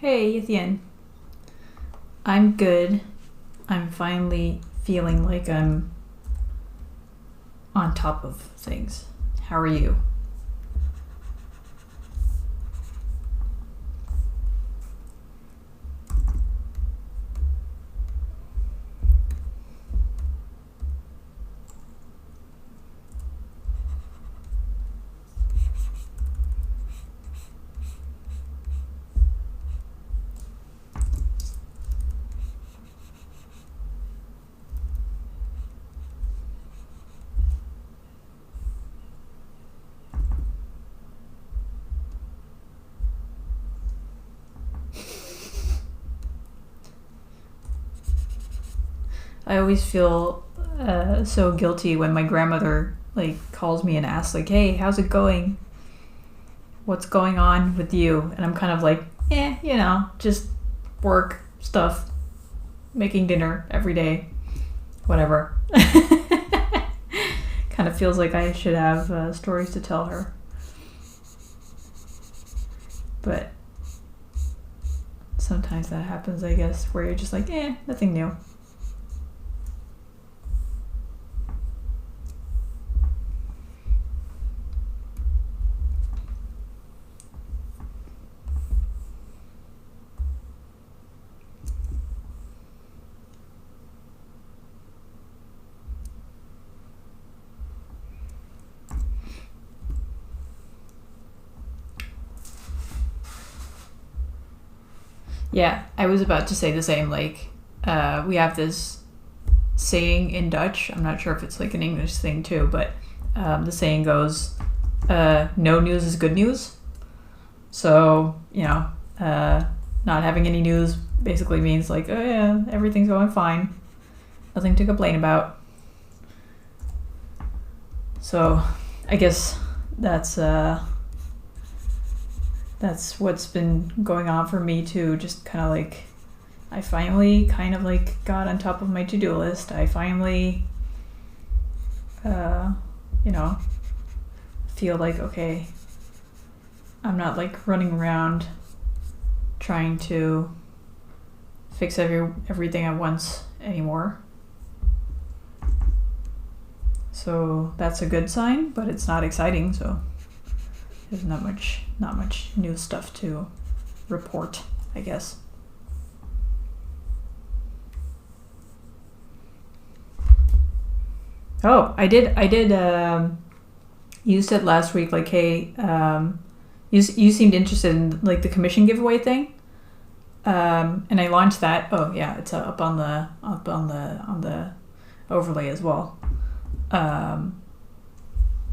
Hey, Ethan. I'm good. I'm finally feeling like I'm on top of things. How are you? I always feel so guilty when my grandmother calls me and asks "Hey, how's it going? What's going on with you?" And I'm kind of like, just work stuff, making dinner every day, whatever. Kind of feels like I should have stories to tell her, but sometimes that happens, I guess, where you're just like, nothing new. Yeah, I was about to say the same. We have this saying in Dutch. I'm not sure if it's like an English thing too, but the saying goes, no news is good news. So, not having any news basically means like, oh yeah, everything's going fine. Nothing to complain about. So, I guess that's what's been going on for me too. Just kind of like, I finally kind of like got on top of my to-do list. I finally, feel like, okay, I'm not like running around trying to fix everything at once anymore. So that's a good sign, but it's not exciting, so there's not much new stuff to report, I guess. Oh, I did you said last week like, hey, you seemed interested in like the commission giveaway thing. And I launched that. Oh yeah, it's up on the overlay as well.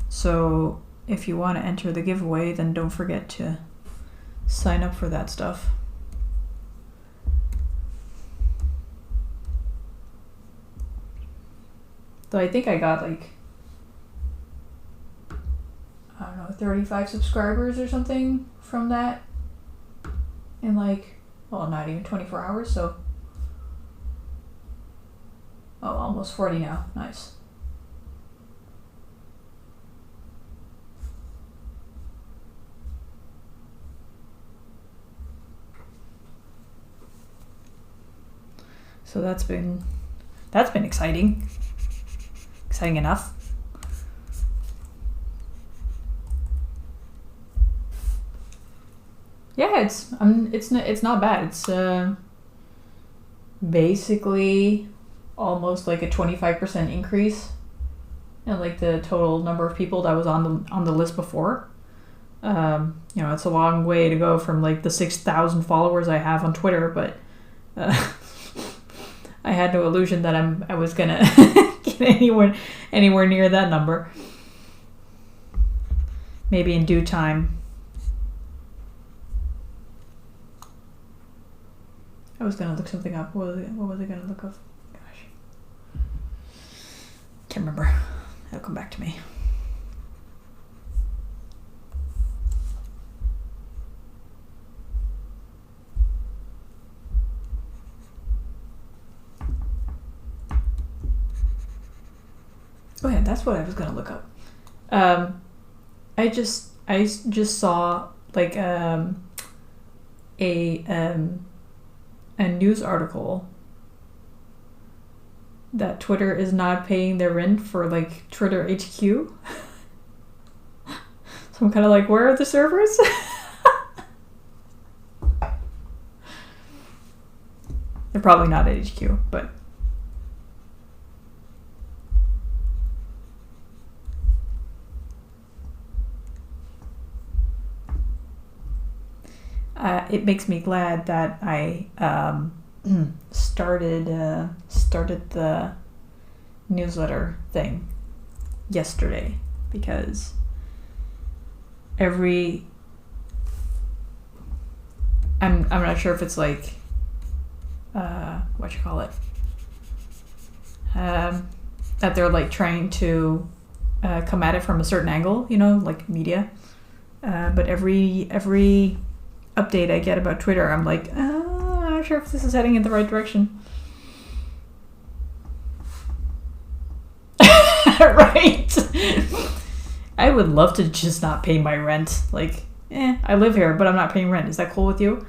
So if you want to enter the giveaway, then don't forget to sign up for that stuff. Though I think I got 35 subscribers or something from that in not even 24 hours, so almost 40 now. Nice. So that's been exciting. Exciting enough. Yeah, it's not bad. It's basically almost like a 25% increase in like the total number of people that was on the list before. It's a long way to go from like the 6,000 followers I have on Twitter, but I had no illusion that I was gonna get anywhere near that number. Maybe in due time. I was gonna look something up. What was I gonna look up? Gosh, can't remember. It'll come back to me. Oh yeah, that's what I was gonna look up. I just saw like a news article that Twitter is not paying their rent for like Twitter HQ. So I'm kind of like, where are the servers? They're probably not at HQ, but it makes me glad that I started the newsletter thing yesterday, because I'm not sure if it's like what you call it, that they're like trying to come at it from a certain angle, like media, but every update I get about Twitter, I'm like, I'm not sure if this is heading in the right direction. Right? I would love to just not pay my rent. Like, I live here, but I'm not paying rent. Is that cool with you?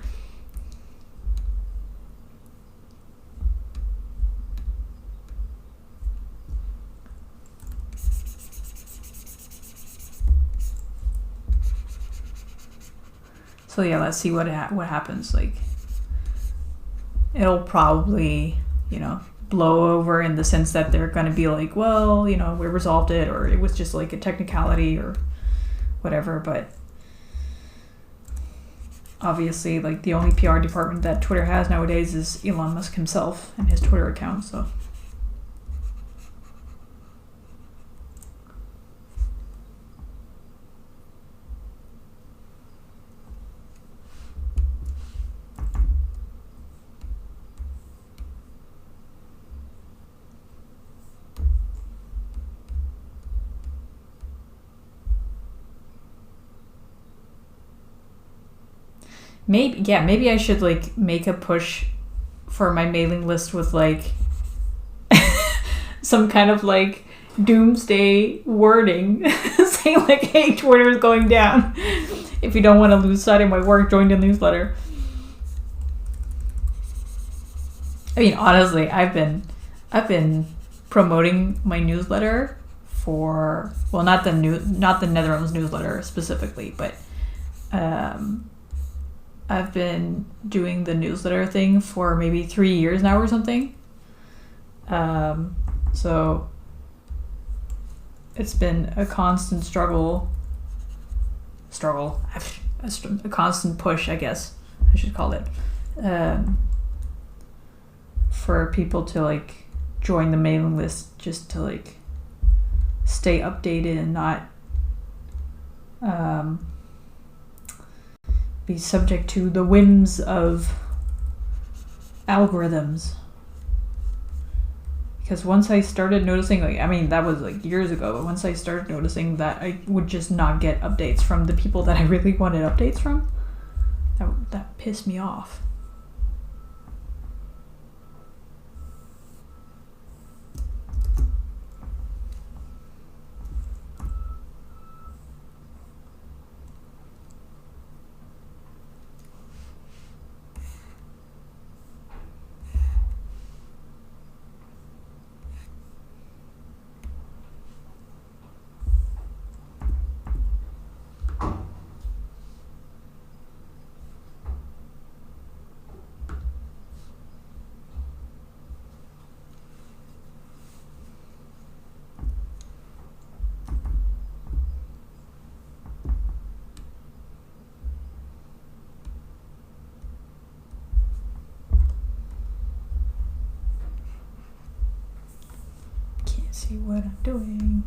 So yeah, let's see what happens. Like, it'll probably, blow over in the sense that they're going to be like, well, we resolved it, or it was just like a technicality or whatever. But obviously, like, the only PR department that Twitter has nowadays is Elon Musk himself and his Twitter account. Maybe I should like make a push for my mailing list with like some kind of like doomsday wording saying like, hey, Twitter is going down. If you don't want to lose sight of my work, join the newsletter. I mean, honestly, I've been promoting my newsletter for, well, not the Netherrealms newsletter specifically, but I've been doing the newsletter thing for maybe 3 years now or something. So it's been a constant struggle, a constant push, I guess I should call it, for people to like join the mailing list, just to like stay updated and not be subject to the whims of algorithms. Because once I started noticing, like, I mean, that was like years ago, but once I started noticing that I would just not get updates from the people that I really wanted updates from, that pissed me off. See what I'm doing.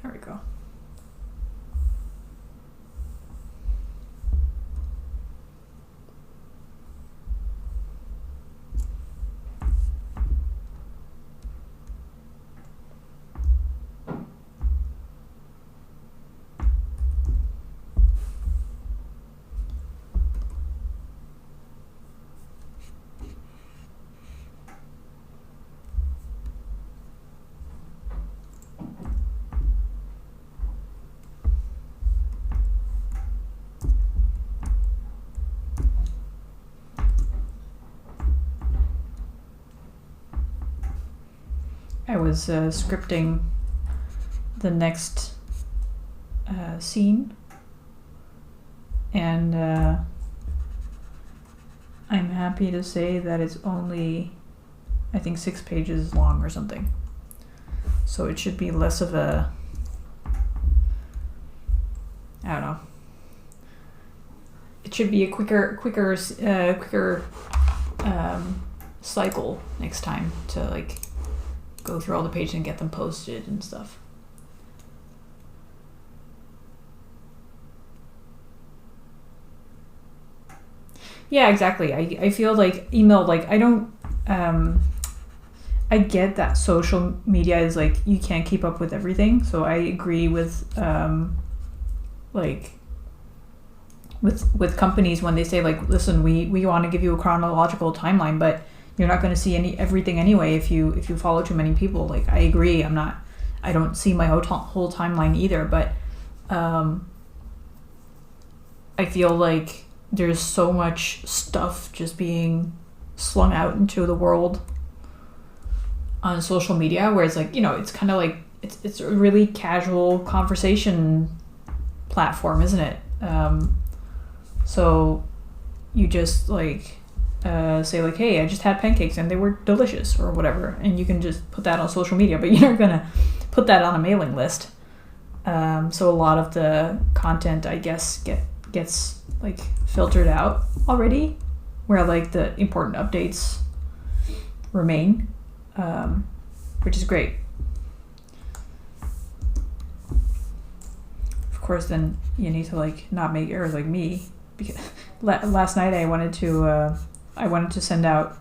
There we go. was scripting the next scene, and I'm happy to say that it's only, I think, 6 pages long or something. So it should be less of a, I don't know. It should be a quicker cycle next time to like go through all the pages and get them posted and stuff. Yeah, exactly. I feel like email, like I don't, I get that social media is like, you can't keep up with everything. So I agree with, like, with companies when they say like, listen, we want to give you a chronological timeline, but you're not going to see everything anyway if you follow too many people. Like, I agree. I don't see my whole timeline either, but I feel like there's so much stuff just being slung out into the world on social media, where it's like, you know, it's kind of like it's a really casual conversation platform, isn't it? So you just like say like, hey, I just had pancakes and they were delicious or whatever, and you can just put that on social media, but you're not gonna put that on a mailing list. So a lot of the content, I guess, gets like filtered out already, where like the important updates remain, which is great. Of course, then you need to like not make errors like me, because last night I wanted to send out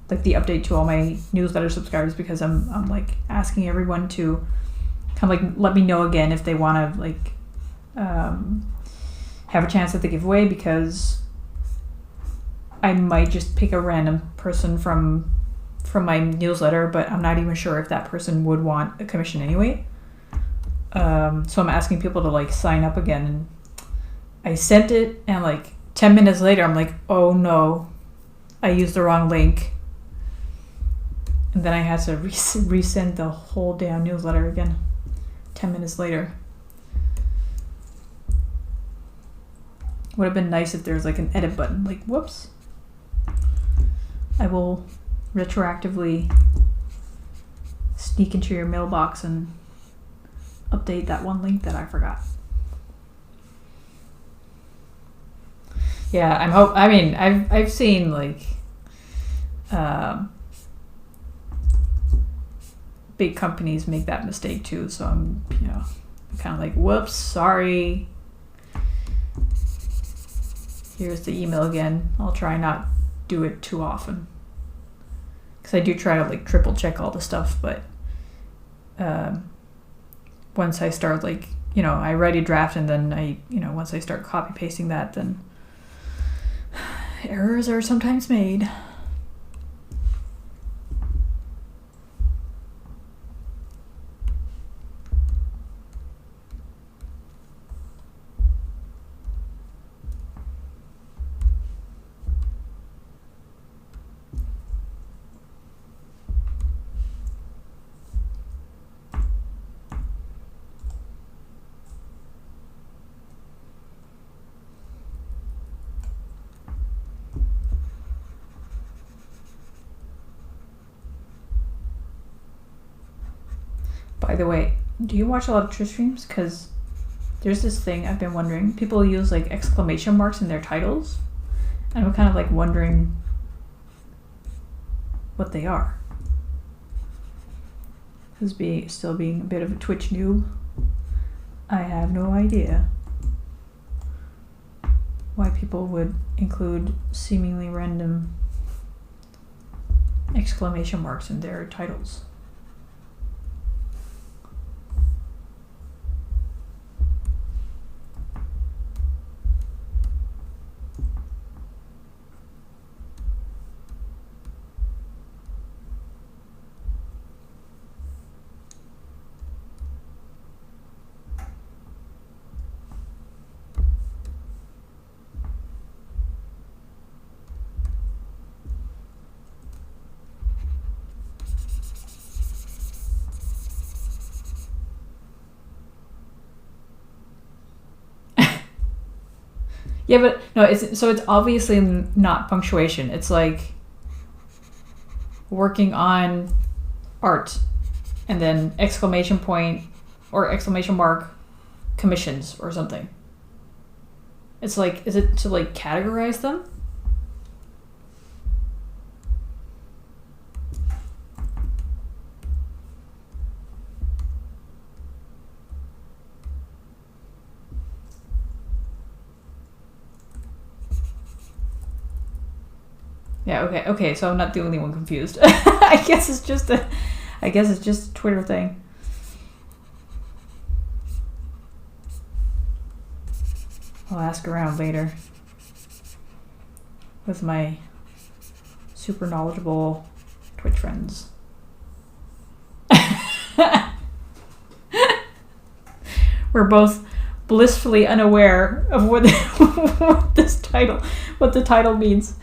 like the update to all my newsletter subscribers, because I'm like asking everyone to kind of like let me know again if they want to like have a chance at the giveaway, because I might just pick a random person from my newsletter, but I'm not even sure if that person would want a commission anyway. So I'm asking people to like sign up again, and I sent it, and like 10 minutes later I'm like, oh no, I used the wrong link, and then I had to resend the whole damn newsletter again 10 minutes later. Would have been nice if there's like an edit button, like, whoops, I will retroactively sneak into your mailbox and update that one link that I forgot. Yeah, I've seen like big companies make that mistake too, so I'm kind of like, whoops, sorry. Here's the email again. I'll try not do it too often, because I do try to like triple check all the stuff, but once I start like, I write a draft, and then once I start copy pasting that, then errors are sometimes made. By the way, do you watch a lot of Twitch streams? Because there's this thing I've been wondering. People use like exclamation marks in their titles, and I'm kind of like wondering what they are. As still being a bit of a Twitch noob, I have no idea why people would include seemingly random exclamation marks in their titles. Yeah, but no, it's obviously not punctuation. It's like working on art and then exclamation point or exclamation mark commissions or something. It's like, is it to like categorize them? Yeah, okay, so I'm not the only one confused. I guess it's just a Twitter thing. I'll ask around later with my super knowledgeable Twitch friends. We're both blissfully unaware of what what the title means.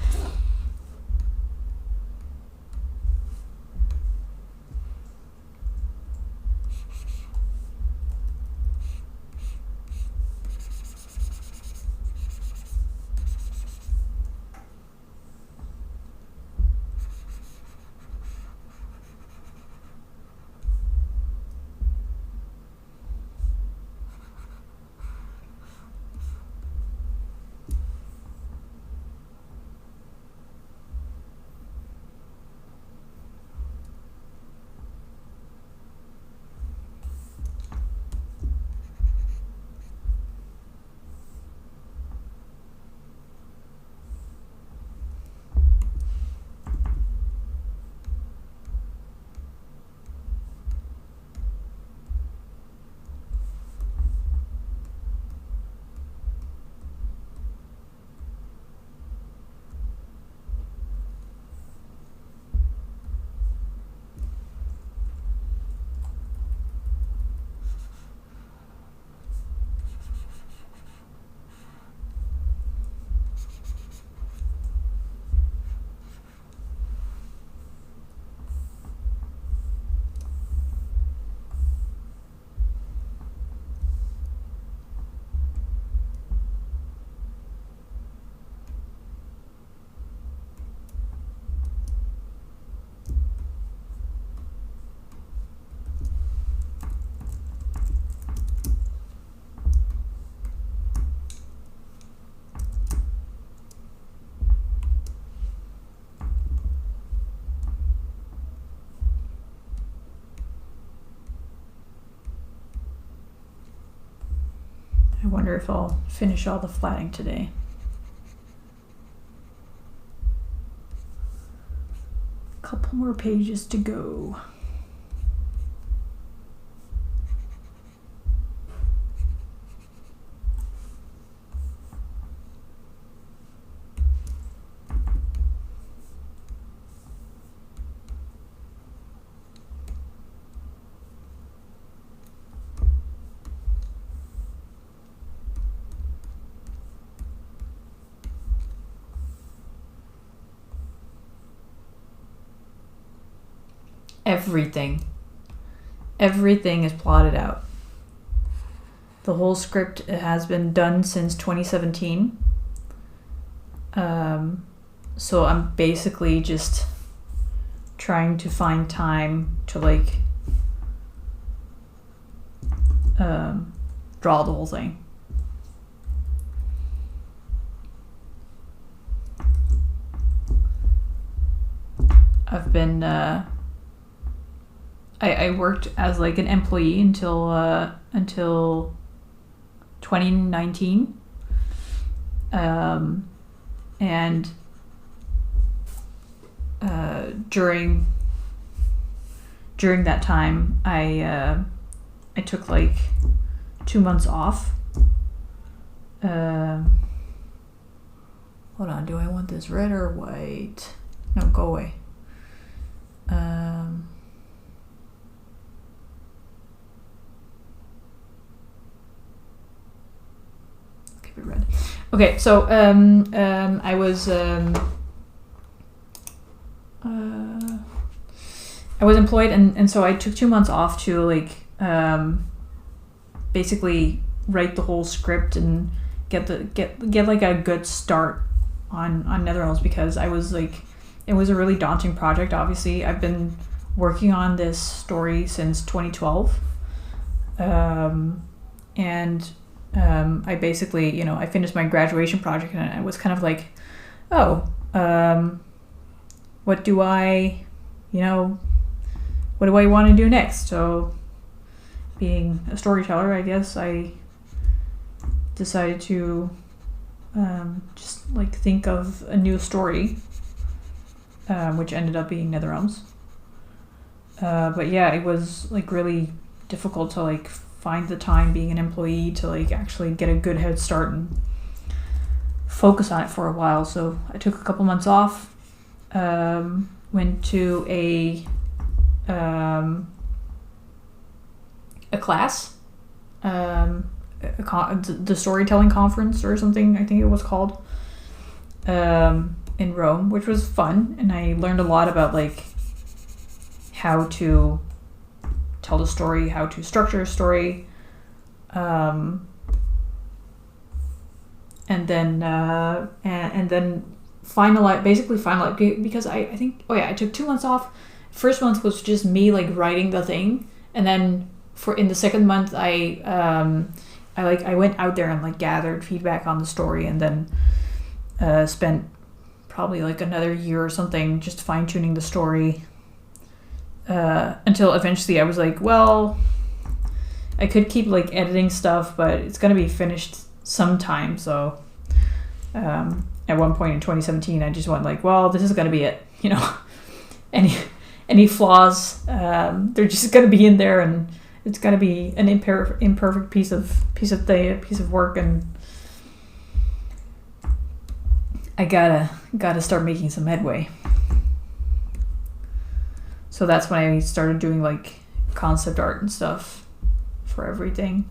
I wonder if I'll finish all the flatting today. Couple more pages to go. Everything is plotted out. The whole script has been done since 2017. So I'm basically just trying to find time to like draw the whole thing. I've been I worked as like an employee until 2019, and during that time I took like 2 months off. Hold on, do I want this red or white? No, go away. Keep it red. Okay, so I was employed, and so I took 2 months off to like basically write the whole script and get like a good start on Netherrealms, because I was like, it was a really daunting project. Obviously, I've been working on this story since 2012, and I basically, I finished my graduation project, and I was kind of like, what do I want to do next? So, being a storyteller, I guess I decided to just like think of a new story, which ended up being Netherrealms. But yeah, it was like really difficult to like find the time, being an employee, to like actually get a good head start and focus on it for a while. So I took a couple months off, went to a class, the storytelling conference or something, I think it was called, in Rome, which was fun, and I learned a lot about like how to tell the story, how to structure a story, and then finalize, because I think, I took 2 months off. First month was just me like writing the thing, and then in the second month I went out there and like gathered feedback on the story, and then spent probably like another year or something just fine-tuning the story, until eventually I was like, well, I could keep like editing stuff, but it's gonna be finished sometime. So at one point in 2017 I just went like, well, this is gonna be it, any flaws, they're just gonna be in there, and it's gonna be an imperfect piece of work, and I gotta start making some headway. So that's when I started doing like concept art and stuff for everything.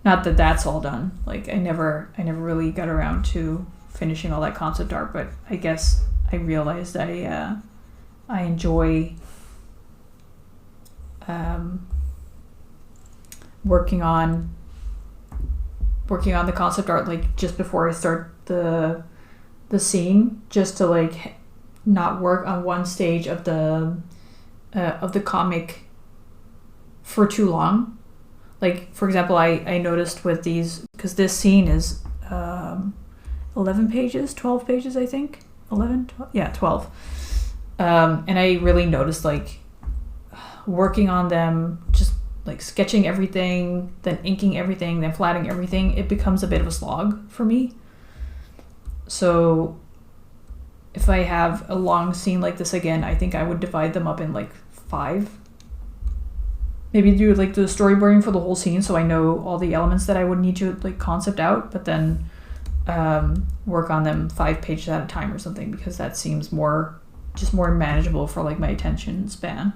Not that that's all done. Like I never really got around to finishing all that concept art, but I guess I realized I enjoy working on the concept art like just before I start the scene, just to like not work on one stage of the comic for too long. Like, for example, I noticed with these, because this scene is 11 pages, 12 pages, I think. 11? 12? Yeah, 12. And I really noticed like working on them, just like sketching everything, then inking everything, then flattening everything, it becomes a bit of a slog for me. So if I have a long scene like this again, I think I would divide them up in like 5. Maybe do like the storyboarding for the whole scene, so I know all the elements that I would need to like concept out, but then work on them 5 pages at a time or something, because that seems more manageable for like my attention span.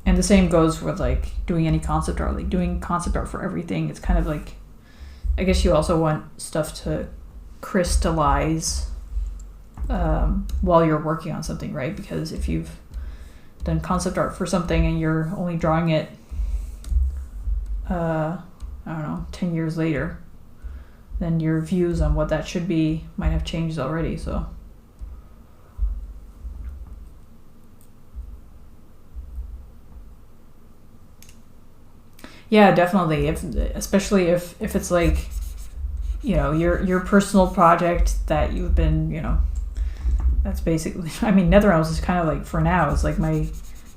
And the same goes with like doing any concept art, like doing concept art for everything. It's kind of like, I guess you also want stuff to crystallize while you're working on something, right? Because if you've done concept art for something and you're only drawing it, I don't know, 10 years later, then your views on what that should be might have changed already. So yeah, definitely. Especially if it's like, your personal project that you've been, that's basically, I mean, Netherrealms is kind of like, for now, it's like my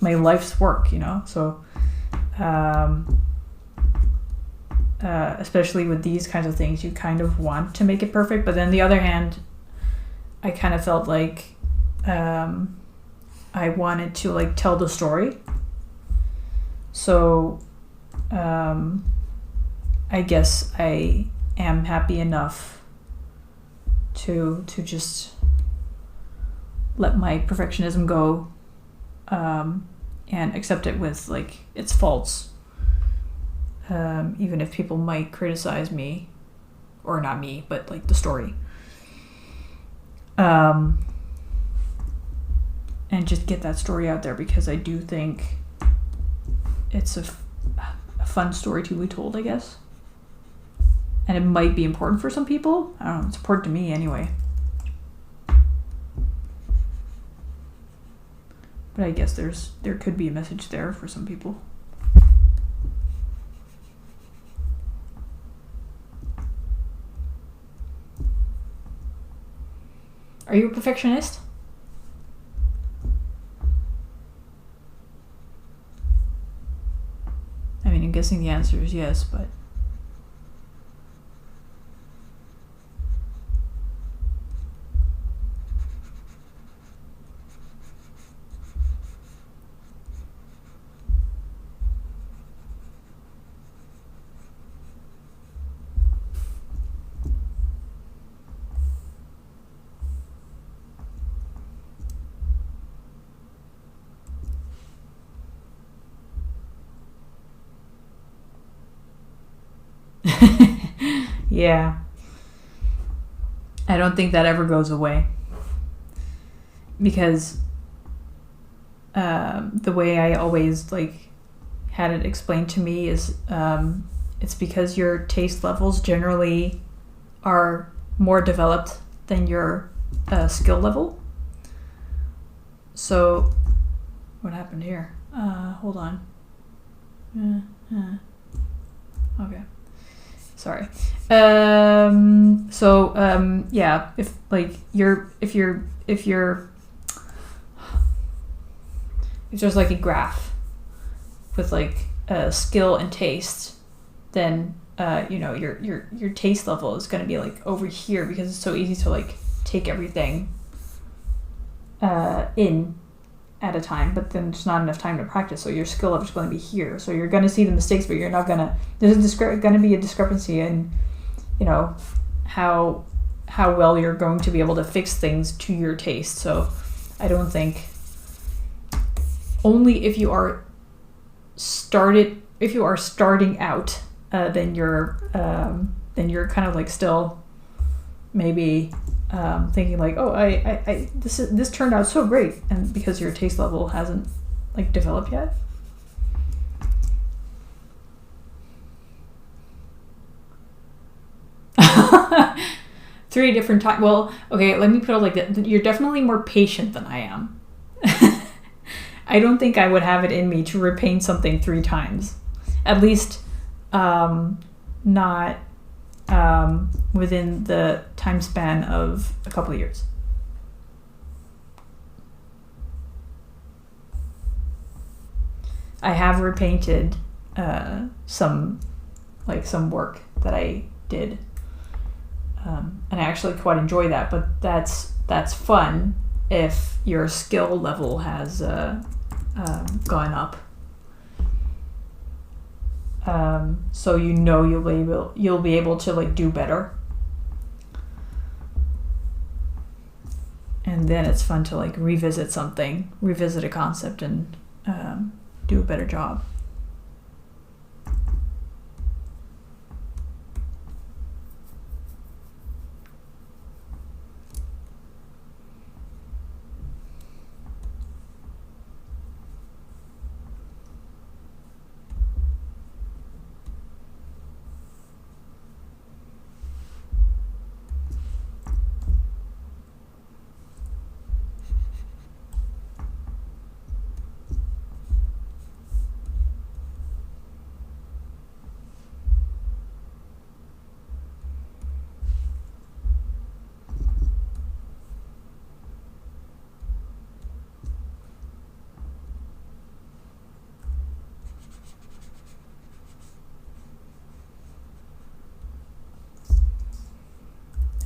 life's work, so especially with these kinds of things, you kind of want to make it perfect, but then the other hand, I kind of felt like I wanted to like tell the story. So I guess I am happy enough to just let my perfectionism go, and accept it with like its faults, even if people might criticize me, or not me, but like the story, and just get that story out there, because I do think it's a fun story to be told, I guess. And it might be important for some people. I don't know, it's important to me anyway. But I guess there could be a message there for some people. Are you a perfectionist? I mean, I'm guessing the answer is yes, but... Yeah. I don't think that ever goes away. Because the way I always had it explained to me is it's because your taste levels generally are more developed than your skill level. So what happened here? Hold on. Okay. Sorry. Yeah, if there's like a graph with skill and taste, then your taste level is going to be over here because it's so easy to take everything in at a time, but then there's not enough time to practice, so your skill level is going to be here. So you're going to see the mistakes, but you're not going to... There's going to be a discrepancy in, how well you're going to be able to fix things to your taste. So I don't think... Only if you are starting out, then you're kind of still maybe thinking I this turned out so great, and because your taste level hasn't developed yet. Three different times. Well, okay, let me put it like that. You're definitely more patient than I am. I don't think I would have it in me to repaint something 3 times. At least not within the time span of a couple of years. I have repainted some work that I did, and I actually quite enjoy that. But that's fun if your skill level has gone up. So you'll be able to do better, and then it's fun to revisit a concept, and do a better job.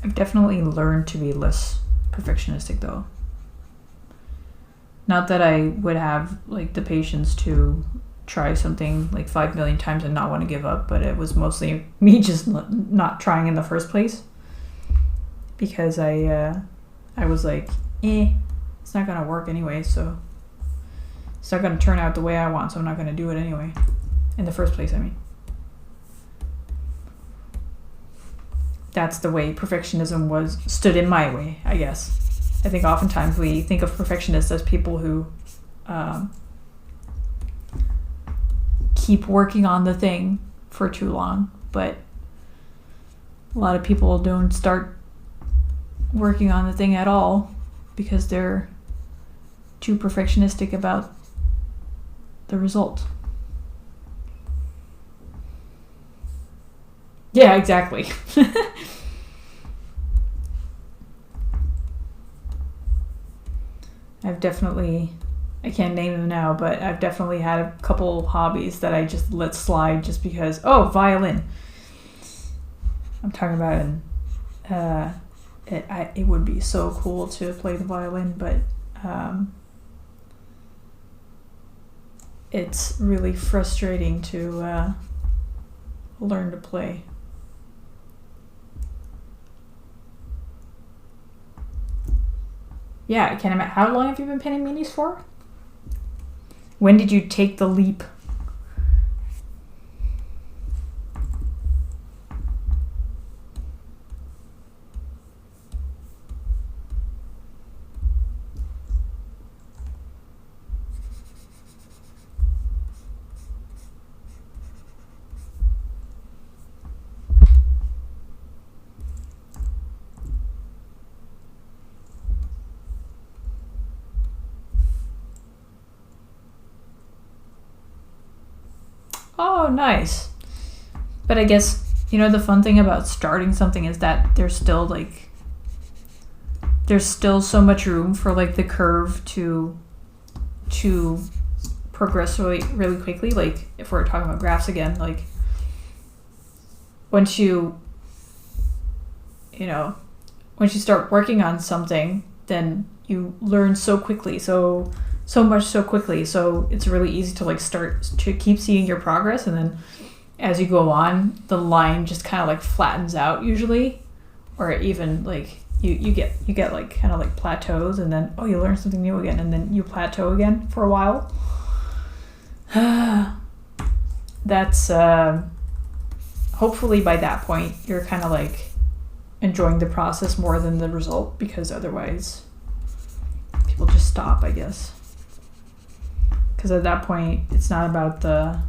I've definitely learned to be less perfectionistic, though. Not that I would have the patience to try something 5 million times and not want to give up, but it was mostly me just not trying in the first place, because I was it's not gonna work anyway, so it's not gonna turn out the way I want, so I'm not gonna do it anyway in the first place. I mean, that's the way perfectionism stood in my way, I guess. I think oftentimes we think of perfectionists as people who keep working on the thing for too long, but a lot of people don't start working on the thing at all because they're too perfectionistic about the result. Yeah, exactly. I can't name them now, but I've definitely had a couple hobbies that I just let slide just because, violin. I'm talking about it would be so cool to play the violin, but it's really frustrating to learn to play. Yeah, I can't imagine. How long have you been painting minis for? When did you take the leap? Oh, nice. But I guess, the fun thing about starting something is that there's still so much room for like the curve to progress really, really quickly. Like if we're talking about graphs again, like once you start working on something, then you learn so quickly, so much so quickly. So it's really easy to like start to keep seeing your progress, and then as you go on, the line just kind of like flattens out usually, or even like you get like kind of like plateaus, and then you learn something new again, and then you plateau again for a while. That's hopefully by that point you're kind of like enjoying the process more than the result, because otherwise people just stop, I guess. Because at that point it's not about the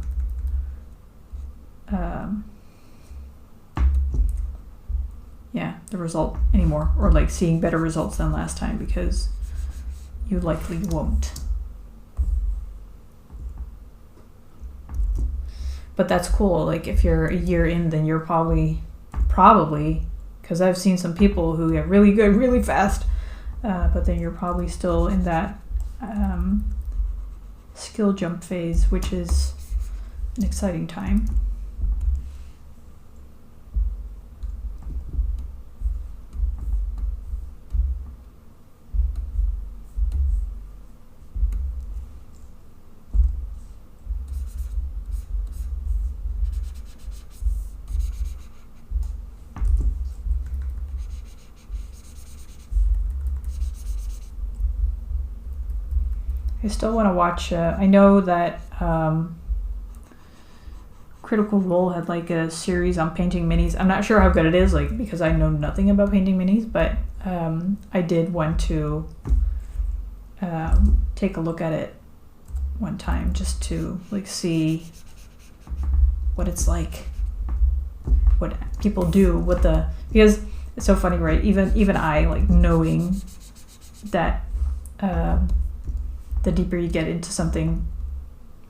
the result anymore, or like seeing better results than last time, because you likely won't. But that's cool. Like if you're a year in, then you're probably, because I've seen some people who get really good really fast, but then you're probably still in that skill jump phase, which is an exciting time. I still want to watch. I know that Critical Role had like a series on painting minis. I'm not sure how good it is, like because I know nothing about painting minis, but I did want to take a look at it one time just to like see what it's like, what people do, because it's so funny, right? Even I, like, knowing that the deeper you get into something,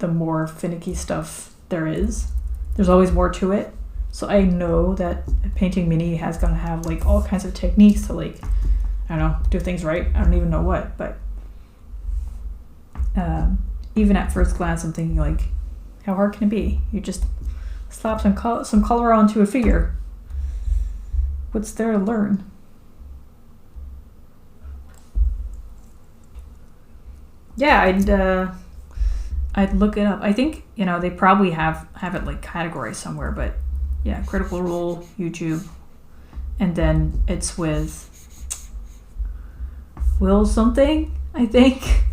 the more finicky stuff there is. There's always more to it. So I know that a painting mini has gonna have like all kinds of techniques to like, I don't know, do things right. I don't even know what, but even at first glance, I'm thinking like, how hard can it be? You just slap some color onto a figure. What's there to learn? Yeah, I'd look it up. I think they probably have it like categorized somewhere, but yeah, Critical Role, YouTube, and then it's with Will something, I think.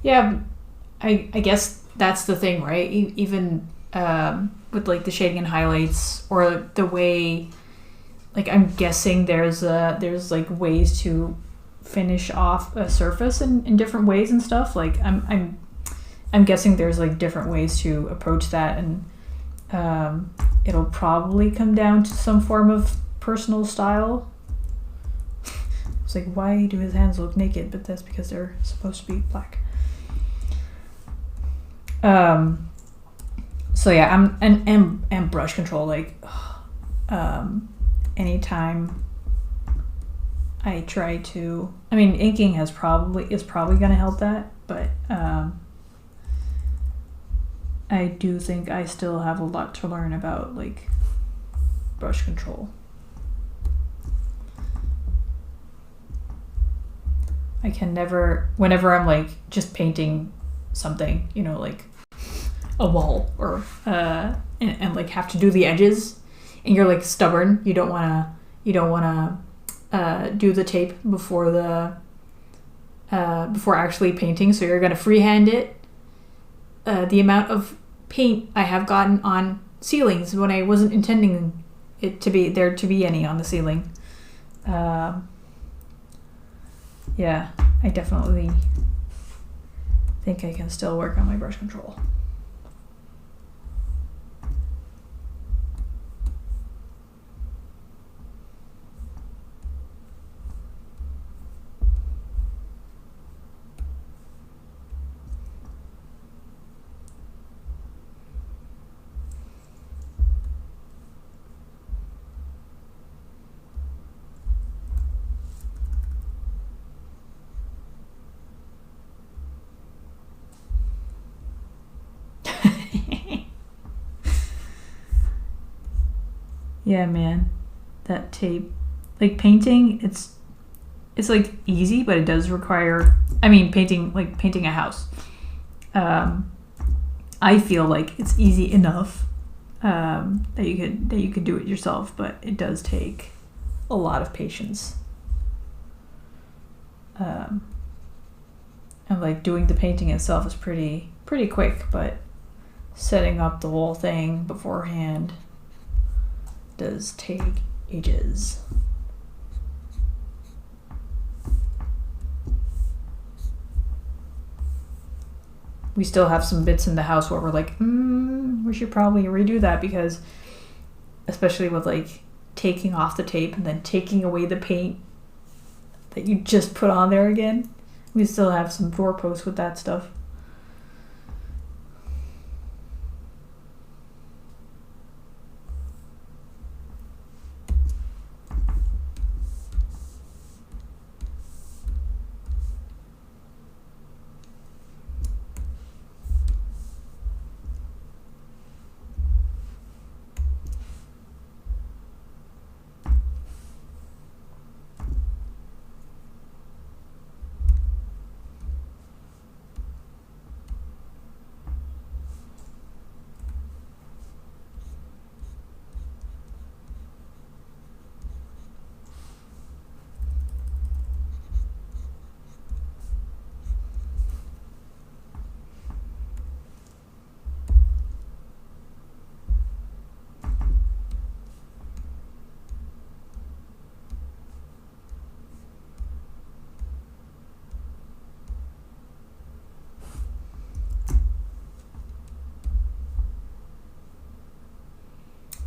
Yeah, I guess that's the thing, right? Even with like the shading and highlights or the way, like I'm guessing there's like ways to finish off a surface in different ways and stuff. Like I'm guessing there's like different ways to approach that, and it'll probably come down to some form of personal style. It's like, why do his hands look naked? But that's because they're supposed to be black. So yeah, I'm and brush control, like anytime I try to, I mean, inking is probably going to help that, but I do think I still have a lot to learn about like brush control. I can never, whenever I'm like just painting something, you know, like a wall or and like have to do the edges, and you're like stubborn, you don't want to do the tape before actually painting, so you're gonna freehand it. The amount of paint I have gotten on ceilings when I wasn't intending it to be there to be any on the ceiling. Yeah, I definitely think I can still work on my brush control. Yeah, man, that tape, like painting, it's like easy, but it does require, I mean, painting a house. I feel like it's easy enough that you could do it yourself, but it does take a lot of patience. And like doing the painting itself is pretty quick, but setting up the whole thing beforehand does take ages. We still have some bits in the house where we're like, we should probably redo that, because especially with like taking off the tape and then taking away the paint that you just put on there again, we still have some doorposts with that stuff.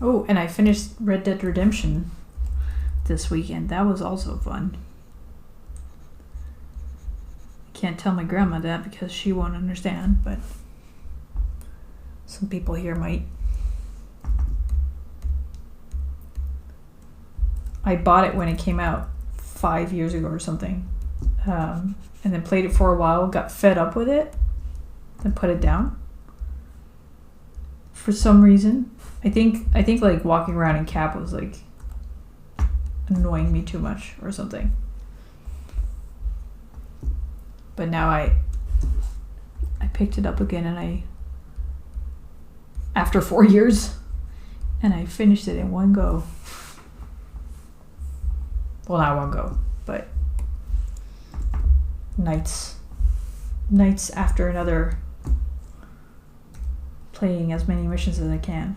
Oh, and I finished Red Dead Redemption this weekend. That was also fun. Can't tell my grandma that because she won't understand, but some people here might. I bought it when it came out 5 years ago or something, and then played it for a while, got fed up with it, then put it down. For some reason, I think like walking around in cap was like annoying me too much or something. But now I picked it up again, and after 4 years, and I finished it in one go. Well, not one go, but nights nights after another playing as many missions as I can.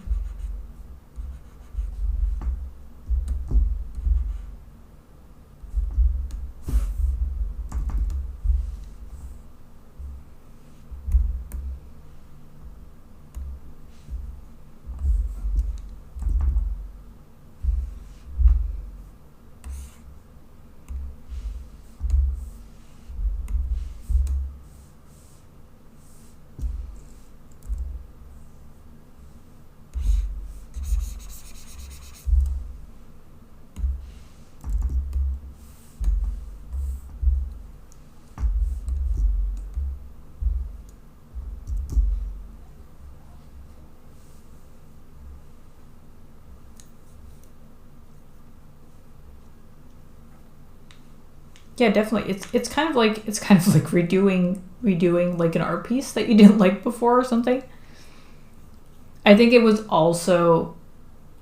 Yeah, definitely. It's kind of like redoing like an art piece that you didn't like before or something. I think it was also,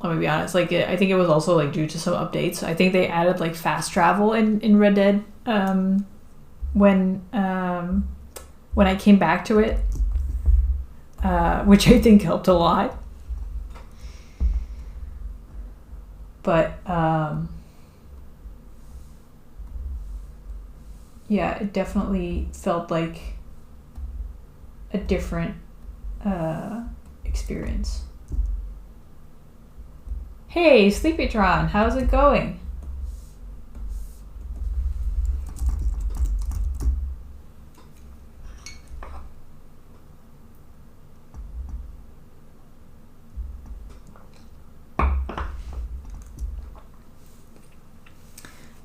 let me be honest, like I think it was also like due to some updates. I think they added like fast travel in Red Dead when I came back to it, which I think helped a lot. But yeah, it definitely felt like a different experience. Hey, Sleepytron, how's it going?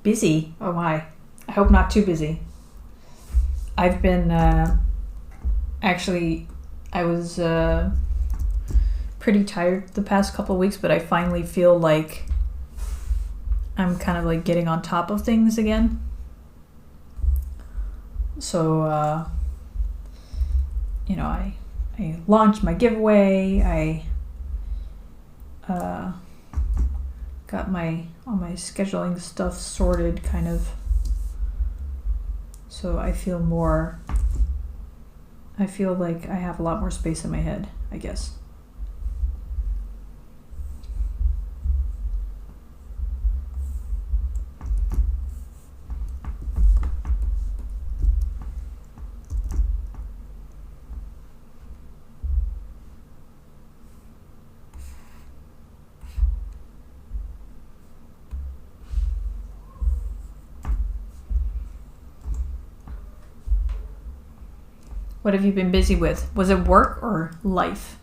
Busy? Oh my. I hope not too busy. I've been, actually, I was pretty tired the past couple of weeks, but I finally feel like I'm kind of like getting on top of things again. So, I launched my giveaway. I got all my scheduling stuff sorted, kind of. So I feel like I have a lot more space in my head, I guess. What have you been busy with? Was it work or life?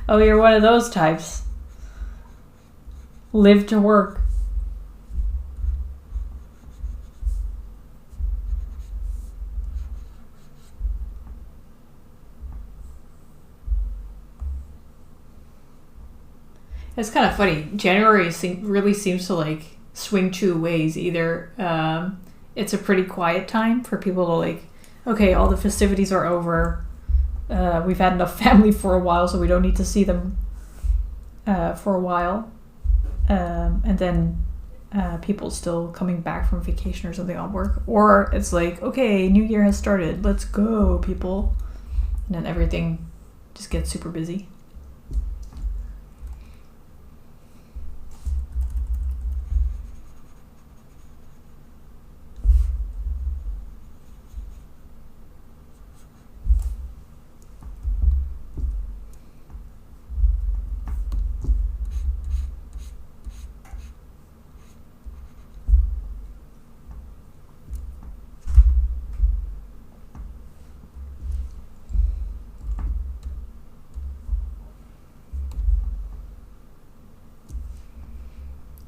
Oh, you're one of those types. Live to work. It's kind of funny. January really seems to like swing two ways. Either it's a pretty quiet time for people to like, okay, all the festivities are over. We've had enough family for a while, so we don't need to see them for a while. And then people still coming back from vacation or something on work. Or it's like, okay, New Year has started. Let's go, people. And then everything just gets super busy.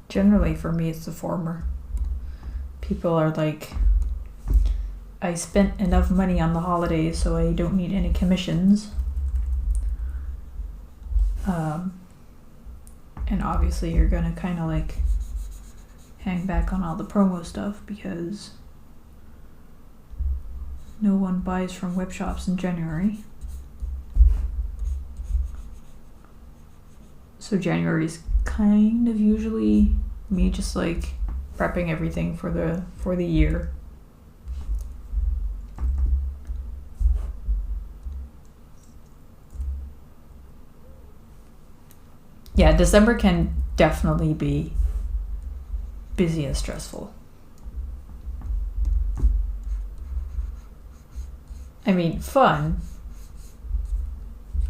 Generally, for me, it's the former. People are like, I spent enough money on the holidays, so I don't need any commissions. And obviously you're gonna kind of like hang back on all the promo stuff because no one buys from web shops in January. So January is kind of usually me just like prepping everything for the year. Yeah, December can definitely be busy and stressful. I mean, fun.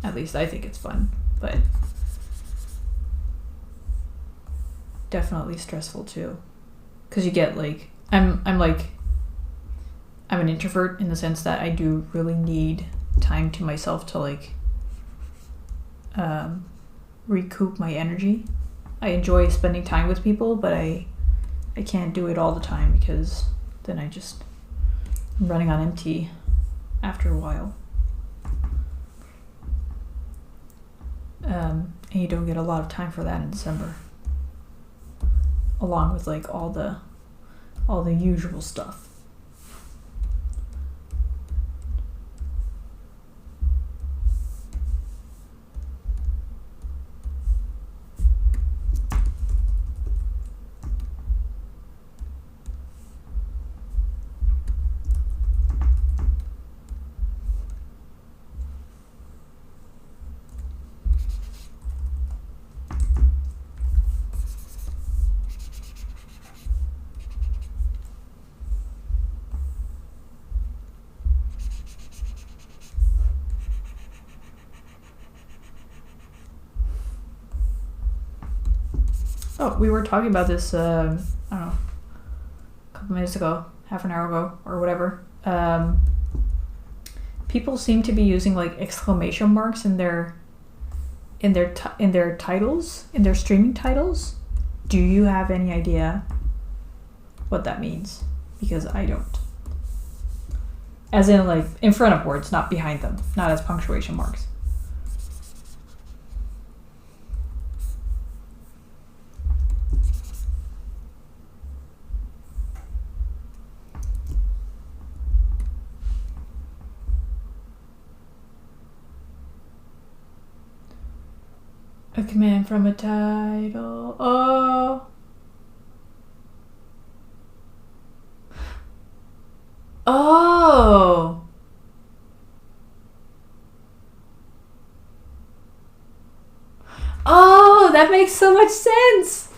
At least I think it's fun, but definitely stressful too. Cause you get like, I'm an introvert in the sense that I do really need time to myself to like recoup my energy. I enjoy spending time with people, but I can't do it all the time because then I'm running on empty after a while. And you don't get a lot of time for that in December, along with like all the usual stuff. Oh, we were talking about this, I don't know, a couple minutes ago, half an hour ago, or whatever. People seem to be using like exclamation marks in their titles, in their streaming titles. Do you have any idea what that means? Because I don't. As in like in front of words, not behind them, not as punctuation marks. A command from a title. Oh. Oh. Oh, that makes so much sense.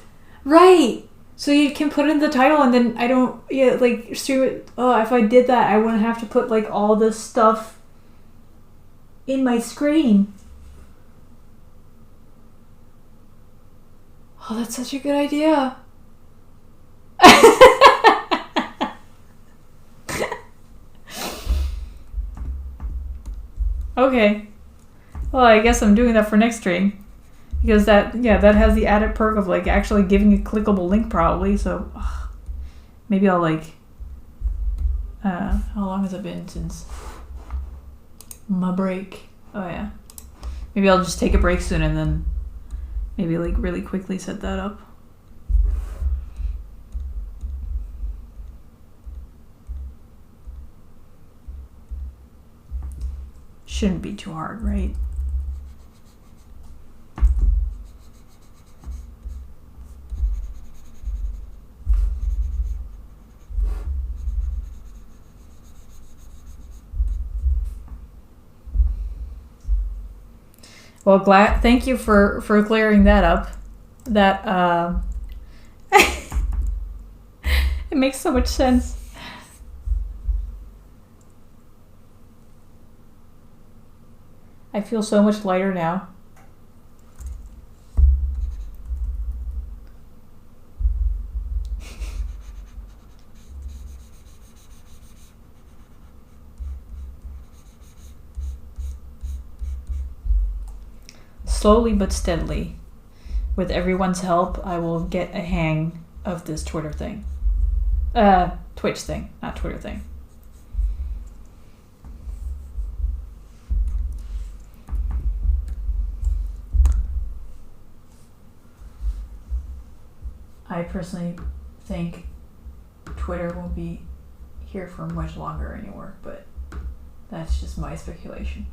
Right. So you can put in the title and then I don't, yeah, like stream it. Oh, if I did that, I wouldn't have to put like all this stuff in my screen. Oh, that's such a good idea. Okay. Well, I guess I'm doing that for next stream. Because that has the added perk of like actually giving a clickable link probably. So maybe I'll like, how long has it been since my break? Oh yeah. Maybe I'll just take a break soon and then maybe like really quickly set that up. Shouldn't be too hard, right? Well, thank you for clearing that up. That it makes so much sense. I feel so much lighter now. Slowly but steadily, with everyone's help, I will get a hang of this Twitter thing. Twitch thing, not Twitter thing. I personally think Twitter won't be here for much longer anymore, but that's just my speculation.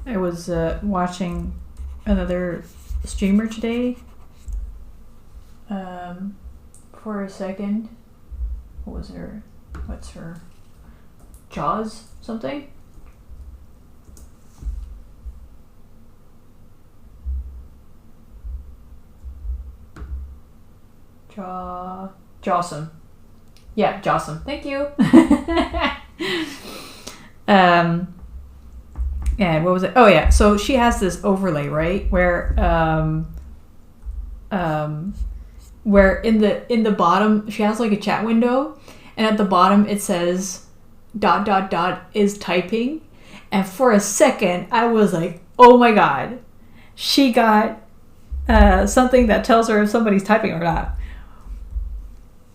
I was watching another streamer today for a second. What's her? Jaws something? Jawsome. Yeah, Jawsome. Thank you. And what was it? Oh yeah, so she has this overlay, right? Where in the bottom she has like a chat window, and at the bottom it says ... is typing, and for a second I was like, oh my god, she got something that tells her if somebody's typing or not.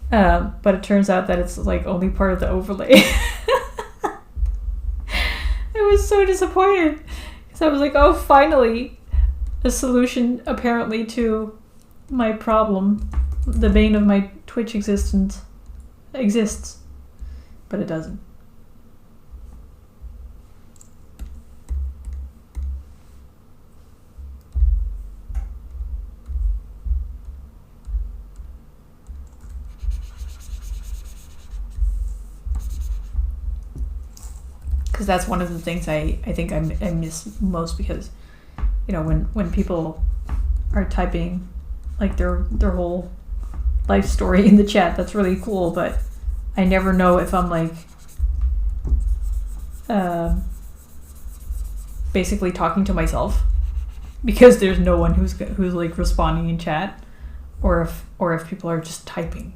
But it turns out that it's like only part of the overlay. I was so disappointed because I was like, oh, finally a solution apparently to my problem, the bane of my Twitch existence, exists, but it doesn't. Because that's one of the things I think I miss most, because, you know, when people are typing like their whole life story in the chat, that's really cool, but I never know if I'm like basically talking to myself because there's no one who's like responding in chat, or if people are just typing.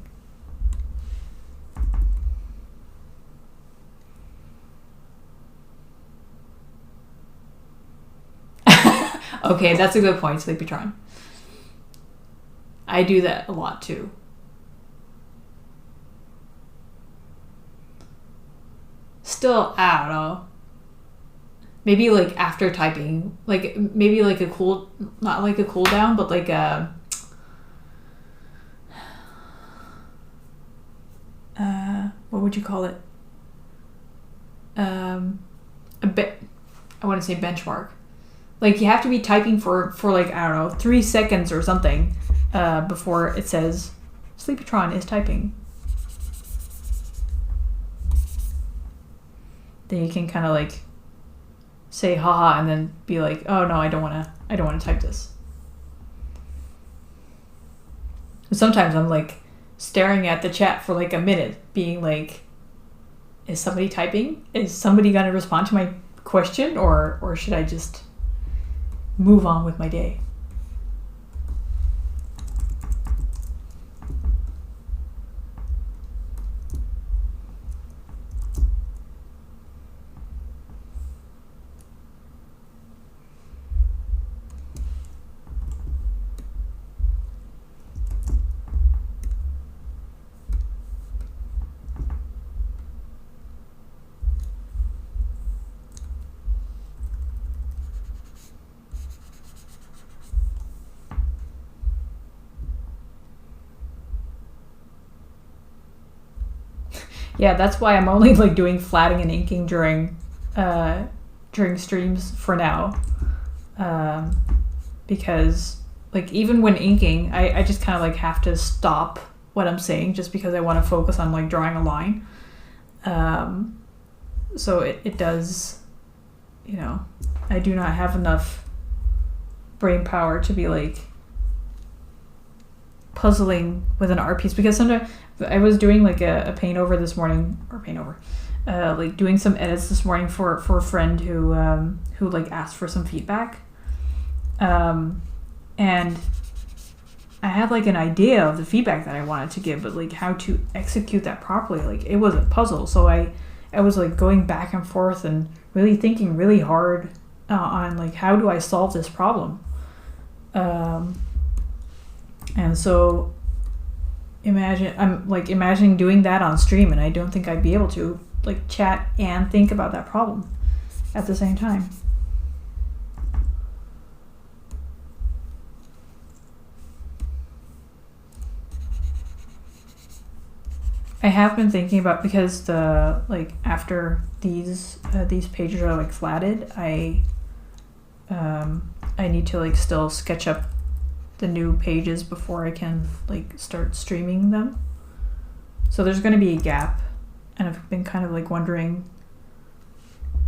Okay, that's a good point, Sleepytron. I do that a lot too. Still, I don't know. Maybe like after typing, like maybe like not like a cool down, but like a what would you call it? I want to say benchmark. Like you have to be typing for like, I don't know, 3 seconds or something before it says Sleepytron is typing. Then you can kind of like say haha and then be like, oh no, I don't want to type this. Sometimes I'm like staring at the chat for like a minute, being like, is somebody typing? Is somebody going to respond to my question, or should I just move on with my day? Yeah, that's why I'm only like doing flatting and inking during streams for now, because like even when inking, I just kind of like have to stop what I'm saying just because I want to focus on like drawing a line. So it does, you know, I do not have enough brain power to be like puzzling with an art piece, because sometimes I was doing like a paint over this morning, like doing some edits this morning for a friend who like asked for some feedback, and I had like an idea of the feedback that I wanted to give, but like how to execute that properly, like it was a puzzle. So I was like going back and forth and really thinking really hard on like how do I solve this problem, and so I'm like imagining doing that on stream, and I don't think I'd be able to like chat and think about that problem at the same time. I have been thinking about, because the like after these pages are like flatted, I need to like still sketch up the new pages before I can like start streaming them. So there's going to be a gap, and I've been kind of like wondering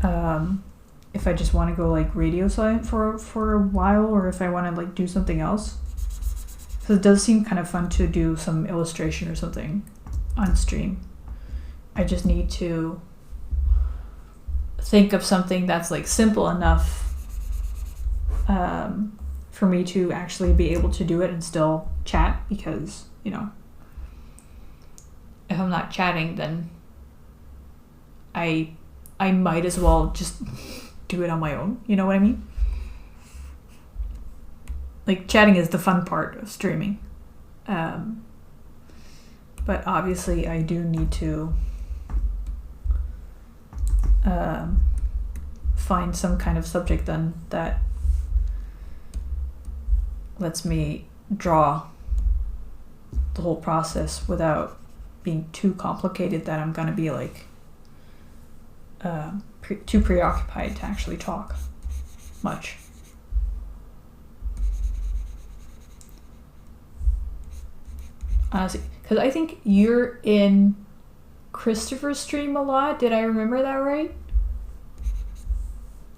if I just want to go like radio silent for a while, or if I want to like do something else. So it does seem kind of fun to do some illustration or something on stream. I just need to think of something that's like simple enough for me to actually be able to do it and still chat, because, you know, if I'm not chatting, then I might as well just do it on my own, you know what I mean? Like, chatting is the fun part of streaming, but obviously I do need to find some kind of subject then that lets me draw the whole process without being too complicated that I'm gonna be like too preoccupied to actually talk much. Honestly, because I think you're in Christopher's stream a lot. Did I remember that right?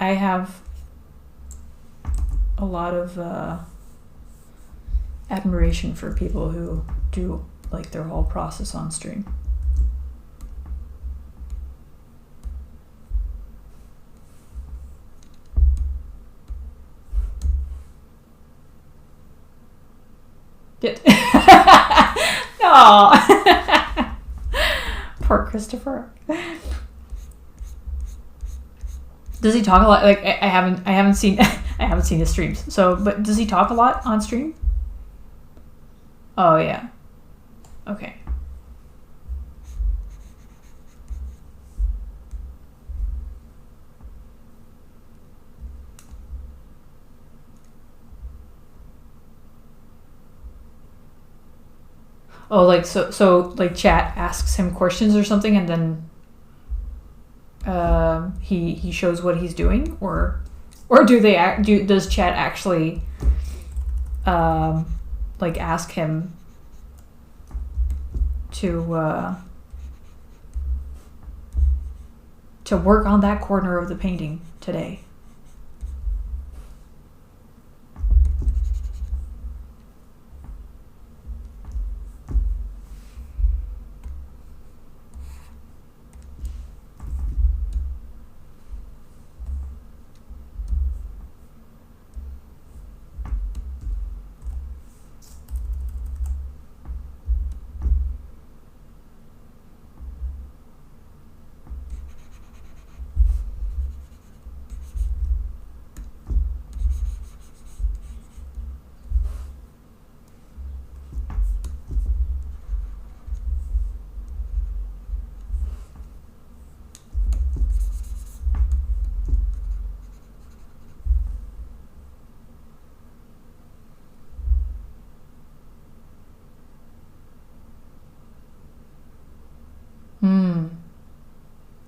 I have a lot of admiration for people who do like their whole process on stream. Did no. Poor Christopher. Does he talk a lot? Like I haven't seen his streams. So, but does he talk a lot on stream? Oh yeah. Okay. Oh, like so like chat asks him questions or something, and then he shows what he's doing, or does chat actually like ask him to work on that corner of the painting today? Hmm.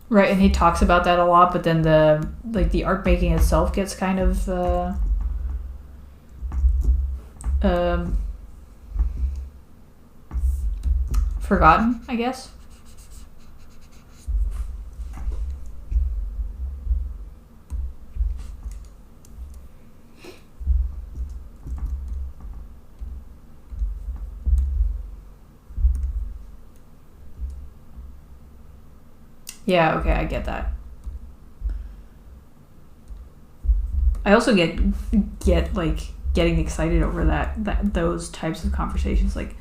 Right, and he talks about that a lot, but then the art making itself gets kind of um, forgotten, I guess. Yeah, okay, I get that. I also get like getting excited over that those types of conversations. Like,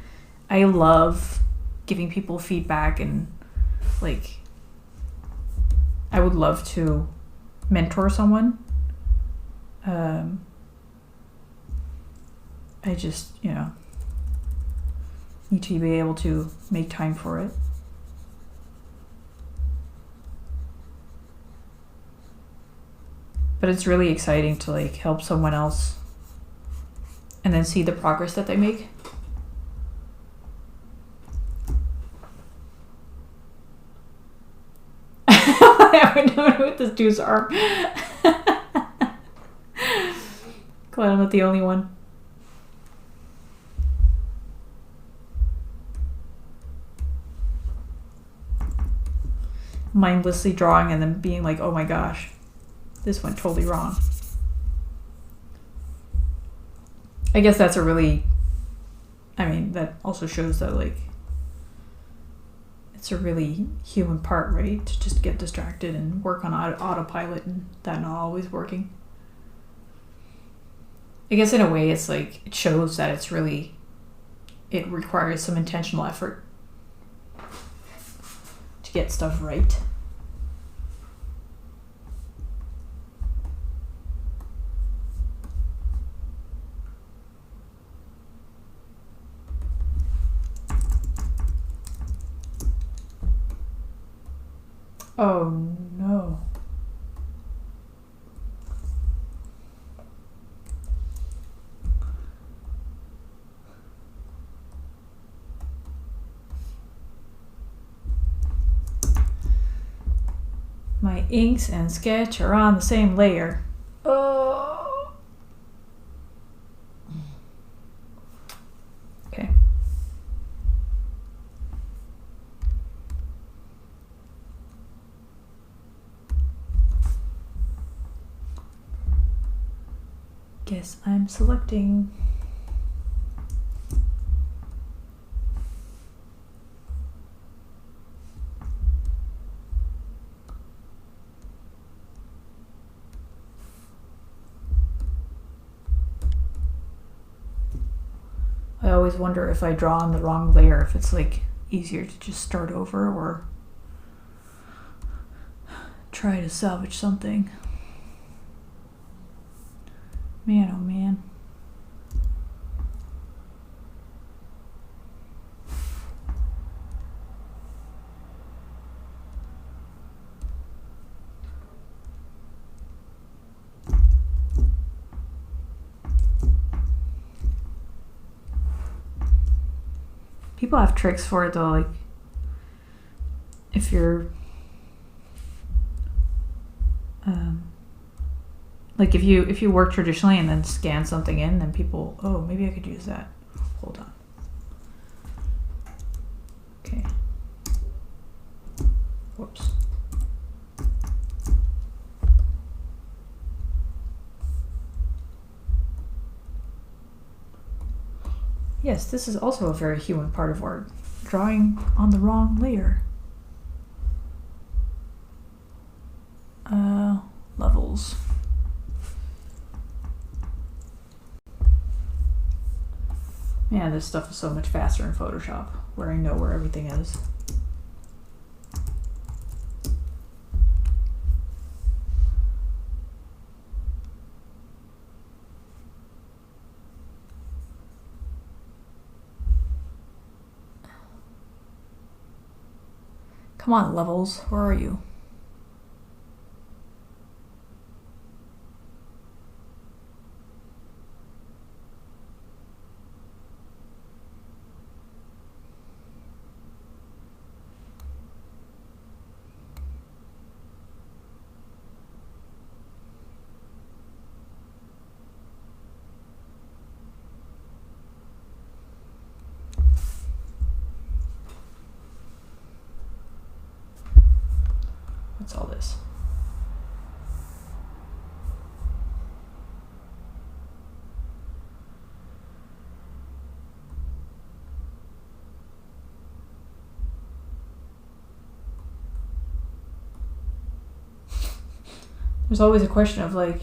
I love giving people feedback, and like I would love to mentor someone. I just, need to be able to make time for it. But it's really exciting to like help someone else and then see the progress that they make. I haven't known with this dude's arm. Glad I'm not the only one. Mindlessly drawing and then being like, oh my gosh, this went totally wrong. I guess that's that also shows that like it's a really human part, right? To just get distracted and work on autopilot and that not always working. I guess in a way it's like it shows that it requires some intentional effort to get stuff right. Oh no. My inks and sketch are on the same layer. Oh. Okay. Guess I'm selecting. I always wonder if I draw on the wrong layer, if it's like easier to just start over or try to salvage something. Man, oh man. People have tricks for it though, like if you're like if you work traditionally and then scan something in, then people, oh, maybe I could use that. Hold on. Okay. Whoops. Yes, this is also a very human part of art. Drawing on the wrong layer. Levels. Man, this stuff is so much faster in Photoshop, where I know where everything is. Come on, Levels, where are you? What's all this? There's always a question of like,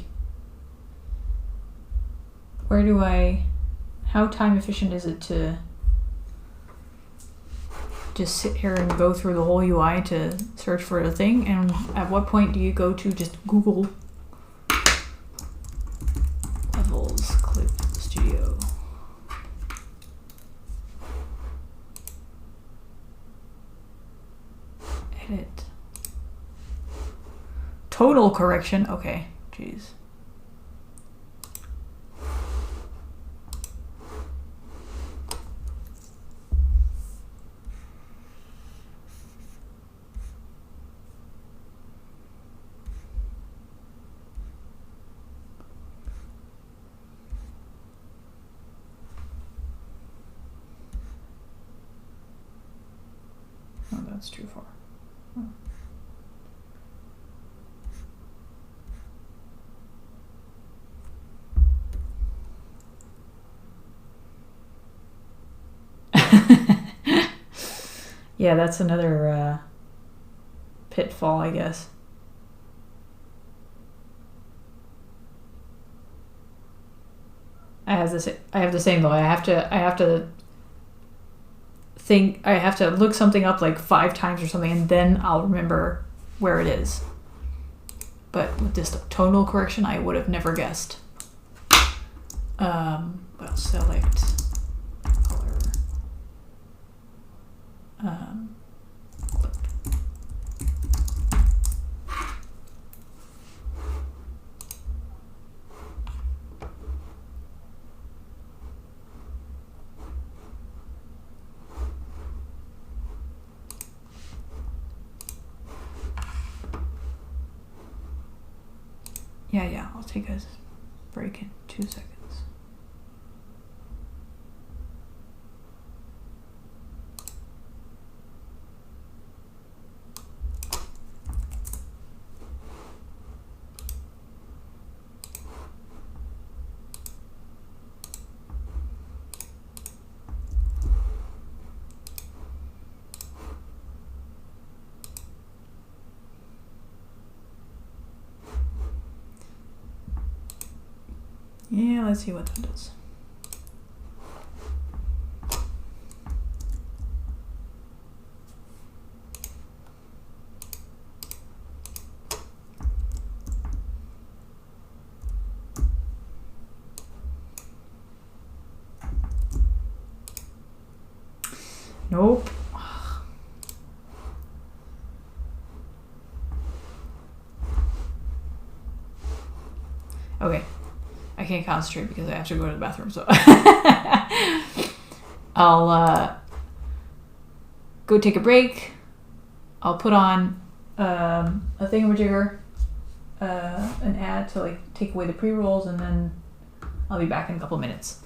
how time efficient is it to just sit here and go through the whole UI to search for a thing? And at what point do you go to just Google Levels Clip Studio? Edit. Total correction. Okay, jeez. Oh, that's too far. Oh. Yeah, that's another pitfall, I guess. I have the same though. I have to think. I have to look something up like 5 times or something, and then I'll remember where it is. But with this tonal correction, I would have never guessed. Well, select color. Clip. Yeah, I'll take a break in 2 seconds. Yeah, let's see what that does. Nope. Okay. I can't concentrate because I have to go to the bathroom, so I'll go take a break. I'll put on a thingamajigger, an ad to like take away the pre-rolls, and then I'll be back in a couple minutes.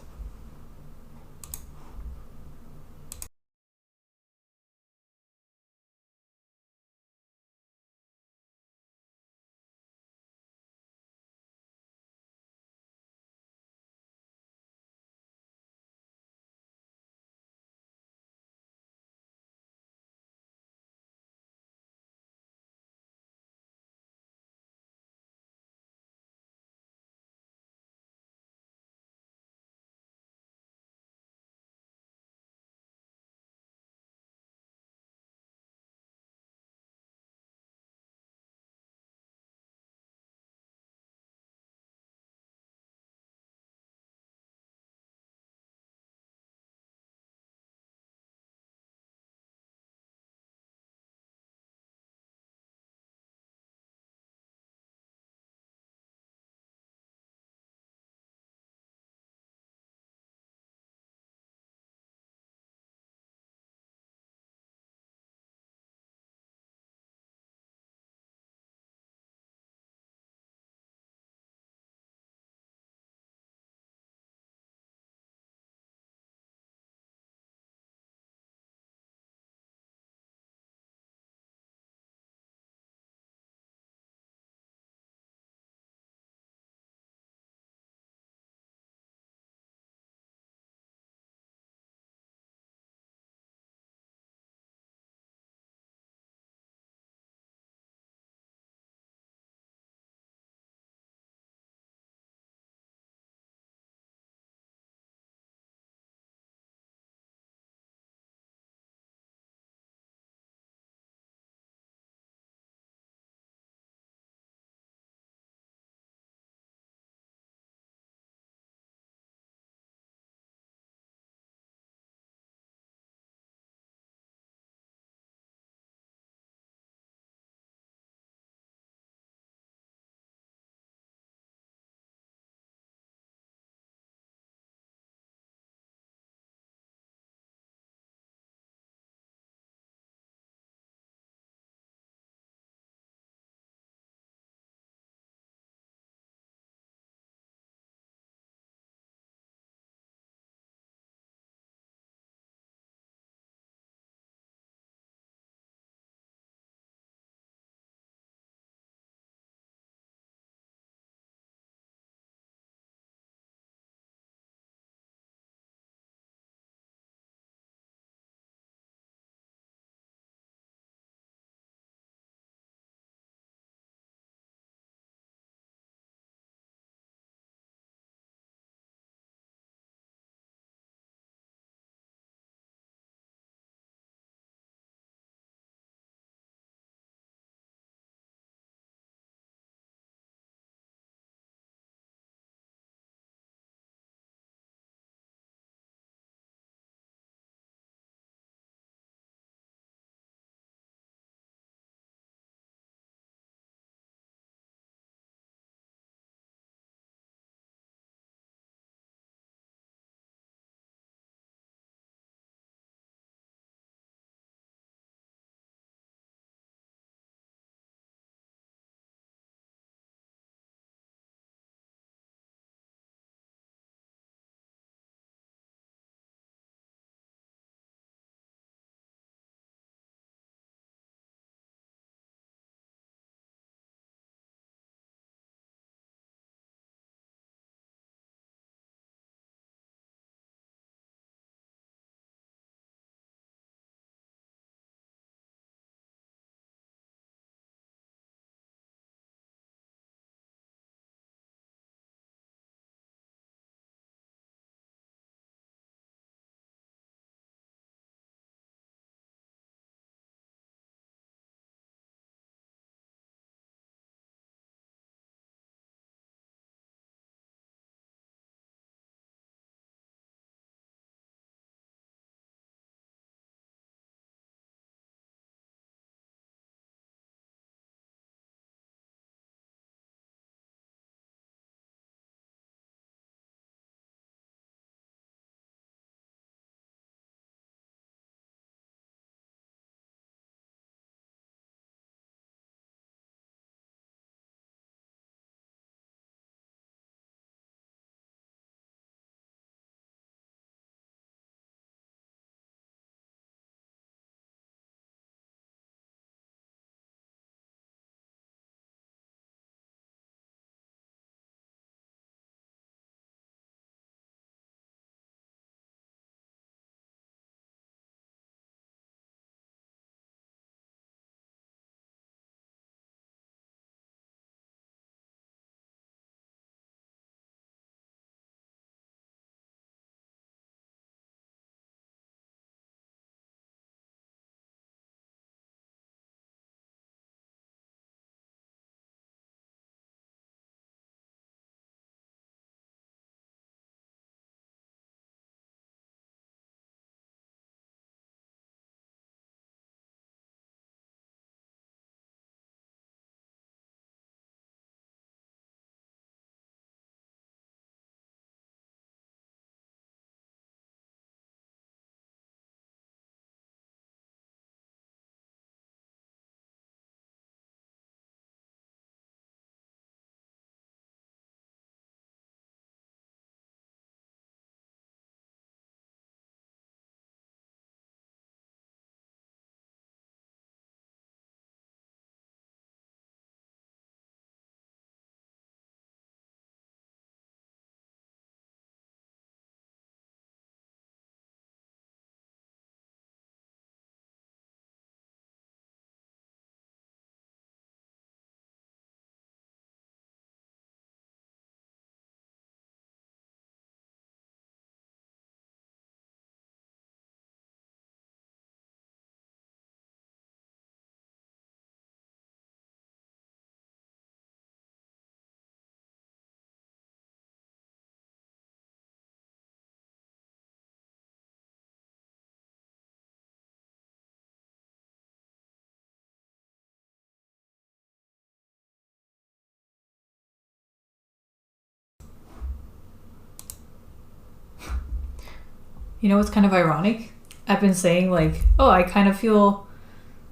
You know what's kind of ironic? I've been saying like, oh, I kind of feel,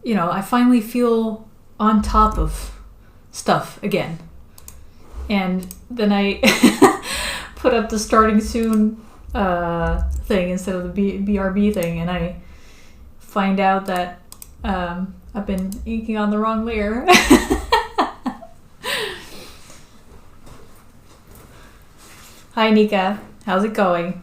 I finally feel on top of stuff again. And then I put up the starting soon thing instead of the BRB thing, and I find out that I've been inking on the wrong layer. Hi, Nika. How's it going?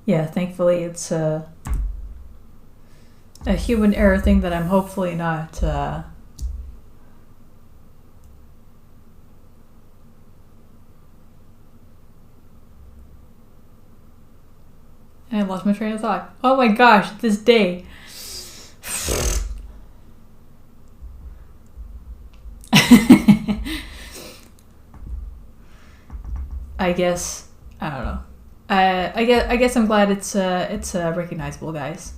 Yeah, thankfully it's a human error thing that I'm hopefully not I lost my train of thought. Oh my gosh, this day. I guess I don't know. I guess I'm glad it's recognizable, guys.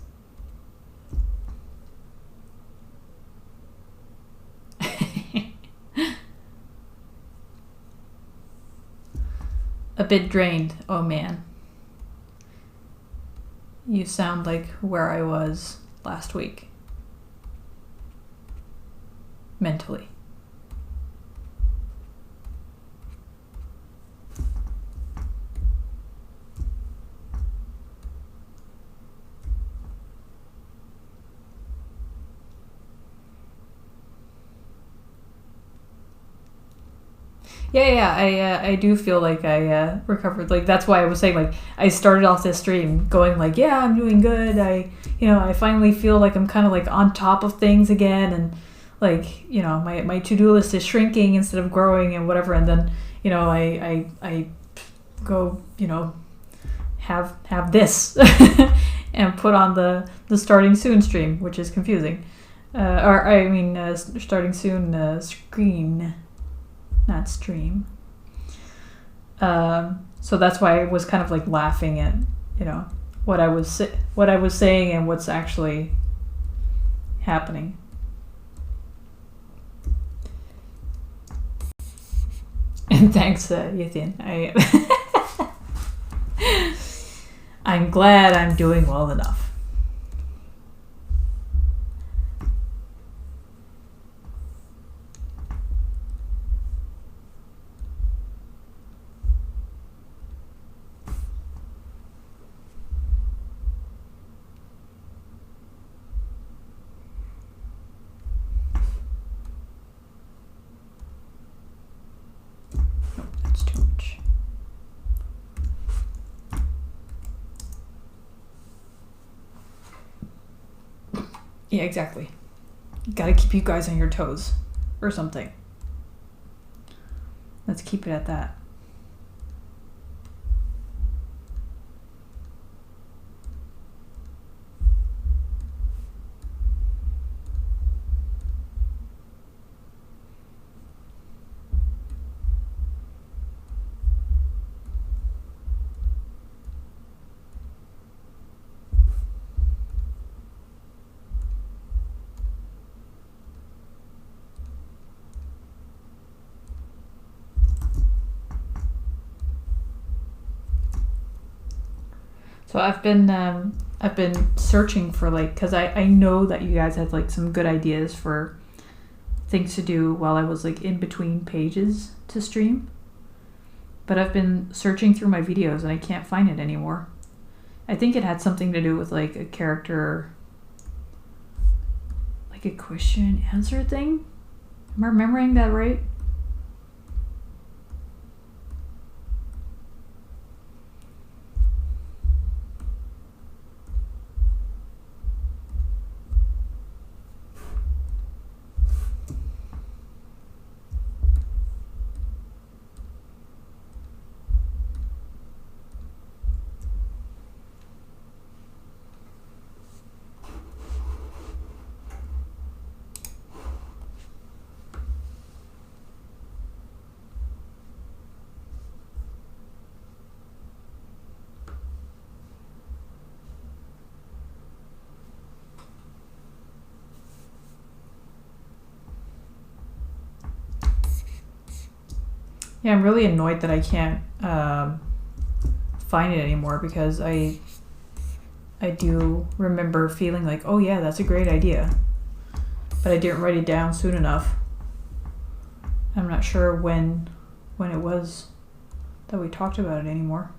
A bit drained. Oh man. You sound like where I was last week. Mentally. Yeah. I do feel like I recovered. Like that's why I was saying like I started off this stream going like, yeah, I'm doing good. I finally feel like I'm kind of like on top of things again, and like my to-do list is shrinking instead of growing and whatever. And then I go have this and put on the starting soon stream, which is confusing. Starting soon screen. Not stream. So that's why I was kind of like laughing at, what I was saying and what's actually happening. And thanks, Yithian. I'm glad I'm doing well enough. Yeah, exactly. Gotta keep you guys on your toes. Or something. Let's keep it at that. So I've been searching for like, because I know that you guys had like some good ideas for things to do while I was like in between pages to stream. But I've been searching through my videos and I can't find it anymore. I think it had something to do with like a character, like a question and answer thing. Am I remembering that right? Yeah, I'm really annoyed that I can't find it anymore, because I do remember feeling like, oh yeah, that's a great idea, but I didn't write it down soon enough. I'm not sure when it was that we talked about it anymore.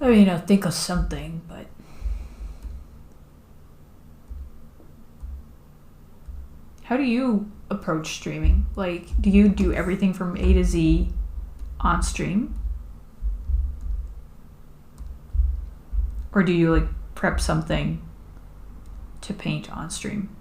I mean, I'll think of something, but how do you approach streaming? Like, do you do everything from A to Z on stream? Or do you like prep something to paint on stream?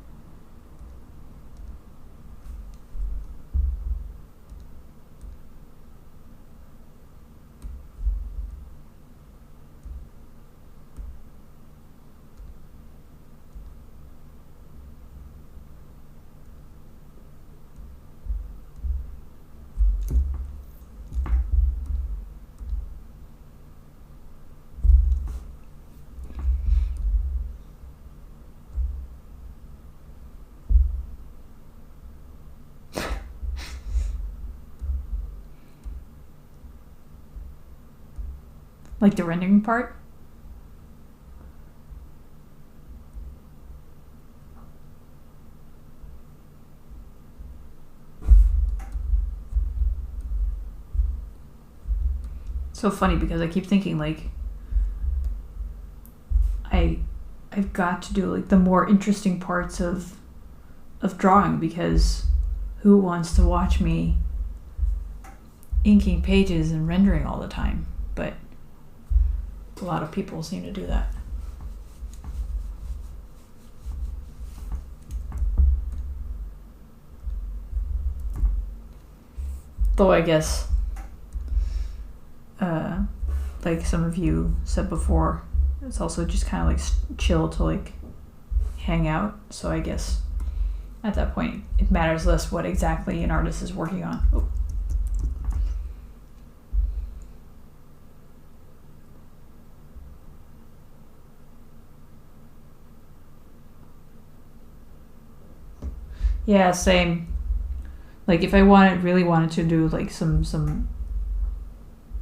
Like the rendering part? So funny, because I keep thinking like I've got to do like the more interesting parts of drawing, because who wants to watch me inking pages and rendering all the time? But a lot of people seem to do that. Though I guess, like some of you said before, it's also just kind of like chill to like hang out. So I guess at that point it matters less what exactly an artist is working on. Oh. Yeah, same. Like if I really wanted to do like some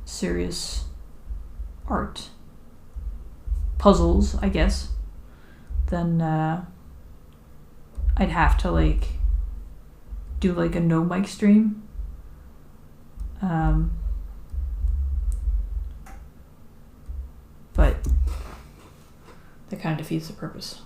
serious art puzzles, I guess, then I'd have to like do like a no mic stream. But that kind of defeats the purpose.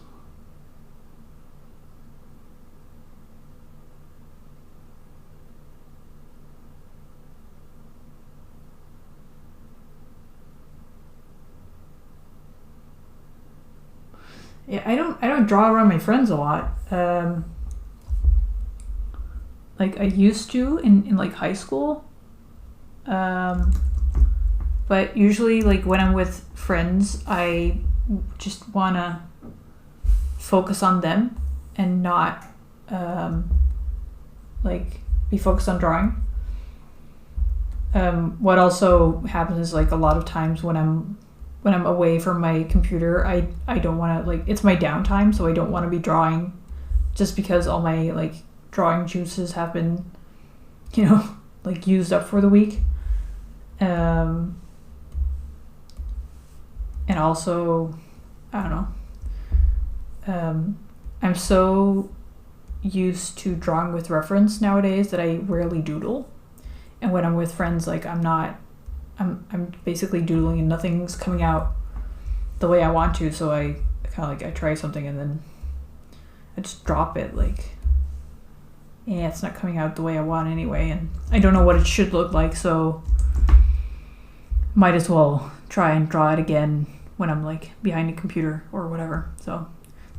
Yeah, I don't draw around my friends a lot. Like I used to in like high school. But usually like when I'm with friends, I just wanna focus on them and not like be focused on drawing. What also happens is like a lot of times when I'm away from my computer, I don't want to, like, it's my downtime, so I don't want to be drawing just because all my like drawing juices have been, like used up for the week. And also, I don't know. I'm so used to drawing with reference nowadays that I rarely doodle. And when I'm with friends, like I'm basically doodling and nothing's coming out the way I want to, so I kind of like I try something and then I just drop it, like, yeah, it's not coming out the way I want anyway, and I don't know what it should look like, so might as well try and draw it again when I'm like behind a computer or whatever. So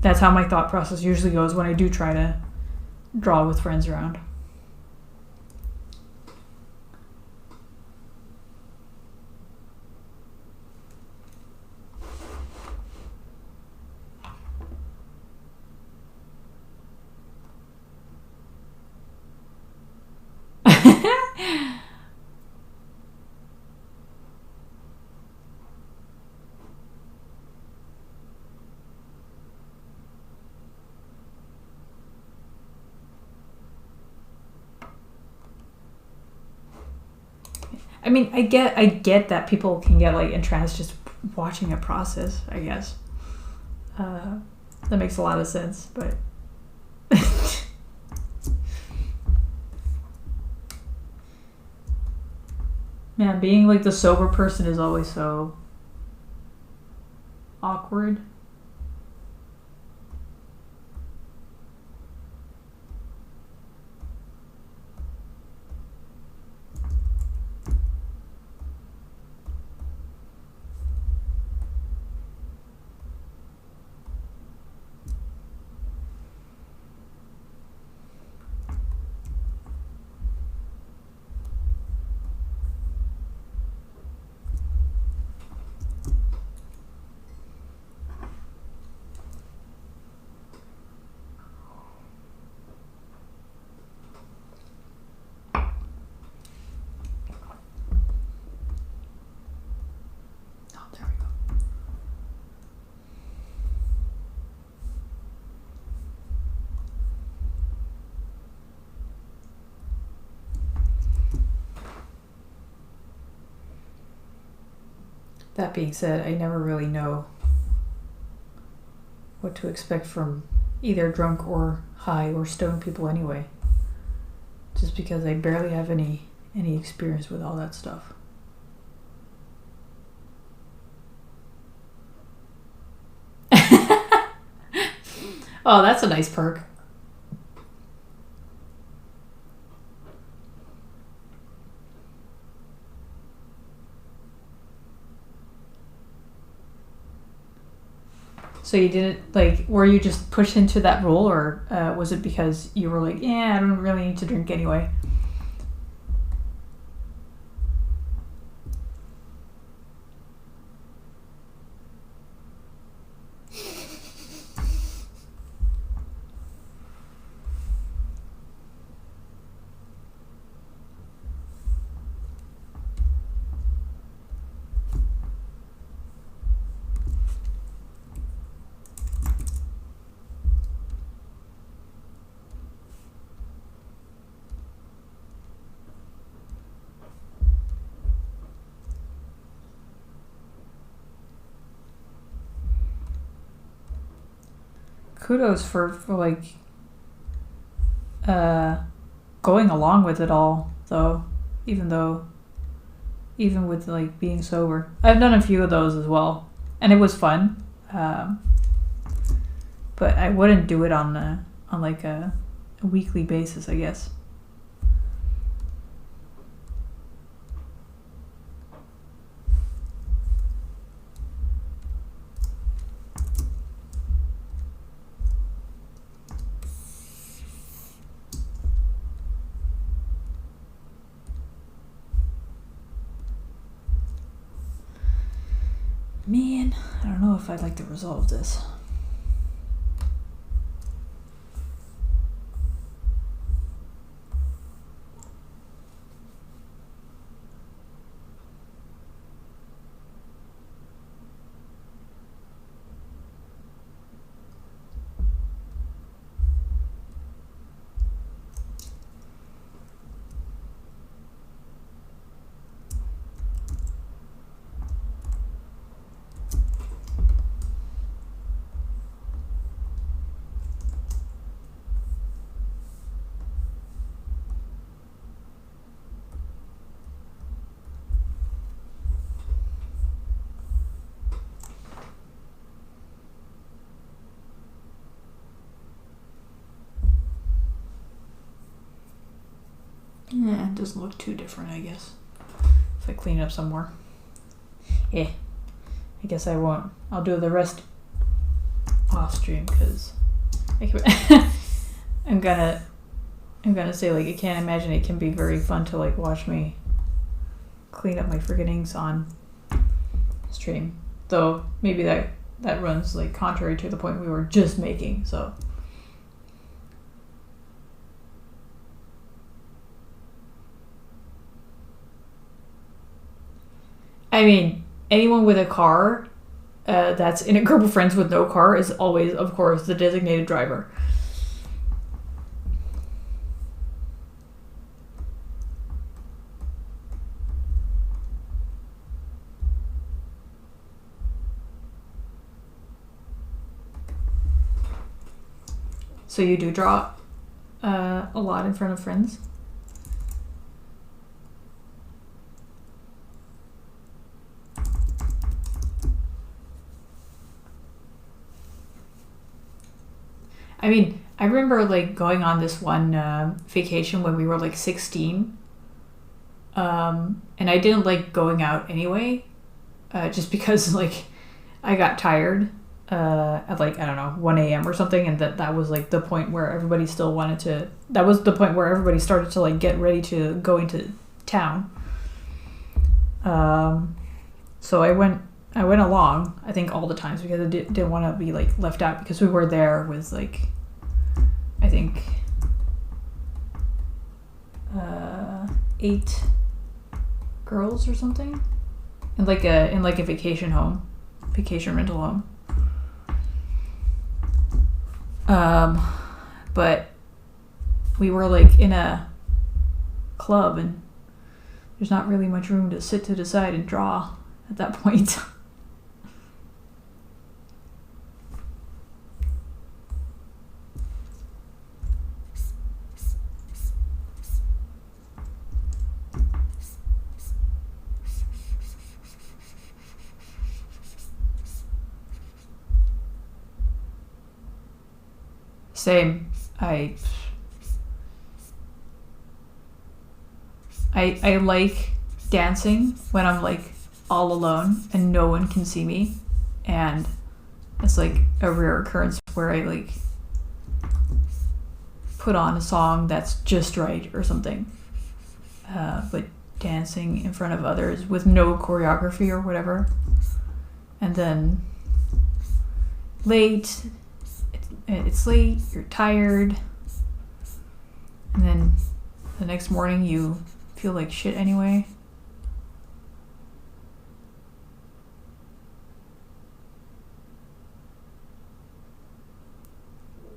that's how my thought process usually goes when I do try to draw with friends around. I mean, I get that people can get like entranced just watching a process, I guess. That makes a lot of sense, but man, being like the sober person is always so awkward. Oh, there we go. That being said, I never really know what to expect from either drunk or high or stoned people anyway. Just because I barely have any experience with all that stuff. Oh, that's a nice perk. So you didn't, like, were you just pushed into that role, or was it because you were like, yeah, I don't really need to drink anyway? Kudos for like going along with it all, though, even with like being sober. I've done a few of those as well, and it was fun, but I wouldn't do it on like a weekly basis, I guess. Man, I don't know if I'd like to resolve this. Yeah, it doesn't look too different, I guess. If I clean it up some more. Yeah. I guess I won't. I'll do the rest off stream because I'm gonna say, like, I can't imagine it can be very fun to like watch me clean up my friggin' inks on stream. Though maybe that runs like contrary to the point we were just making, so. I mean, anyone with a car that's in a group of friends with no car is always, of course, the designated driver. So you do draw a lot in front of friends? I mean, I remember like going on this one vacation when we were like 16. And I didn't like going out anyway, just because like I got tired at like, I don't know, 1 a.m. or something, and that was like the point where everybody still wanted to, that was the point where everybody started to like get ready to go into town. So I went along, I think, all the times, because I didn't want to be like left out, because we were there with like, I think 8 girls or something, in like a vacation rental home. But we were like in a club, and there's not really much room to sit to the side and draw at that point. Same. I like dancing when I'm like all alone and no one can see me, and it's like a rare occurrence where I like put on a song that's just right or something. But dancing in front of others with no choreography or whatever, and then it's late, you're tired, and then the next morning you feel like shit anyway.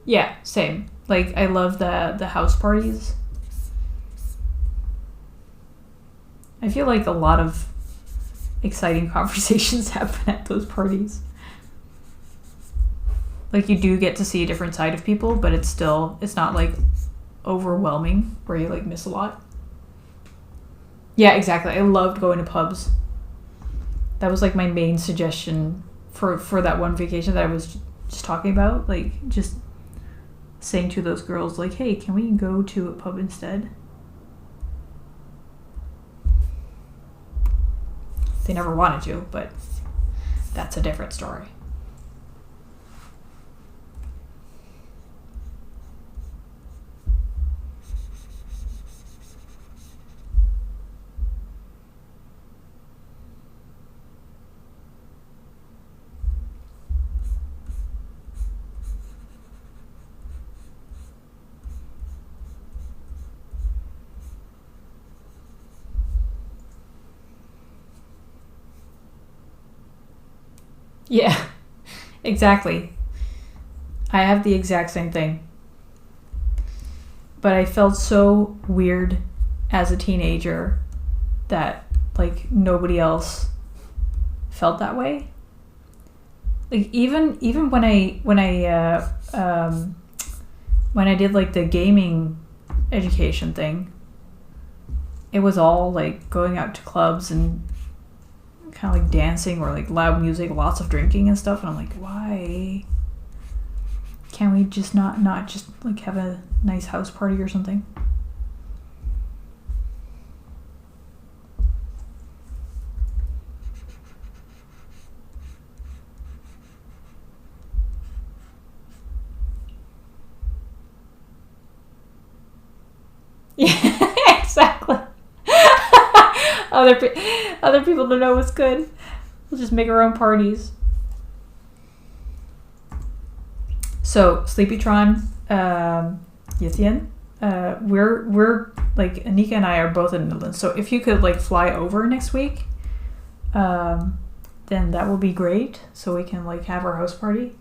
Yeah, same. Like, I love the house parties. I feel like a lot of exciting conversations happen at those parties. Like, you do get to see a different side of people, but it's not like overwhelming where you like miss a lot. Yeah, exactly. I loved going to pubs. That was like my main suggestion for that one vacation that I was just talking about. Like, just saying to those girls, like, hey, can we go to a pub instead? They never wanted to, but that's a different story. Yeah, exactly. I have the exact same thing. But I felt so weird as a teenager that like nobody else felt that way. Like, even when I did like the gaming education thing, it was all like going out to clubs and kind of like dancing or like loud music, lots of drinking and stuff, and I'm like, why can't we just not just like have a nice house party or something? Yeah, exactly. Other people don't know what's good. We'll just make our own parties. So, Sleepytron, Yithian, we're like, Anika and I are both in the Netherlands. So if you could like fly over next week, then that will be great. So we can like have our house party.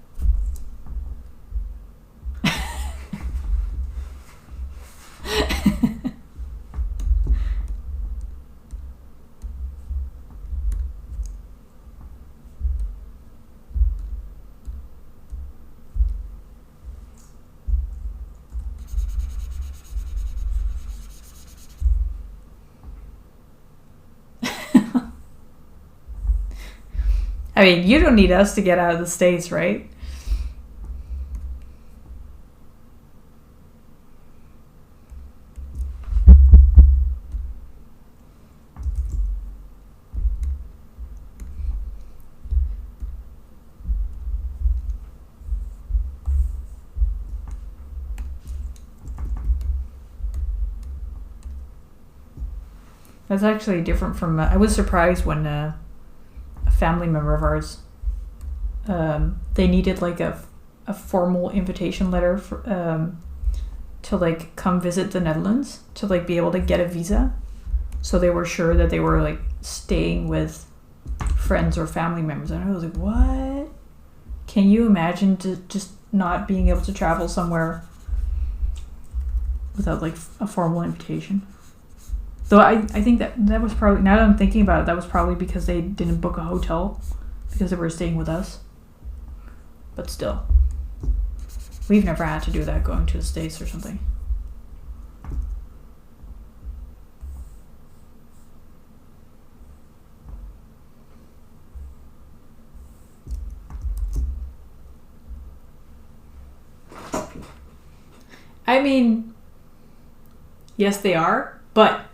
I mean, you don't need us to get out of the States, right? That's actually different from. I was surprised when a family member of ours, they needed like a formal invitation letter to like come visit the Netherlands to like be able to get a visa. So they were sure that they were like staying with friends or family members. And I was like, what? Can you imagine just not being able to travel somewhere without like a formal invitation? Though I think that was probably, now that I'm thinking about it, that was probably because they didn't book a hotel because they were staying with us. But still, we've never had to do that going to the States or something. I mean, yes, they are, but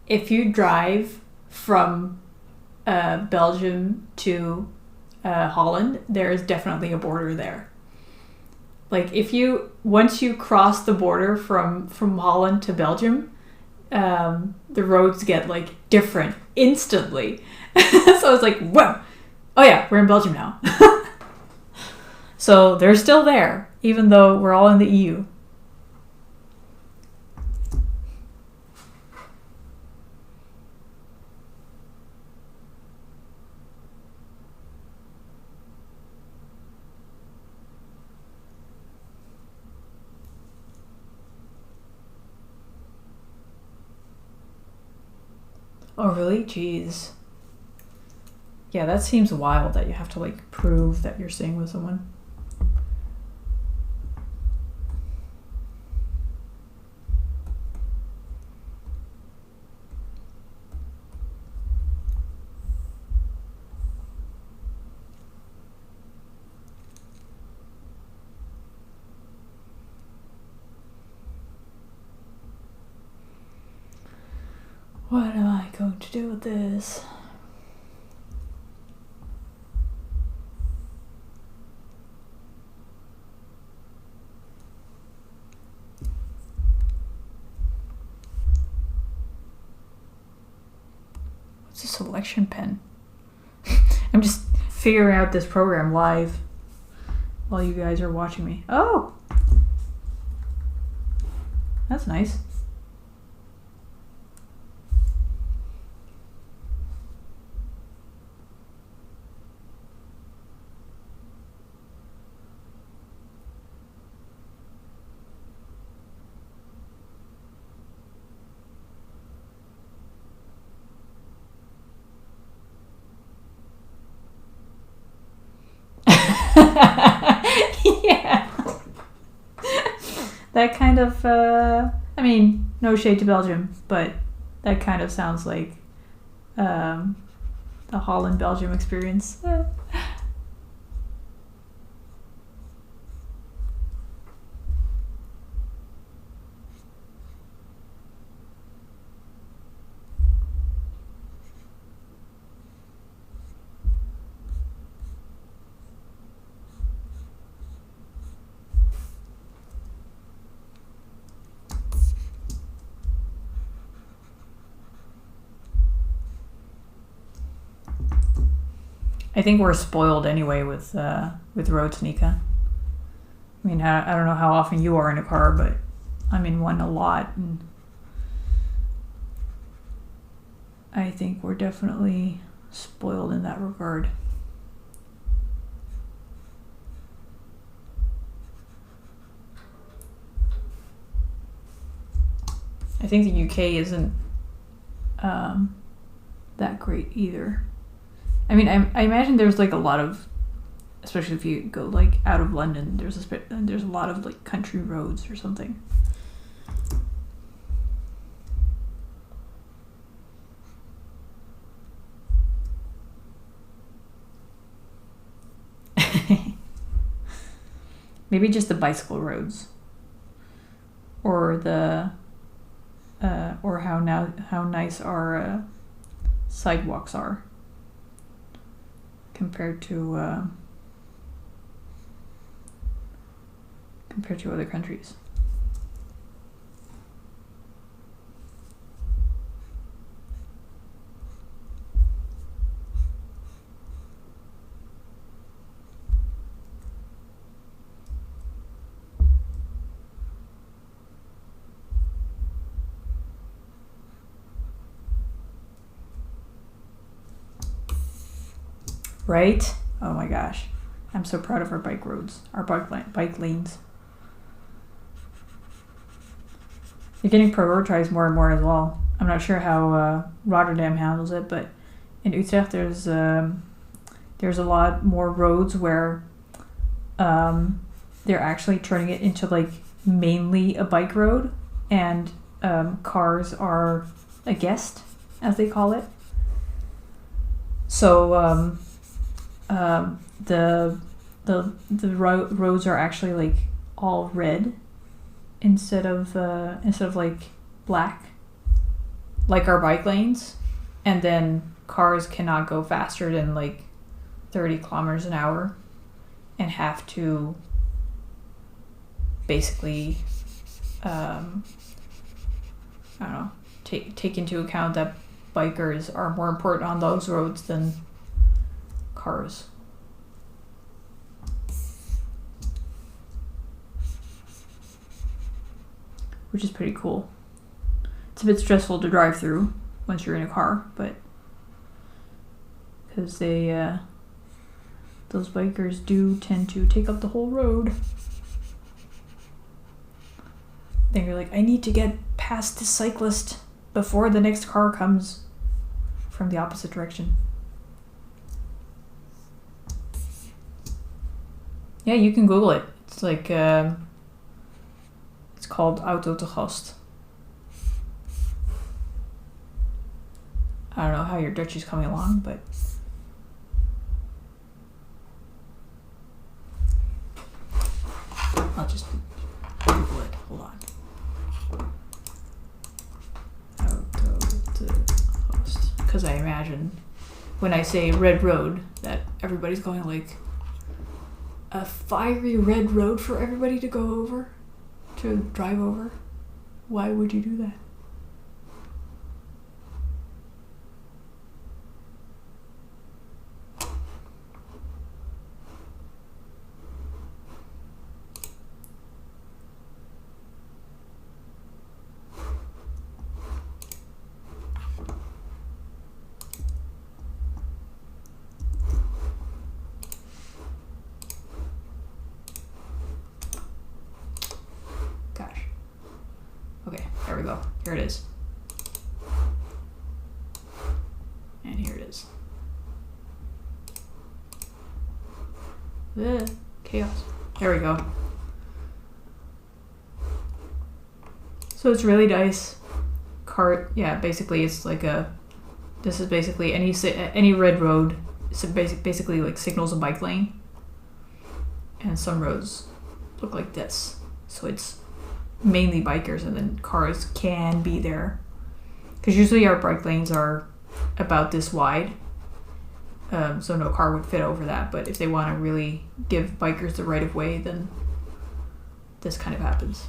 if you drive from Belgium to Holland, there is definitely a border there. Like once you cross the border from Holland to Belgium, the roads get like different instantly. So I was like, whoa, oh yeah, we're in Belgium now. So they're still there, even though we're all in the EU. Oh, really? Jeez. Yeah, that seems wild that you have to like prove that you're staying with someone. What am I going to do with this? What's a selection pen? I'm just figuring out this program live while you guys are watching me. Oh! That's nice. Yeah. That kind of, I mean, no shade to Belgium, but that kind of sounds like the Holland-Belgium experience. I think we're spoiled anyway with roads, Nika. I mean, I don't know how often you are in a car, but I'm in one a lot, and I think we're definitely spoiled in that regard. I think the UK isn't that great either. I mean, I imagine there's like a lot of, especially if you go like out of London, there's a lot of like country roads or something. Maybe just the bicycle roads, or the or how nice our sidewalks are compared to other countries. Right? Oh my gosh. I'm so proud of our bike roads, our bike lanes. They're getting prioritized more and more as well. I'm not sure how Rotterdam handles it, but in Utrecht there's a lot more roads where they're actually turning it into like mainly a bike road, and cars are a guest, as they call it. So the roads are actually like all red instead of like black, like our bike lanes, and then cars cannot go faster than like 30 kilometers an hour and have to basically I don't know, take into account that bikers are more important on those roads than cars. Which is pretty cool. It's a bit stressful to drive through once you're in a car, but because those bikers do tend to take up the whole road. Then you're like, I need to get past this cyclist before the next car comes from the opposite direction. Yeah, you can Google it. It's like, it's called Auto te Gast. I don't know how your Dutch is coming along, but I'll just Google it. Hold on. Auto te Gast. Because I imagine when I say red road that everybody's going like, a fiery red road for everybody to go over, to drive over? Why would you do that? There we go. Here it is. And here it is. Chaos. There we go. So it's really nice. Yeah, basically it's like this is basically any red road. So basically like signals a bike lane. And some roads look like this. So it's mainly bikers, and then cars can be there. Because usually our bike lanes are about this wide. So no car would fit over that. But if they want to really give bikers the right of way, then this kind of happens.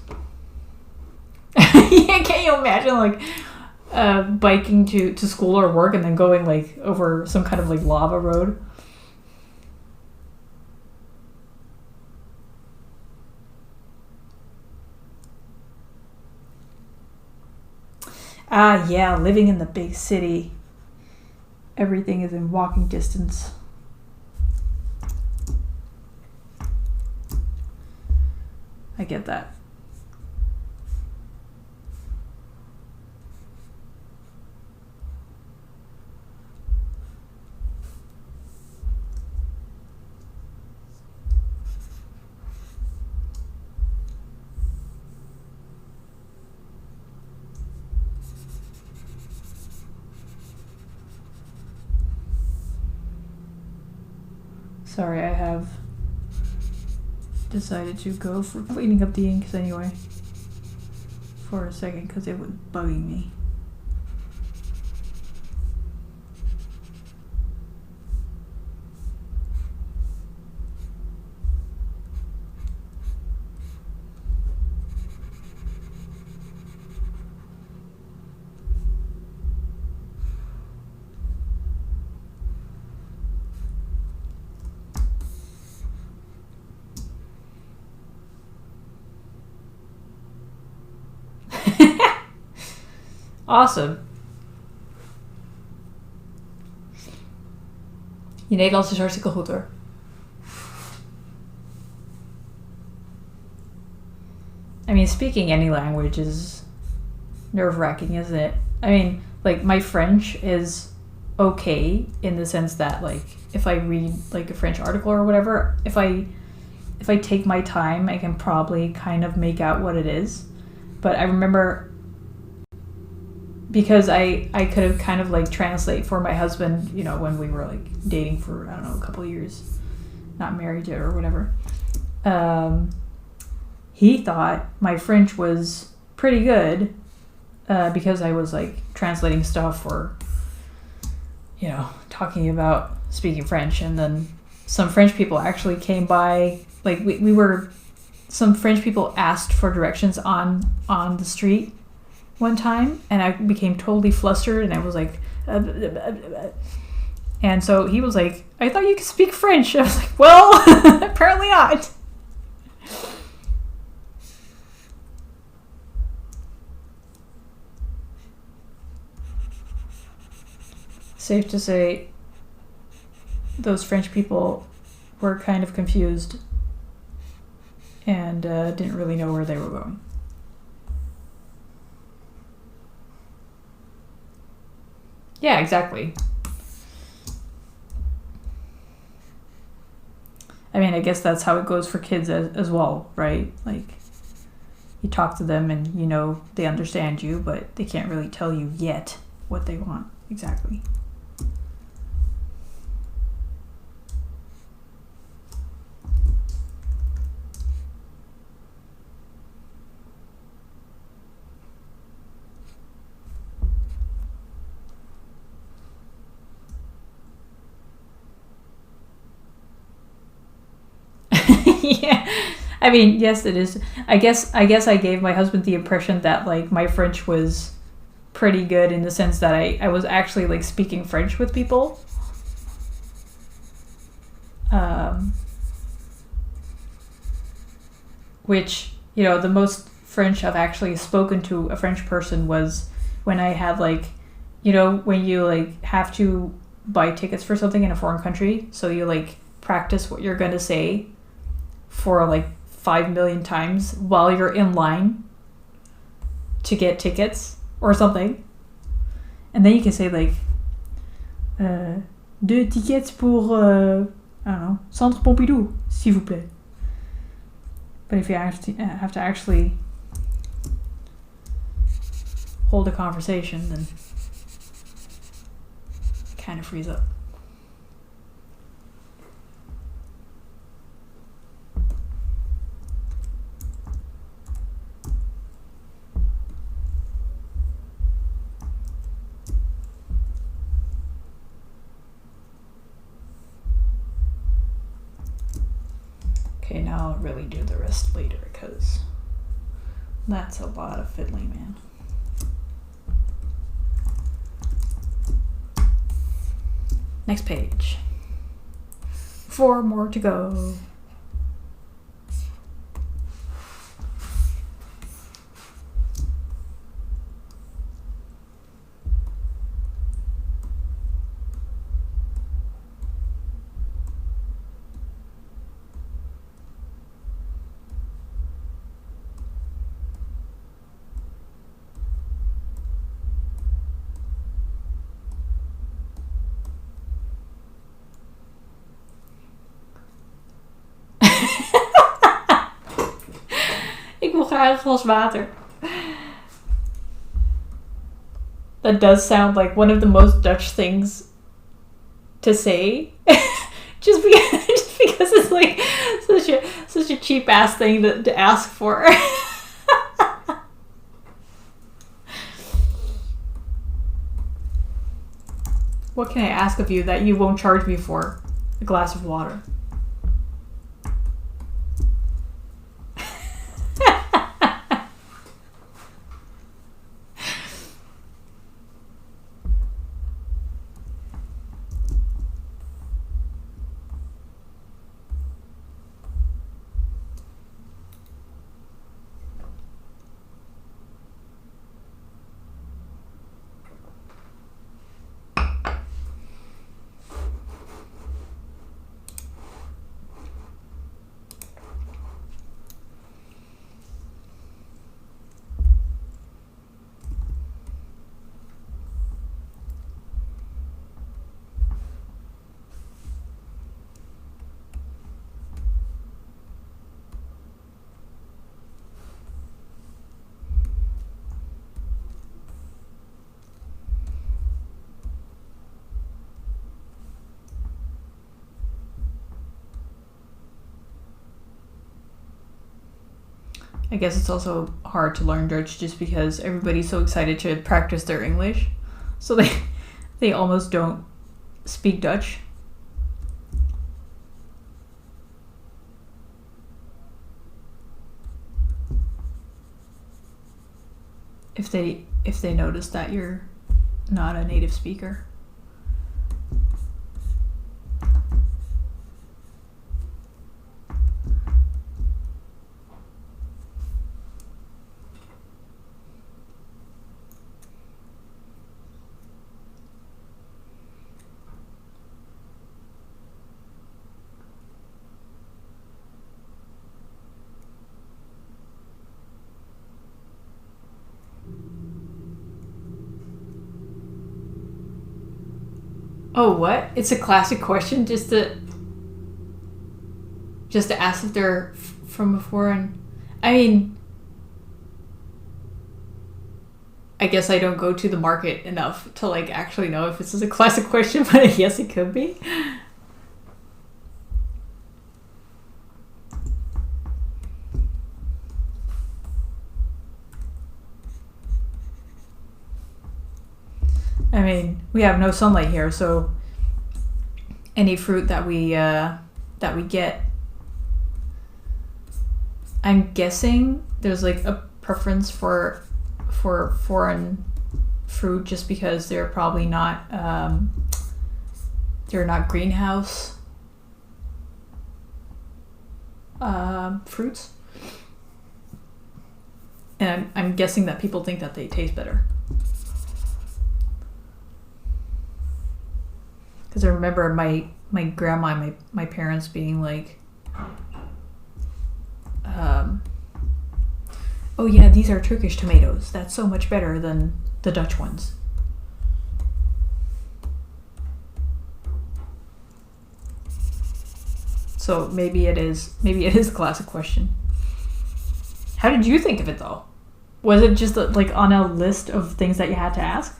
Yeah, can you imagine like biking to school or work and then going like over some kind of like lava road? Ah, yeah, living in the big city. Everything is in walking distance. I get that. Sorry, I have decided to go for cleaning up the inks anyway. For a second, because it was bugging me. Awesome. Je Nederlands is hartstikke goed hoor. I mean, speaking any language is nerve-wracking, isn't it? I mean, like, my French is okay in the sense that, like, if I read, like, a French article or whatever, if I take my time, I can probably kind of make out what it is. But I remember, because I could have kind of, like, translate for my husband, you know, when we were, like, dating for, I don't know, a couple of years, not married yet or whatever. He thought my French was pretty good because I was, like, translating stuff or, you know, talking about speaking French. And then some French people actually came by, like, some French people asked for directions on the street one time, and I became totally flustered, and I was like, and so he was like, I thought you could speak French. I was like, well, apparently not. Safe to say, those French people were kind of confused and didn't really know where they were going. Yeah, exactly. I mean, I guess that's how it goes for kids as well, right? Like, you talk to them and you know they understand you, but they can't really tell you yet what they want exactly. Yeah, I mean, yes, it is. I guess I gave my husband the impression that, like, my French was pretty good in the sense that I was actually, like, speaking French with people. Which, you know, the most French I've actually spoken to a French person was when I had, like, you know, when you, like, have to buy tickets for something in a foreign country, so you, like, practice what you're gonna say for, like, 5 million times while you're in line to get tickets or something. And then you can say, like, deux tickets pour, I don't know, Centre Pompidou, s'il vous plaît. But if you have to actually hold a conversation, then it kind of frees up. Okay, now I'll really do the rest later because that's a lot of fiddling, man. Next page. 4 more to go. Ik wil graag een glas water. That does sound like one of the most Dutch things to say. just because, just because it's like such a cheap ass thing to ask for. What can I ask of you that you won't charge me for? A glass of water. I guess it's also hard to learn Dutch just because everybody's so excited to practice their English. So they almost don't speak Dutch. If they notice that you're not a native speaker. Oh, what? It's a classic question just to ask if they're from a foreign... I mean, I guess I don't go to the market enough to like actually know if this is a classic question, but I guess it could be. I mean, we have no sunlight here, so any fruit that we get, I'm guessing there's like a preference for foreign fruit just because they're probably not they're not greenhouse fruits, and I'm guessing that people think that they taste better. Because I remember my grandma and my parents being like, oh yeah, these are Turkish tomatoes. That's so much better than the Dutch ones. So maybe it is a classic question. How did you think of it though? Was it just like on a list of things that you had to ask?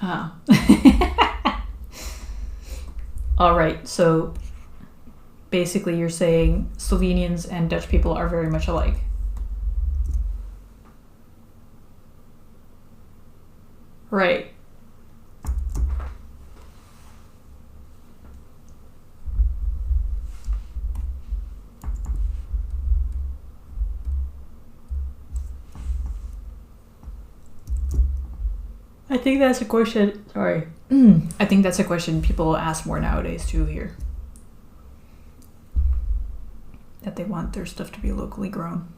Ah. All right, so basically you're saying Slovenians and Dutch people are very much alike. Right. I think that's a question. Sorry. I think that's a question people ask more nowadays too here. That they want their stuff to be locally grown.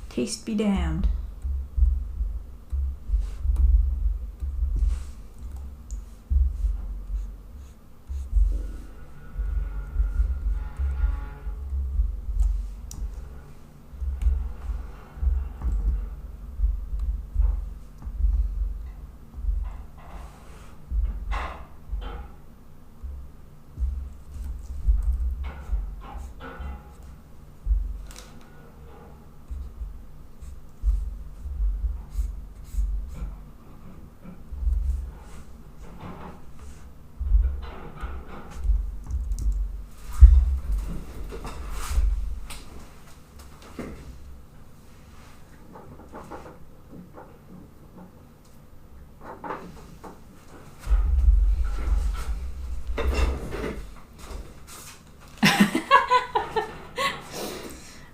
Taste be damned.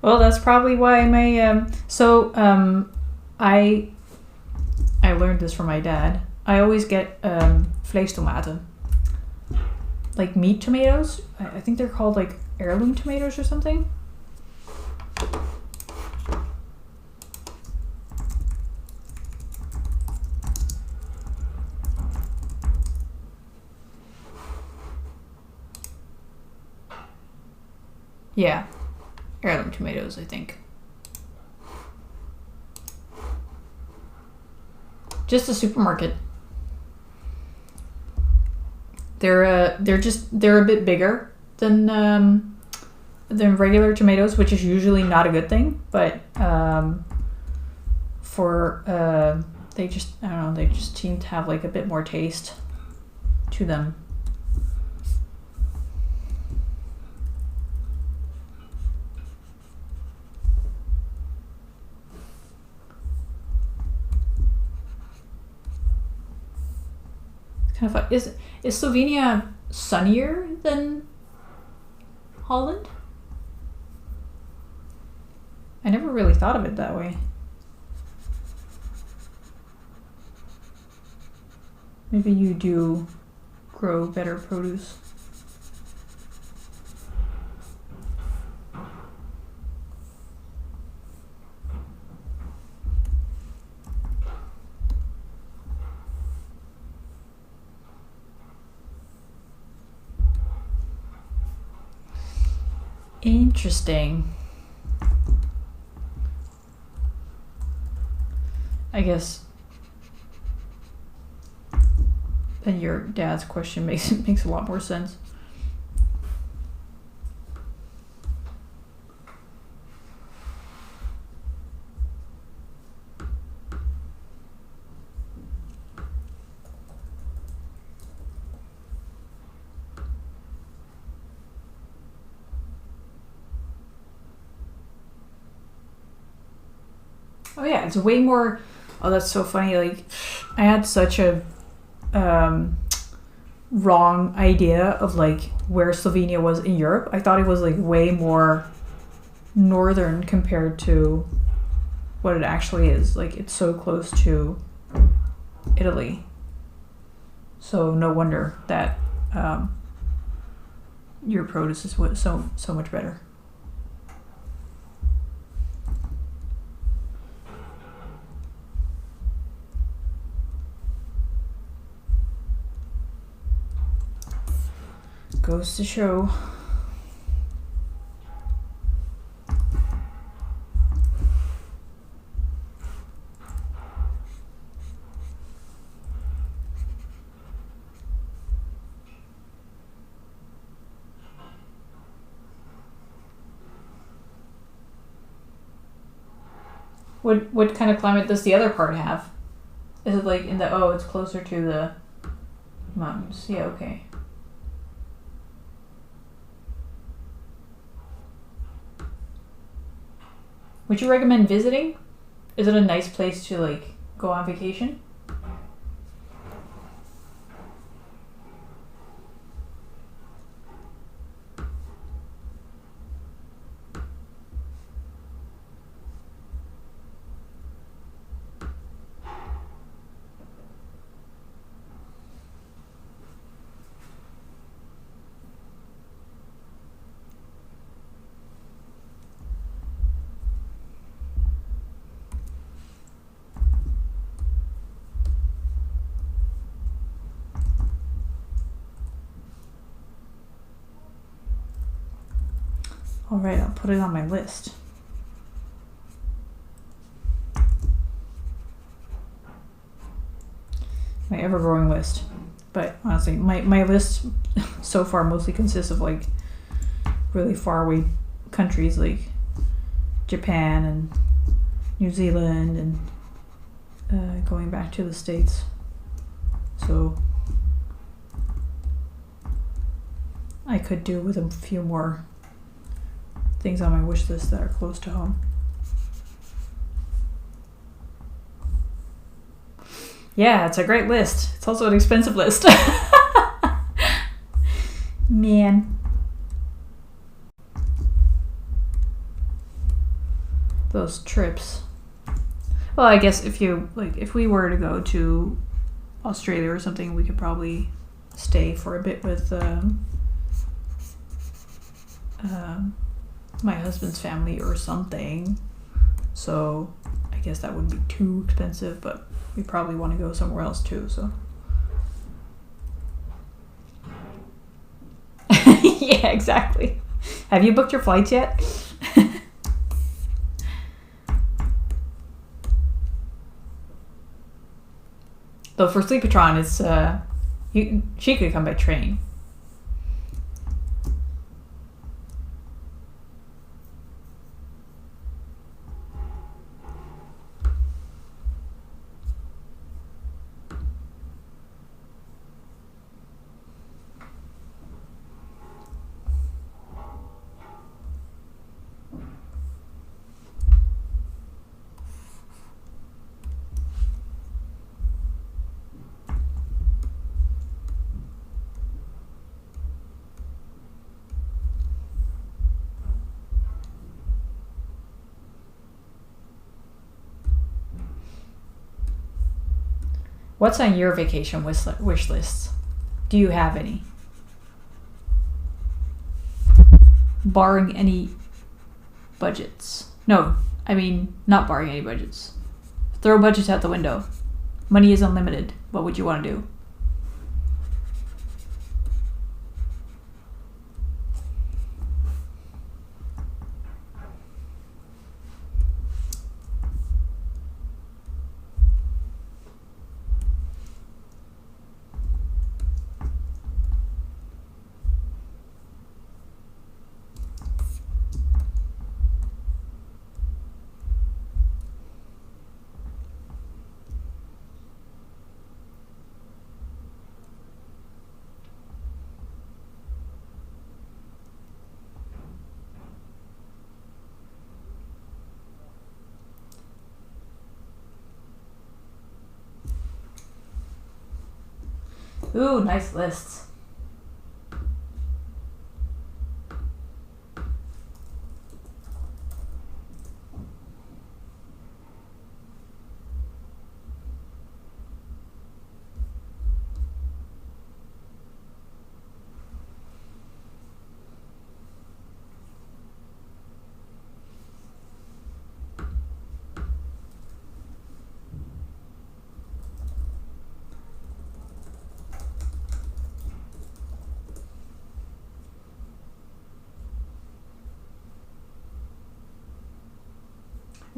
Well, that's probably why my I learned this from my dad. I always get vleestomaten, like meat tomatoes. I think they're called like heirloom tomatoes or something. Yeah, heirloom tomatoes, I think. Just a supermarket. They're a bit bigger than regular tomatoes, which is usually not a good thing. But they just, I don't know, they just seem to have like a bit more taste to them. Kind of fun. Is Slovenia sunnier than Holland? I never really thought of it that way. Maybe you do grow better produce. Interesting. I guess then your dad's question makes a lot more sense. Oh yeah, it's way more. Oh, that's so funny. Like, I had such a wrong idea of like where Slovenia was in Europe. I thought it was like way more northern compared to what it actually is. Like, it's so close to Italy. So no wonder that your produce is so much better. Goes to show. What kind of climate does the other part have? Is it like in the it's closer to the mountains? Yeah, okay. Would you recommend visiting? Is it a nice place to like go on vacation? All right, I'll put it on my list. My ever-growing list. But honestly, my list so far mostly consists of like really far away countries like Japan and New Zealand and going back to the States. So I could do with a few more things on my wish list that are close to home. Yeah, it's a great list. It's also an expensive list. Man. those trips. Well, I guess if we were to go to Australia or something, we could probably stay for a bit with my husband's family or something. So I guess that wouldn't be too expensive, but we probably want to go somewhere else too. So yeah, exactly. Have you booked your flights yet? Though for Sleepatron, it's she could come by train. What's on your vacation wish lists? Do you have any? Barring any budgets. No, I mean, not barring any budgets. Throw budgets out the window. Money is unlimited. What would you want to do? Ooh, nice lists.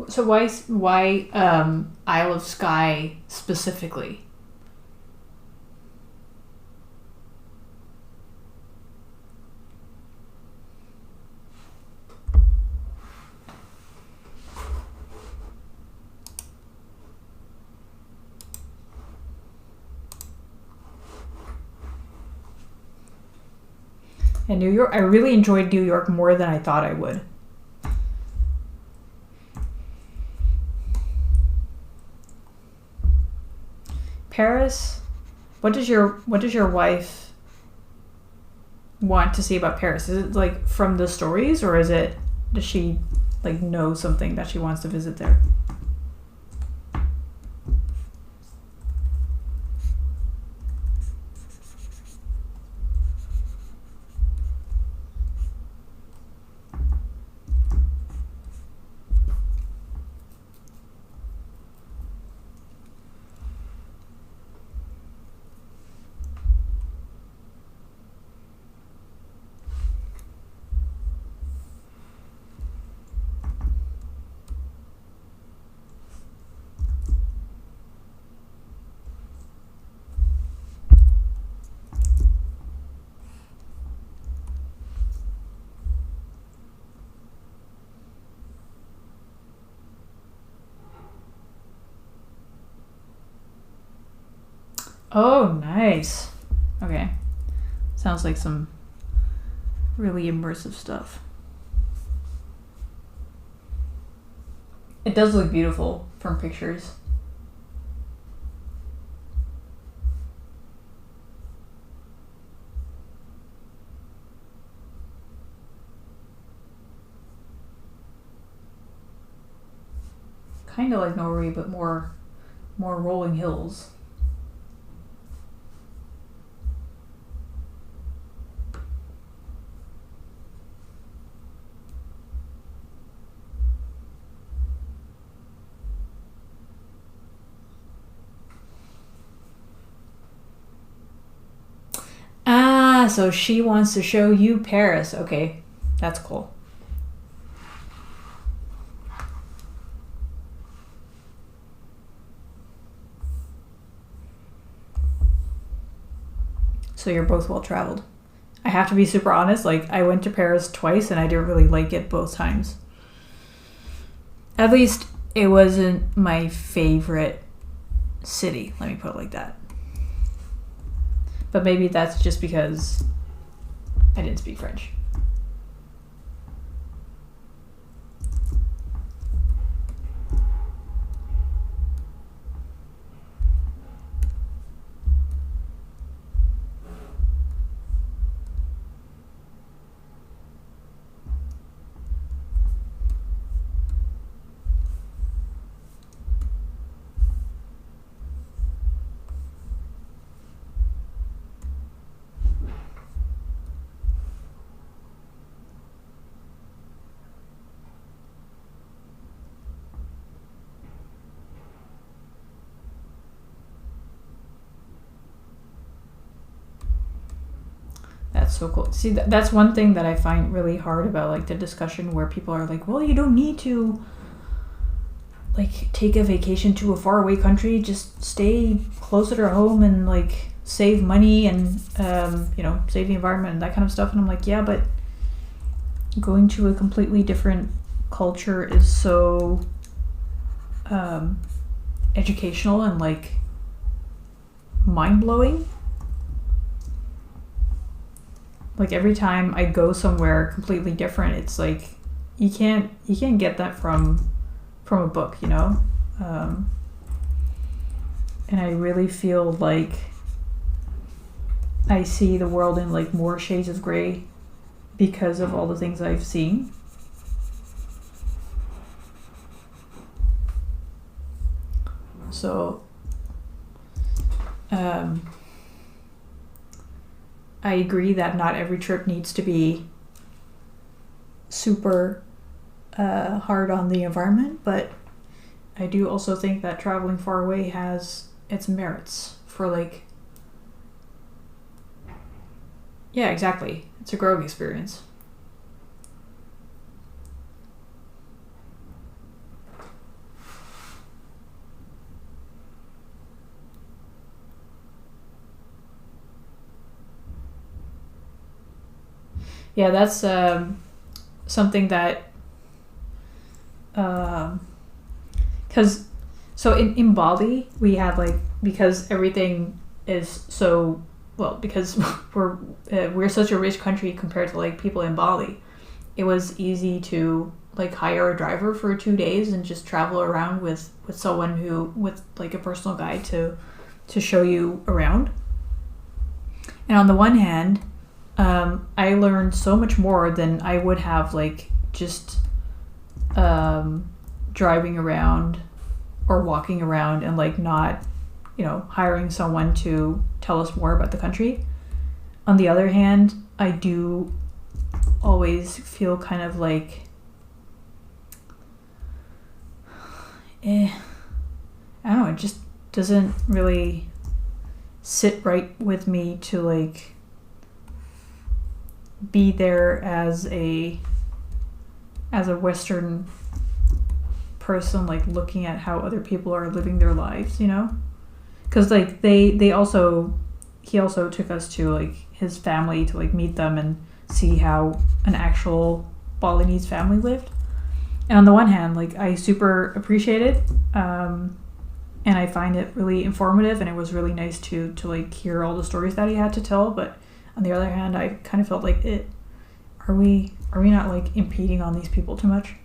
So why Isle of Skye specifically? And New York, I really enjoyed New York more than I thought I would. Paris? What does your wife want to see about Paris? Is it like from the stories, or does she like know something that she wants to visit there? Oh, nice. Okay. Sounds like some really immersive stuff. It does look beautiful from pictures. kind of like Norway, but more rolling hills. Ah, so she wants to show you Paris. Okay, that's cool. So you're both well traveled. I have to be super honest, like I went to Paris twice and I didn't really like it both times. At least it wasn't my favorite city, let me put it like that. But maybe that's just because I didn't speak French. That's so cool. See, that's one thing that I find really hard about like the discussion where people are like, well, you don't need to like take a vacation to a faraway country, just stay closer to home and like save money and save the environment and that kind of stuff. And I'm like, yeah, but going to a completely different culture is so educational and like mind-blowing. Like every time I go somewhere completely different, it's like you can't get that from a book, you know. And I really feel like I see the world in like more shades of gray because of all the things I've seen. So I agree that not every trip needs to be super hard on the environment, but I do also think that traveling far away has its merits for like, yeah, exactly. It's a growing experience. Yeah, that's something that, because so in Bali we had like, because everything is so well, because we're such a rich country compared to like people in Bali, it was easy to like hire a driver for 2 days and just travel around with someone with like a personal guide to show you around. And on the one hand, I learned so much more than I would have like just driving around or walking around and like not, hiring someone to tell us more about the country. On the other hand, I do always feel kind of like, I don't know, it just doesn't really sit right with me to like be there as a Western person, like looking at how other people are living their lives, because like he also took us to like his family to like meet them and see how an actual Balinese family lived. And on the one hand, like I super appreciate it, and I find it really informative, and it was really nice to like hear all the stories that he had to tell. But on the other hand, I kind of felt like are we not like impeding on these people too much?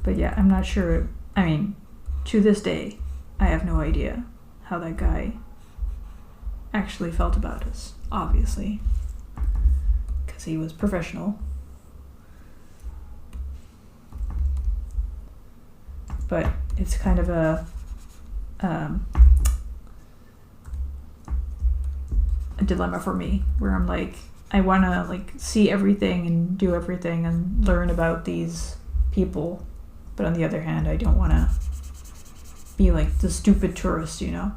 But yeah, I'm not sure. I mean, to this day, I have no idea how that guy actually felt about us, obviously, because he was professional. But it's kind of a dilemma for me, where I'm like, I want to like see everything and do everything and learn about these people, but on the other hand, I don't want to be like the stupid tourist, you know?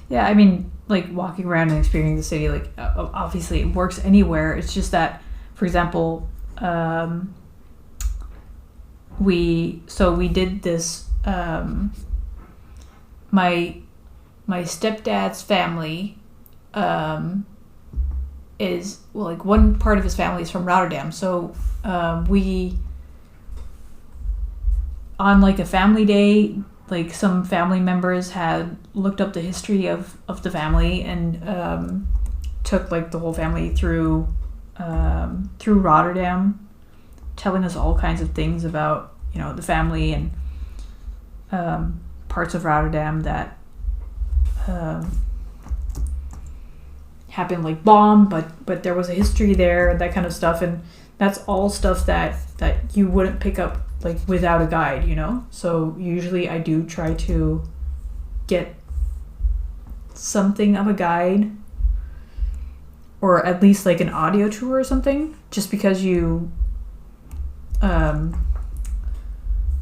Yeah, I mean, like walking around and experiencing the city, like obviously it works anywhere. It's just that, for example, we did this. My stepdad's family is, well, like one part of his family is from Rotterdam, so we, on like a family day, like some family members had looked up the history of the family and took like the whole family through Rotterdam, telling us all kinds of things about, you know, the family and parts of Rotterdam that happened like bombed, but there was a history there and that kind of stuff, and that's all stuff that you wouldn't pick up like without a guide, you know? So usually I do try to get something of a guide, or at least like an audio tour or something, just because you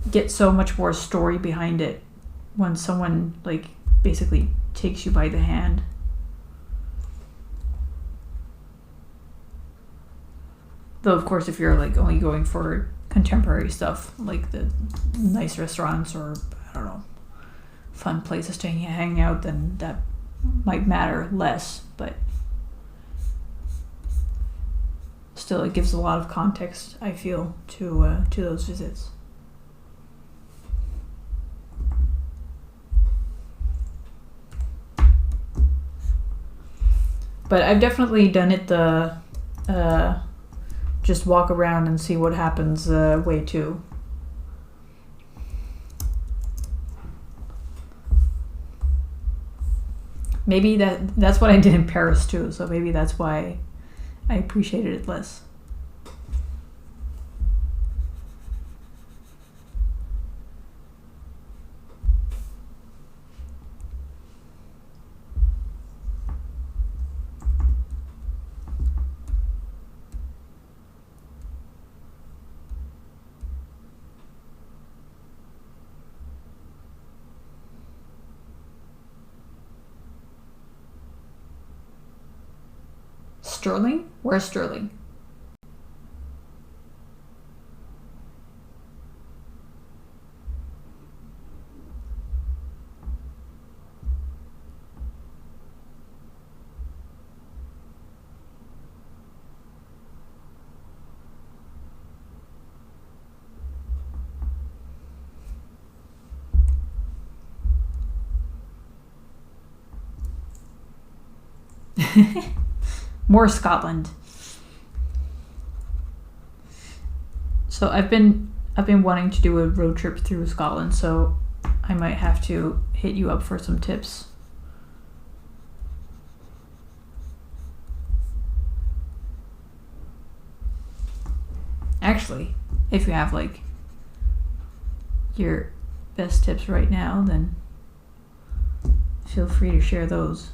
get so much more story behind it when someone like basically takes you by the hand. Though of course if you're like only going for contemporary stuff, like the nice restaurants or, I don't know, fun places to hang out, then that might matter less, but still it gives a lot of context, I feel, to those visits. But I've definitely done it the just walk around and see what happens way too. Maybe that's what I did in Paris too, so maybe that's why I appreciated it less. Sterling? Where's Sterling? More Scotland. So I've been wanting to do a road trip through Scotland, so I might have to hit you up for some tips. Actually, if you have like your best tips right now, then feel free to share those.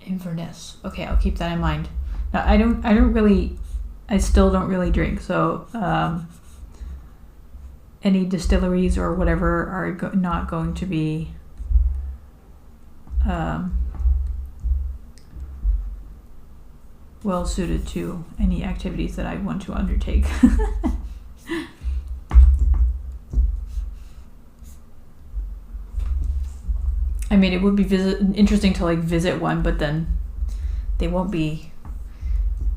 Inverness. Okay, I'll keep that in mind. Now, I still don't really drink, so any distilleries or whatever are not going to be well suited to any activities that I want to undertake. I mean, it would be interesting to like visit one, but then they won't be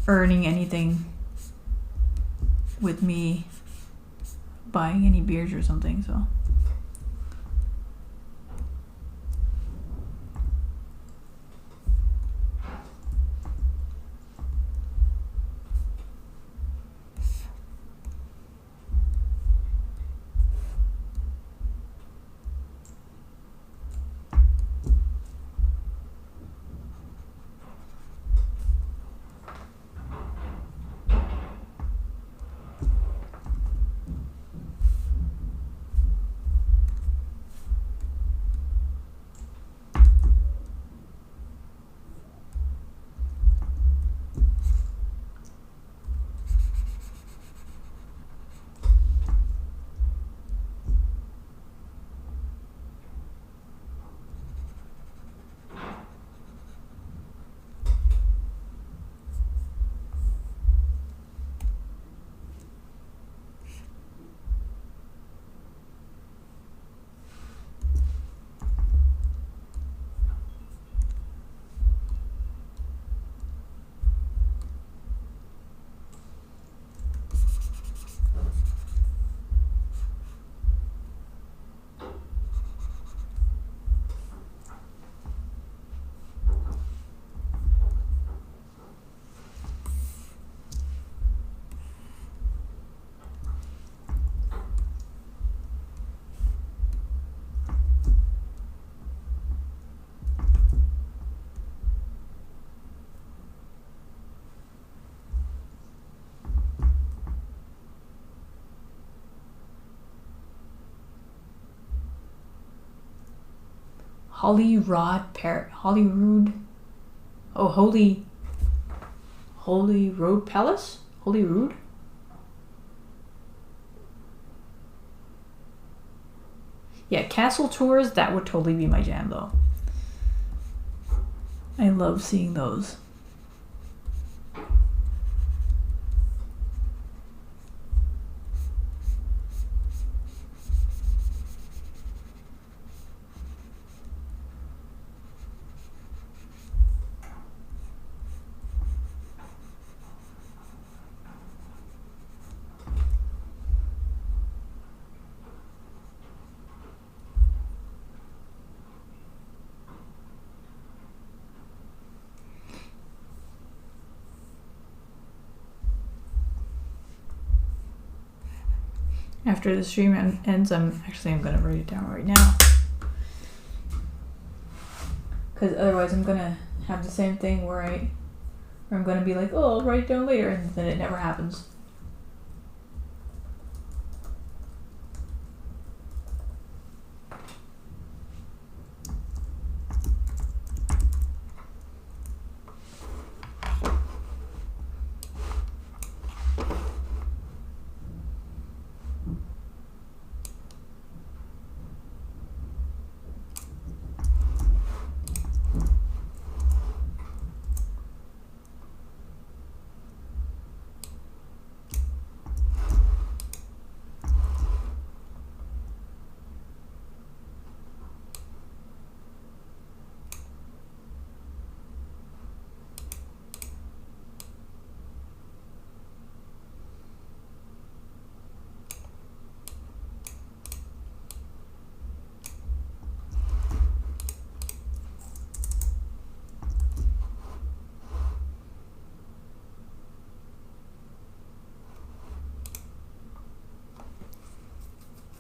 earning anything with me buying any beers or something, so. Holyrood. Oh, Holyrood Palace? Holyrood? Yeah, castle tours, that would totally be my jam though. I love seeing those. After the stream ends, I'm gonna write it down right now. Because otherwise I'm gonna have the same thing where I'm gonna be like, oh, I'll write it down later, and then it never happens.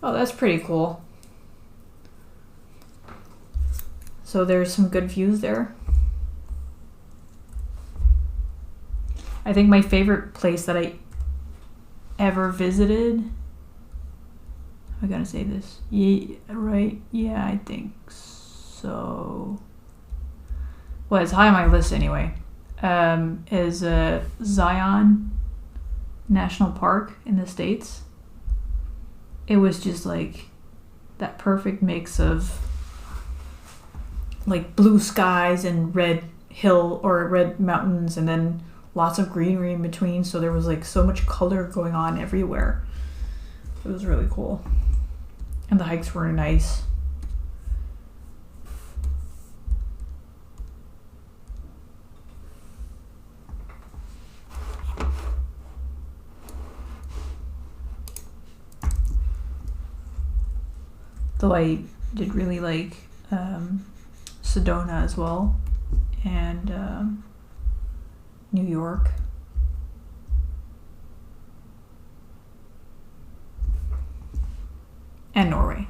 Oh, that's pretty cool. So there's some good views there. I think my favorite place that I ever visited, am I gonna say this? Yeah, right? Yeah, I think so. Well, it's high on my list anyway. Is Zion National Park in the States. It was just like that perfect mix of like blue skies and red mountains, and then lots of greenery in between. So there was like so much color going on everywhere. It was really cool. And the hikes were nice. Though I did really like Sedona as well, and New York. And Norway.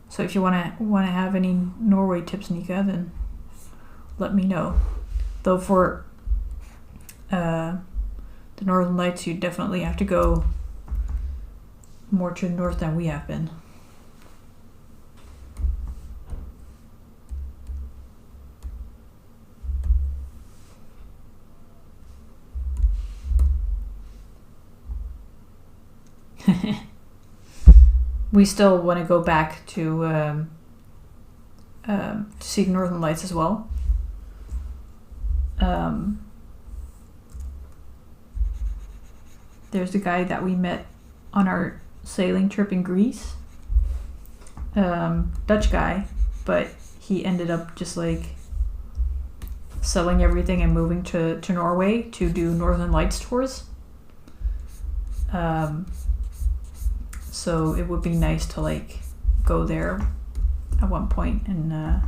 So if you wanna have any Norway tips, Nika, then let me know. Though for the Northern Lights, you definitely have to go more to the north than we have been. We still want to go back to see Northern Lights as well. There's a guy that we met on our sailing trip in Greece, Dutch guy, but he ended up just like selling everything and moving to Norway to do Northern Lights tours. So it would be nice to like go there at one point and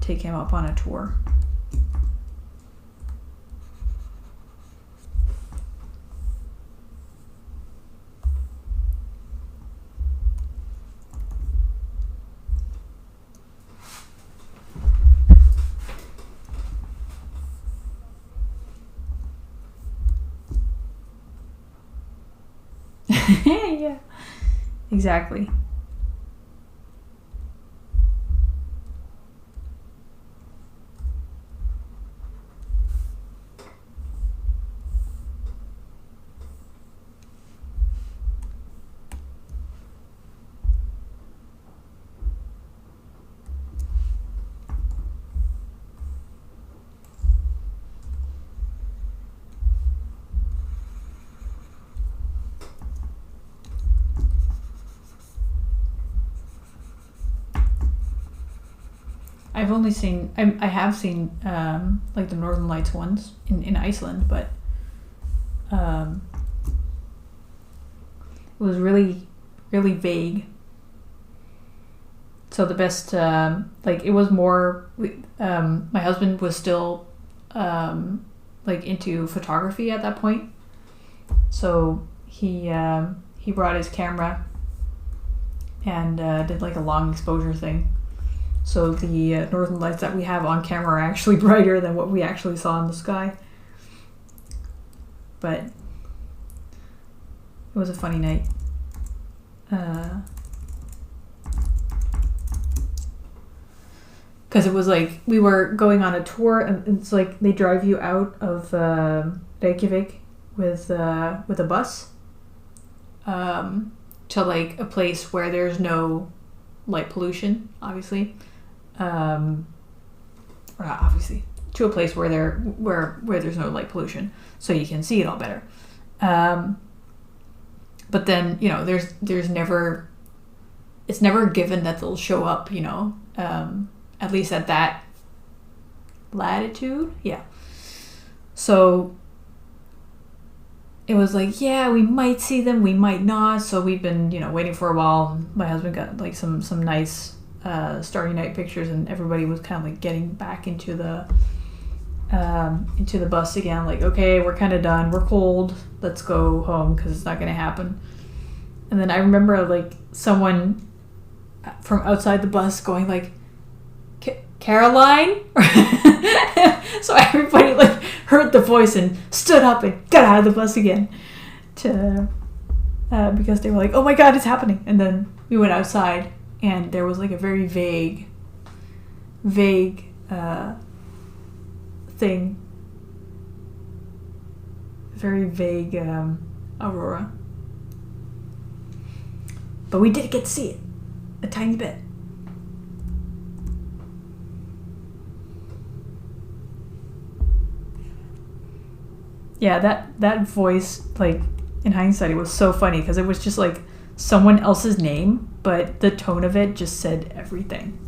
take him up on a tour. Yeah, exactly. I've only seen, I have seen like the Northern Lights ones in Iceland, but it was really, really vague. So the best, like it was more, my husband was still like into photography at that point. So he brought his camera and did like a long exposure thing. So the Northern Lights that we have on camera are actually brighter than what we actually saw in the sky. But it was a funny night. Because it was like we were going on a tour, and it's like they drive you out of Reykjavik with a bus to like a place where there's no light pollution, obviously, or not obviously, to a place where there's no light pollution, so you can see it all better. But then there's never, it's never given that they'll show up, at least at that latitude. Yeah. So it was like, yeah, we might see them, we might not. So we've been, waiting for a while. My husband got like some nice starry night pictures, and everybody was kind of like getting back into the bus again. Like, okay, we're kind of done. We're cold. Let's go home because it's not going to happen. And then I remember like someone from outside the bus going like, Caroline? So everybody like heard the voice and stood up and got out of the bus again because they were like, oh my God, it's happening. And then we went outside and there was like a very vague thing. Very vague aurora. But we did get to see it a tiny bit. Yeah, that voice, like, in hindsight, it was so funny because it was just like someone else's name, but the tone of it just said everything.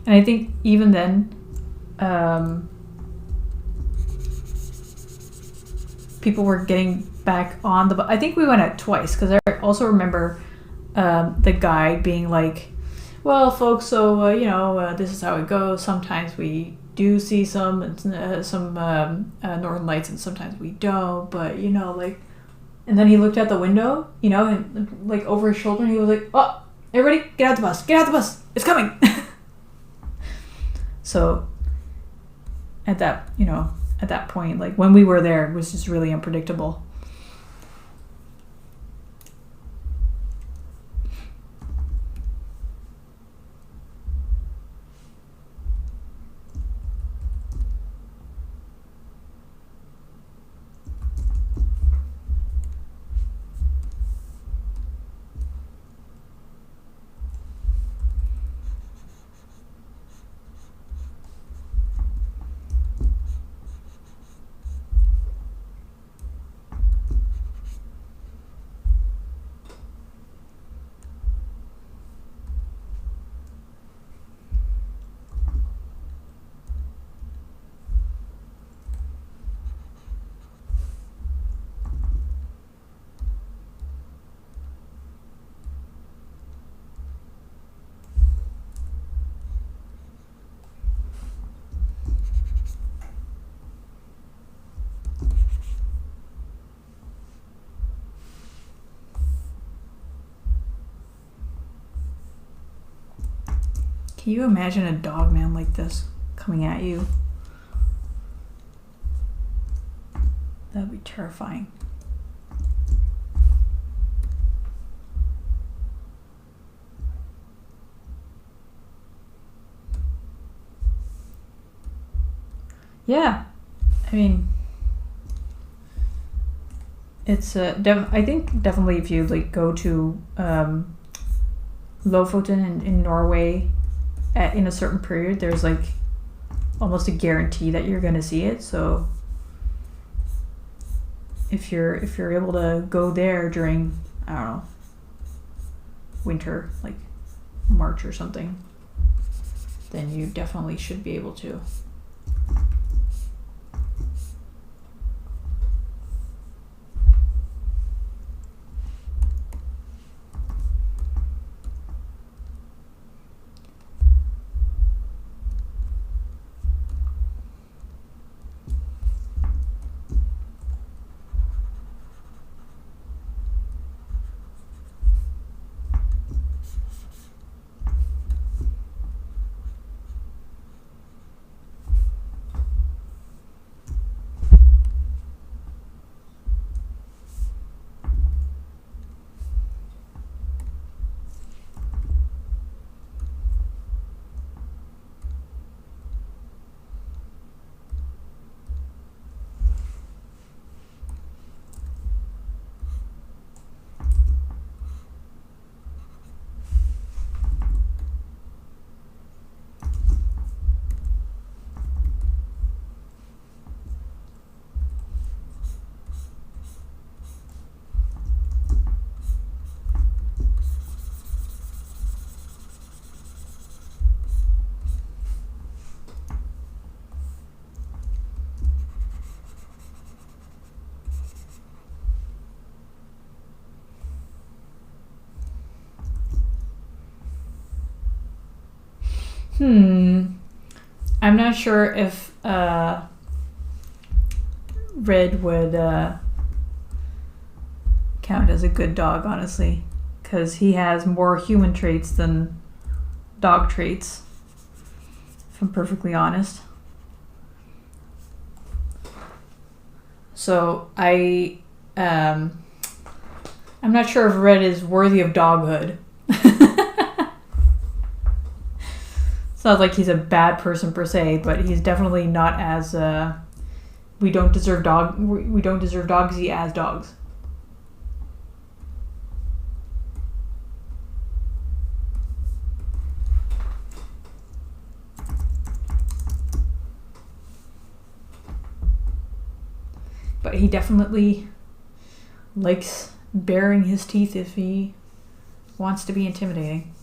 And I think even then, people were getting back on the bus. I think we went out twice because I also remember the guide being like, well, folks, so this is how it goes. Sometimes we do see some Northern Lights and sometimes we don't, but like, and then he looked out the window, and like over his shoulder, and he was like, oh, everybody get out the bus, it's coming. So at that point, like when we were there, it was just really unpredictable. Can you imagine a dog man like this coming at you? That would be terrifying. Yeah, I mean, it's I think definitely if you like go to Lofoten in Norway in a certain period, there's like almost a guarantee that you're gonna see it. So if you're able to go there during, I don't know, winter, like March or something, then you definitely should be able to. I'm not sure if Red would count as a good dog, honestly, because he has more human traits than dog traits, if I'm perfectly honest. So I'm not sure if Red is worthy of doghood. Sounds like he's a bad person per se, but he's definitely not as we don't deserve dogsy as dogs. But he definitely likes baring his teeth if he wants to be intimidating.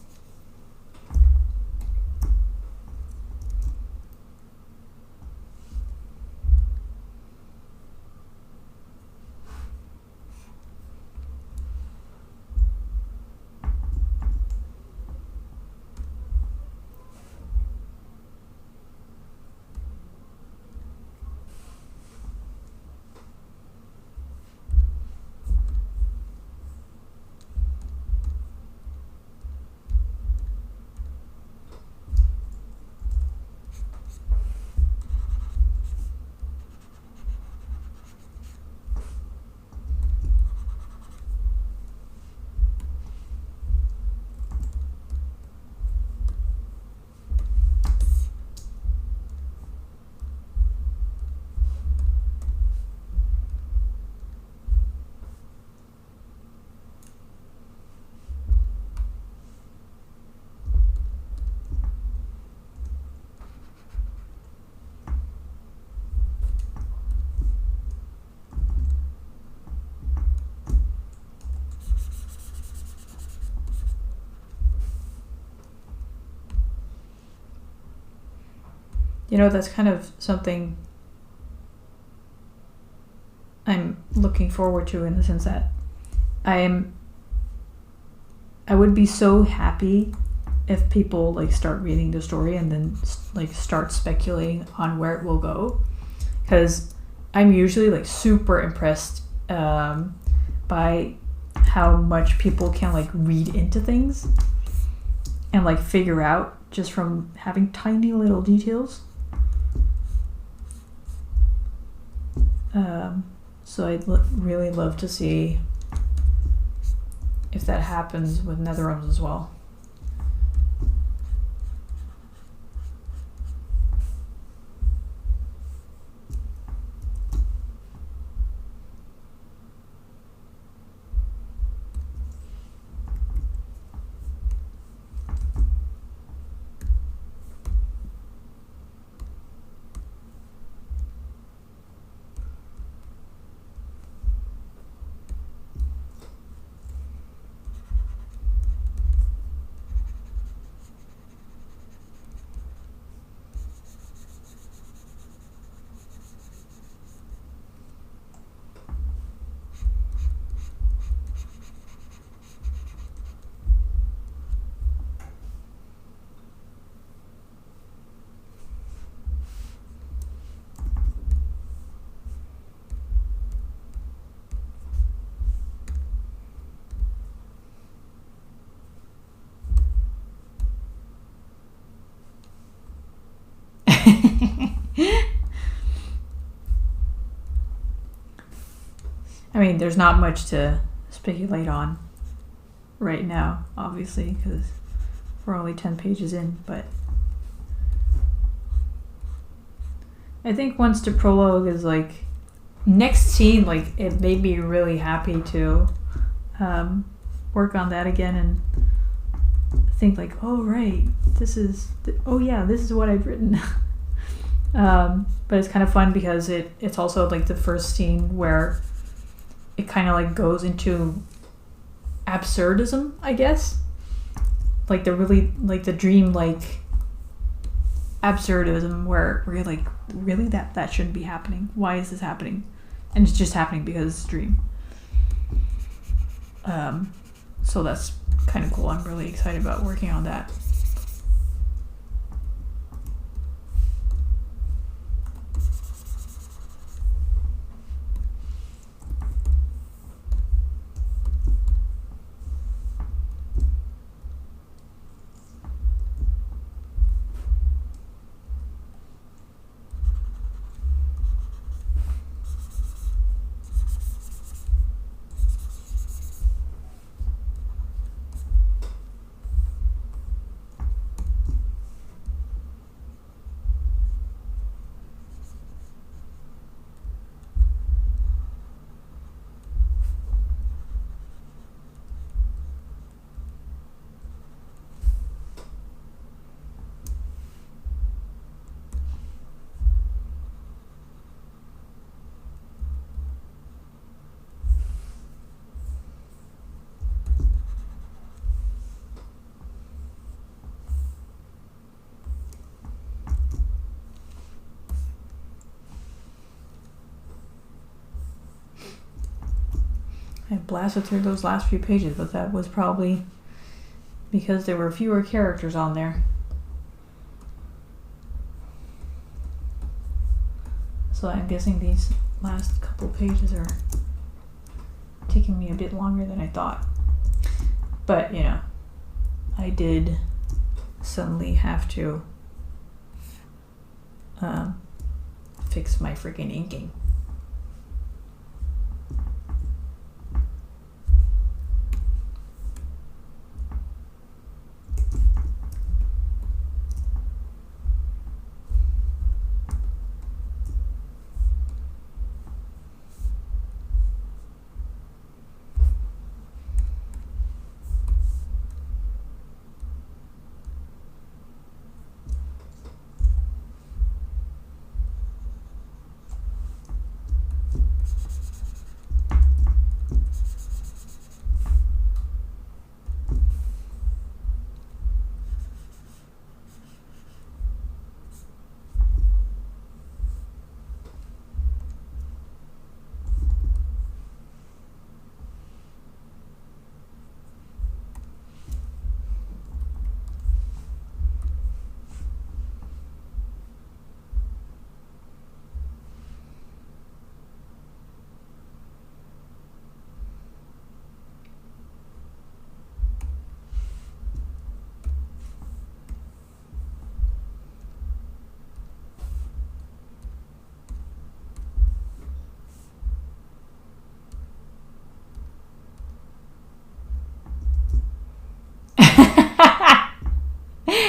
You know, that's kind of something I'm looking forward to, in the sense that I would be so happy if people like start reading the story and then like start speculating on where it will go, because I'm usually like super impressed by how much people can like read into things and like figure out just from having tiny little details. So I'd really love to see if that happens with Netherrealms as well. mean, there's not much to speculate on right now, obviously, because we're only 10 pages in, but I think once the prologue is like, next scene, like, it made me really happy to work on that again and think like, oh right, this is what I've written. But it's kind of fun because it's also like the first scene where it kind of like goes into absurdism, I guess, like the really like the dream like absurdism where you're like, really, that shouldn't be happening, why is this happening? And it's just happening because it's a dream. So that's kind of cool. I'm really excited about working on that. I blasted through those last few pages, but that was probably because there were fewer characters on there. So I'm guessing these last couple pages are taking me a bit longer than I thought. But, you know, I did suddenly have to fix my freaking inking.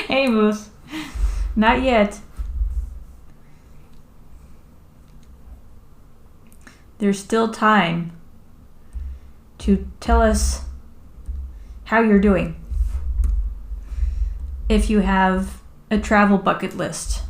Hey, Moose. Not yet. There's still time to tell us how you're doing. If you have a travel bucket list.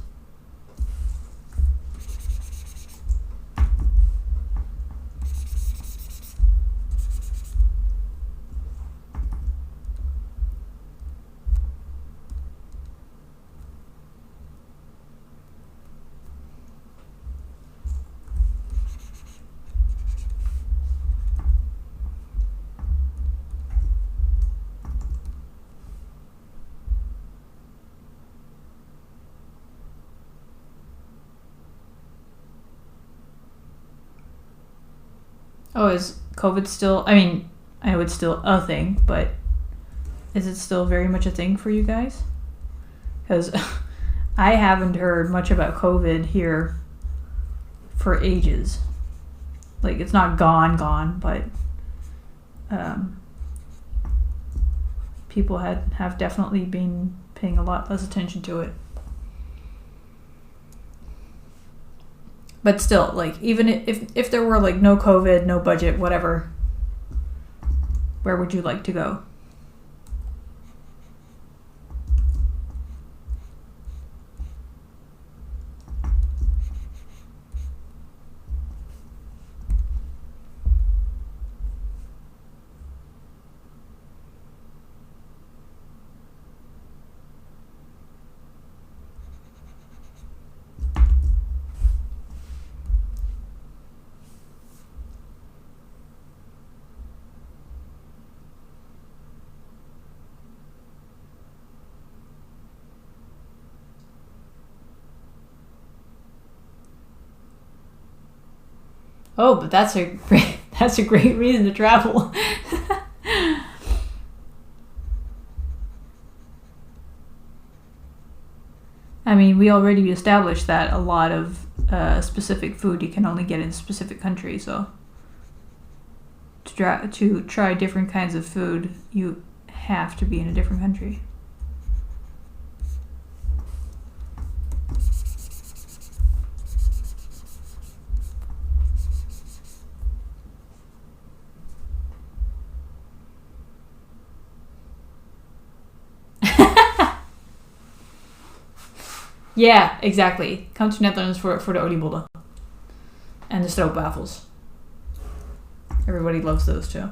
Oh, is COVID still, I mean, I know it's still a thing, but is it still very much a thing for you guys? Because I haven't heard much about COVID here for ages. Like, it's not gone, but people have definitely been paying a lot less attention to it. But still, like, even if there were, like, no COVID, no budget, whatever, where would you like to go? Oh, but that's a great reason to travel. I mean, we already established that a lot of specific food you can only get in specific countries. So to try different kinds of food, you have to be in a different country. Yeah, exactly. Come to Netherlands for the oliebollen and the stroopwafels. Everybody loves those too.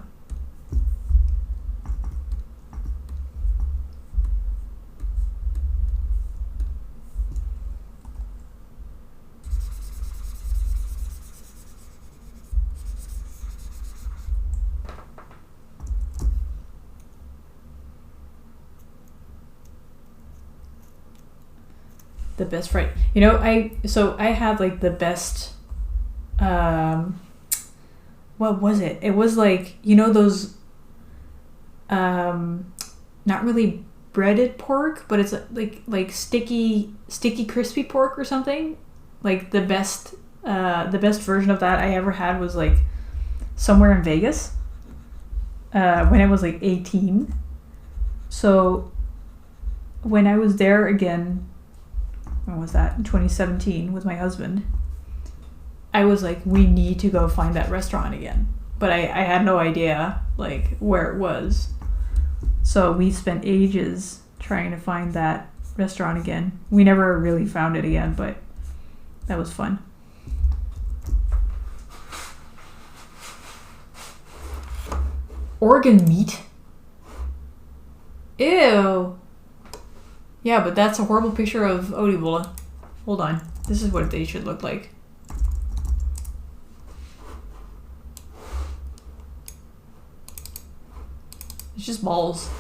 The best fright. You know, I had like the best. What was it? It was like, you know, those. Not really breaded pork, but it's like sticky crispy pork or something. Like the best version of that I ever had was like somewhere in Vegas. When I was like 18. So when I was there again, when was that? In 2017 with my husband. I was like, we need to go find that restaurant again. But I had no idea like where it was. So we spent ages trying to find that restaurant again. We never really found it again, but that was fun. Organ meat? Ew. Yeah, but that's a horrible picture of oliebollen. Hold on. This is what they should look like. It's just balls.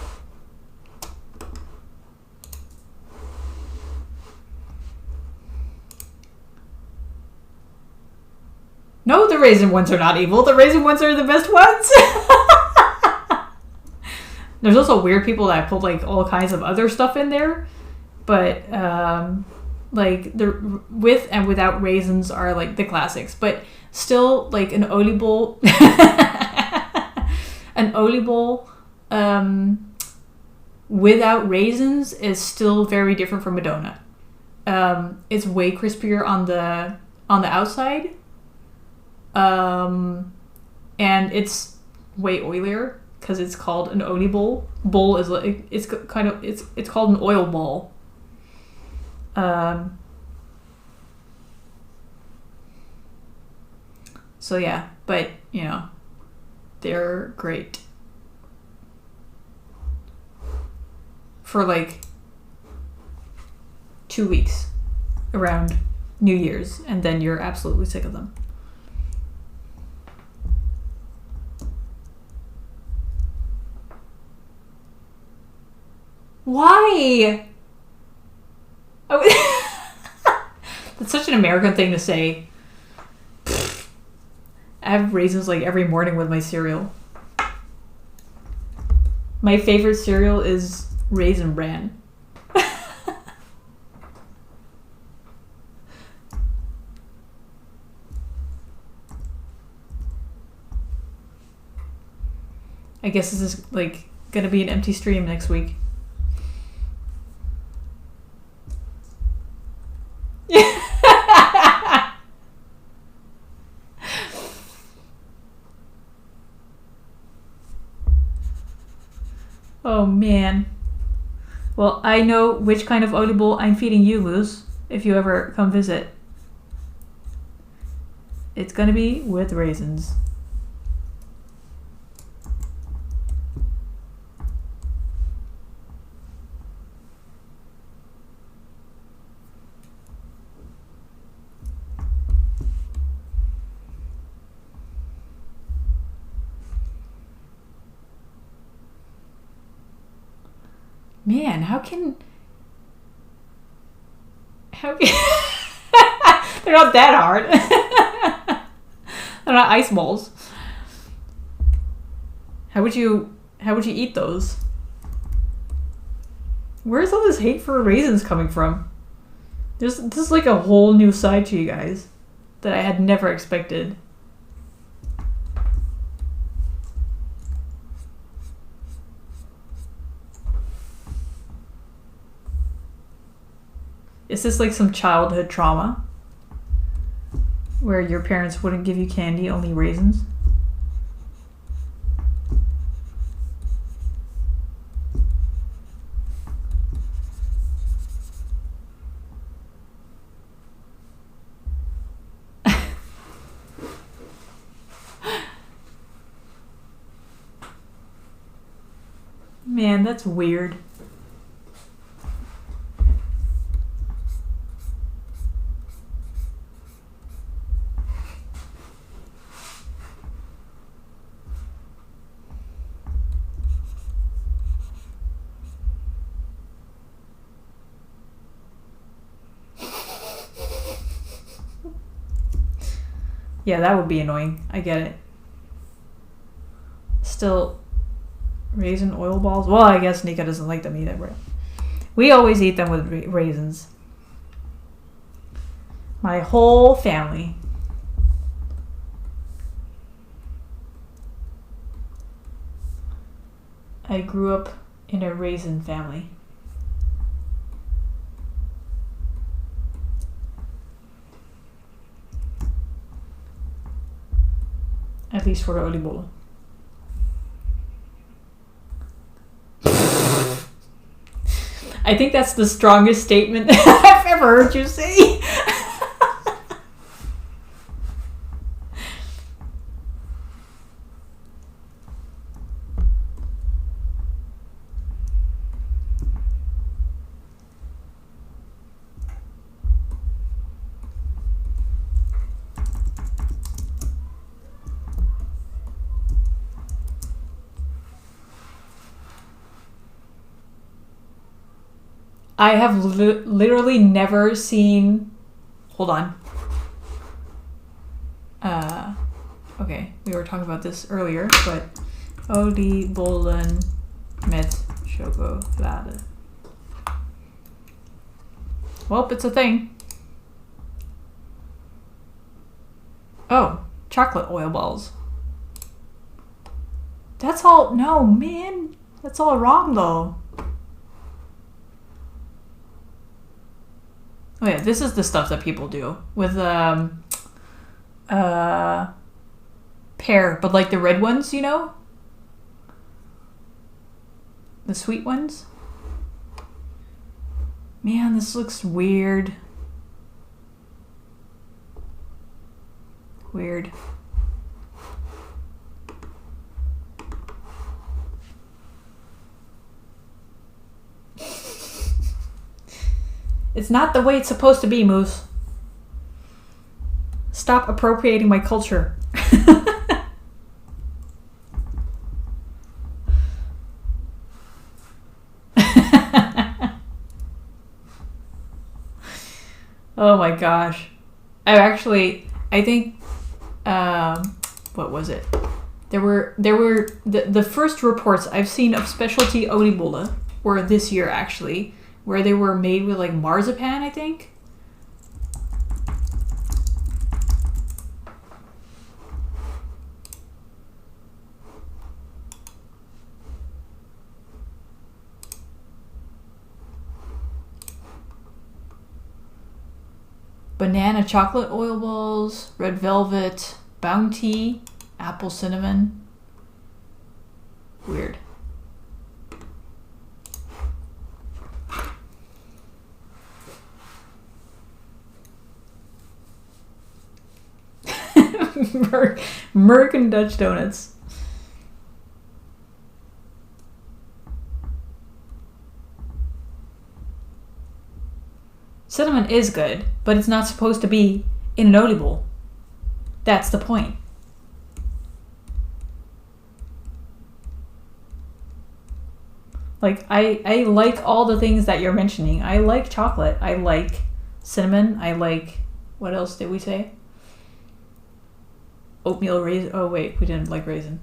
No, the raisin ones are not evil. The raisin ones are the best ones. There's also weird people that put like all kinds of other stuff in there. But like the with and without raisins are like the classics. But still, like an oliebol, an oliebol without raisins is still very different from a donut. It's way crispier on the outside, and it's way oilier because it's called an oliebol. Bowl is like it's kind of it's called an oil ball. So yeah, but you know, they're great for like 2 weeks around New Year's, and then you're absolutely sick of them. Why? Oh, that's such an American thing to say. I have raisins like every morning with my cereal. My favorite cereal is Raisin Bran. I guess this is like gonna be an empty stream next week. Oh man. Well, I know which kind of oliebol I'm feeding you, Luz, if you ever come visit. It's gonna be with raisins. Man, how can they're not that hard. They're not ice balls. How would you eat those? Where's all this hate for raisins coming from? This is like a whole new side to you guys that I had never expected. Is this like some childhood trauma? Where your parents wouldn't give you candy, only raisins? Man, that's weird. Yeah, that would be annoying. I get it. Still, raisin oil balls? Well, I guess Nika doesn't like them either. We always eat them with raisins. My whole family. I grew up in a raisin family. At least for the oliebollen. I think that's the strongest statement I've ever heard you say. I have literally never seen... Hold on. Okay, we were talking about this earlier, but... Oliebollen met chocolade. Well, it's a thing. Oh, chocolate oil balls. That's all... No, man. That's all wrong, though. Oh yeah, this is the stuff that people do with pear, but like the red ones, you know? The sweet ones. Man, this looks weird. Weird. It's not the way it's supposed to be, Moose. Stop appropriating my culture. Oh my gosh. I think, what was it? There were the first reports I've seen of specialty oliebollen were this year actually, where they were made with like marzipan, I think. banana chocolate oil balls, red velvet, bounty, apple cinnamon. Weird. American Dutch donuts. Cinnamon is good, but it's not supposed to be in an oatmeal bowl. That's the point. Like, I like all the things that you're mentioning. I like chocolate. I like cinnamon. I like... What else did we say? Oatmeal raisin. Oh, wait. We didn't like raisin.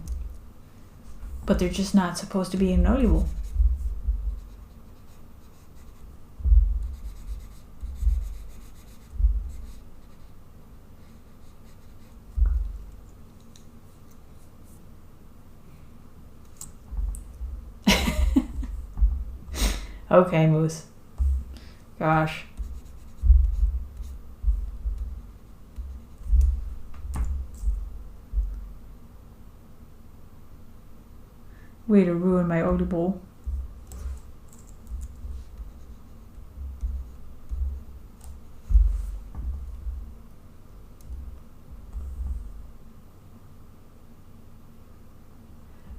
But they're just not supposed to be in an oatmeal bowl. Okay, Moose. Gosh. Way to ruin my oatmeal bowl.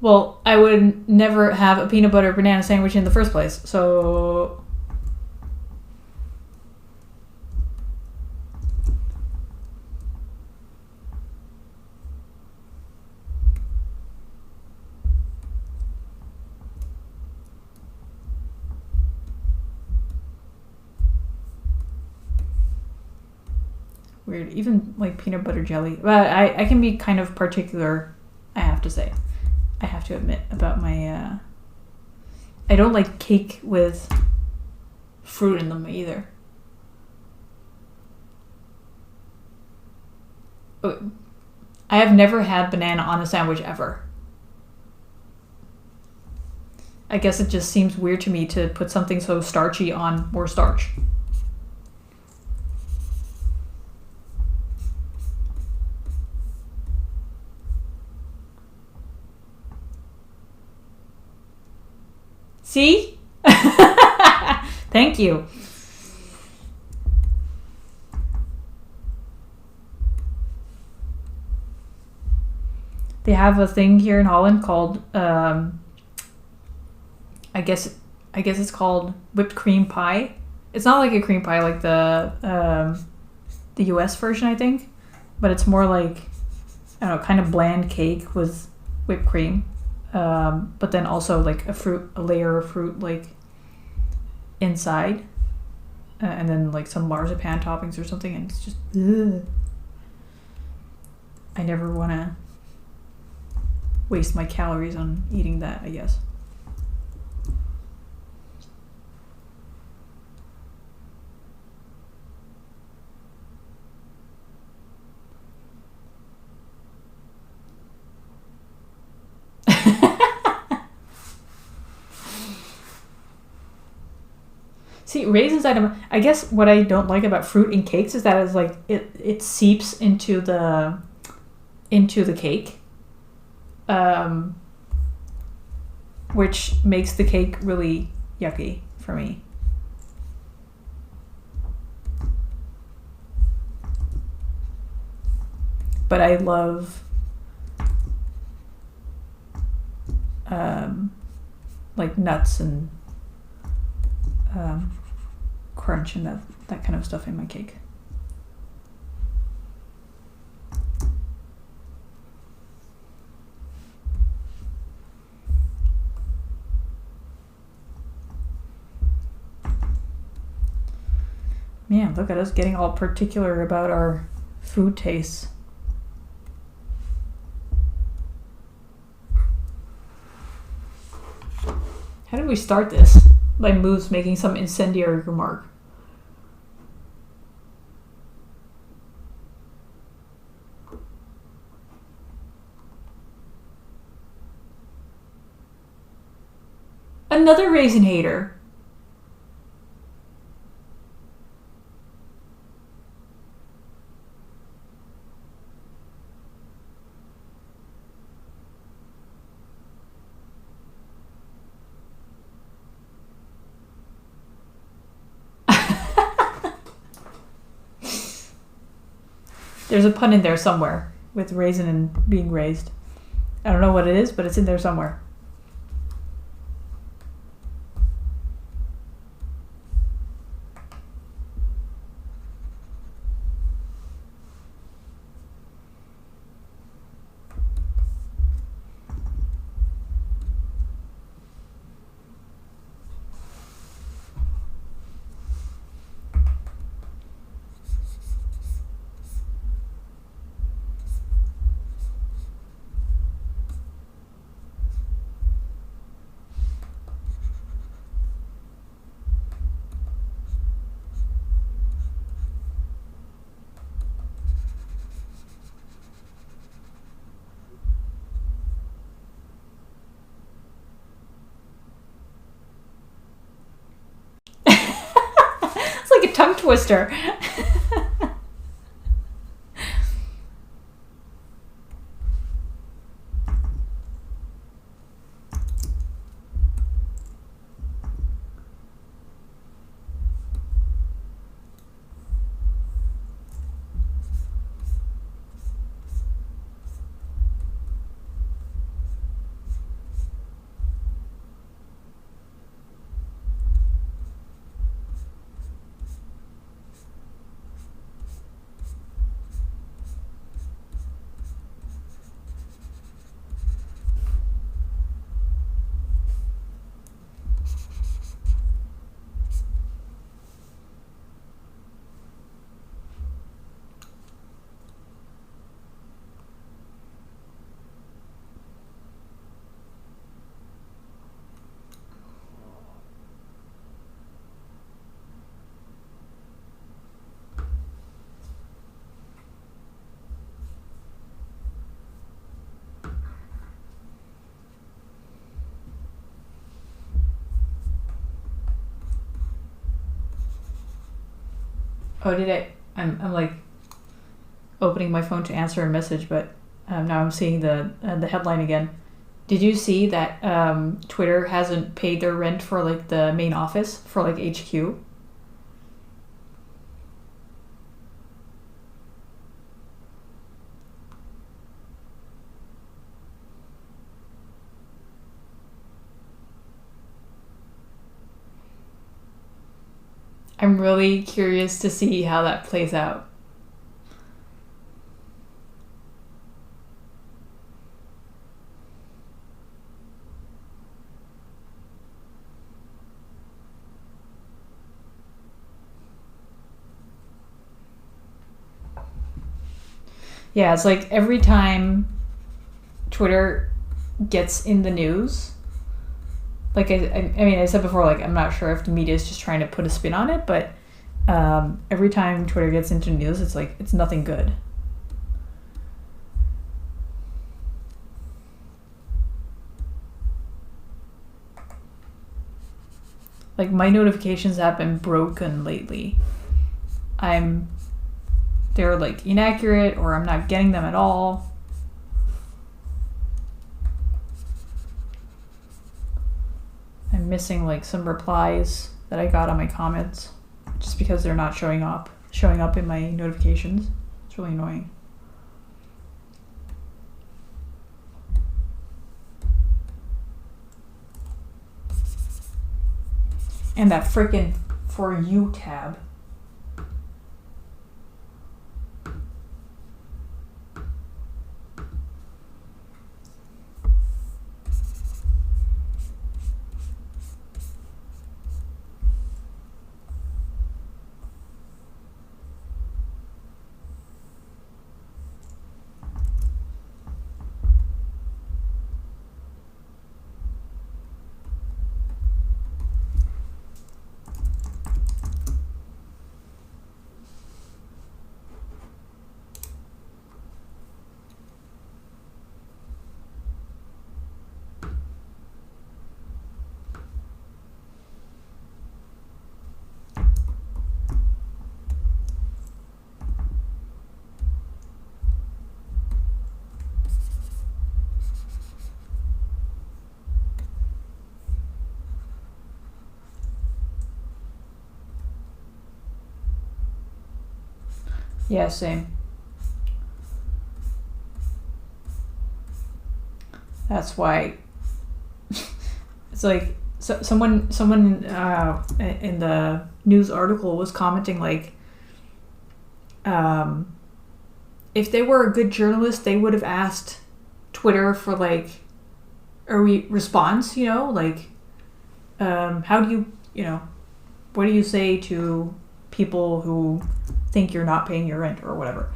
Well, I would never have a peanut butter banana sandwich in the first place, so... Weird. Even, like, peanut butter jelly. But I can be kind of particular, I have to say. I have to admit about my, I don't like cake with fruit in them either. I have never had banana on a sandwich ever. I guess it just seems weird to me to put something so starchy on more starch. See? Thank you. They have a thing here in Holland called, I guess it's called whipped cream pie. It's not like a cream pie like the US version, I think, but it's more like, I don't know, kind of bland cake with whipped cream. But then also like a layer of fruit like inside, and then like some marzipan toppings or something, and it's just ugh. I never want to waste my calories on eating that, I guess. See, raisins, I guess what I don't like about fruit in cakes is that it's like it seeps into the cake, which makes the cake really yucky for me. But I love like nuts and crunch and that kind of stuff in my cake. Man, look at us getting all particular about our food tastes. How did we start this? By Moose making some incendiary remark. Another raisin hater. There's a pun in there somewhere with raisin and being raised. I don't know what it is, but it's in there somewhere. It's like a tongue twister. Oh, did I? I'm like opening my phone to answer a message, but now I'm seeing the headline again. Did you see that Twitter hasn't paid their rent for like the main office for like HQ? I'm really curious to see how that plays out. Yeah, it's like every time Twitter gets in the news, like I mean, I said before, like I'm not sure if the media is just trying to put a spin on it, but every time Twitter gets into news, it's like it's nothing good. Like my notifications have been broken lately. They're like inaccurate, or I'm not getting them at all. I'm missing like some replies that I got on my comments just because they're not showing up in my notifications. It's really annoying. And that freaking For You tab. Yeah, same. That's why it's like someone in the news article was commenting like, if they were a good journalist, they would have asked Twitter for like a response, like, how do you, what do you say to people who think you're not paying your rent or whatever?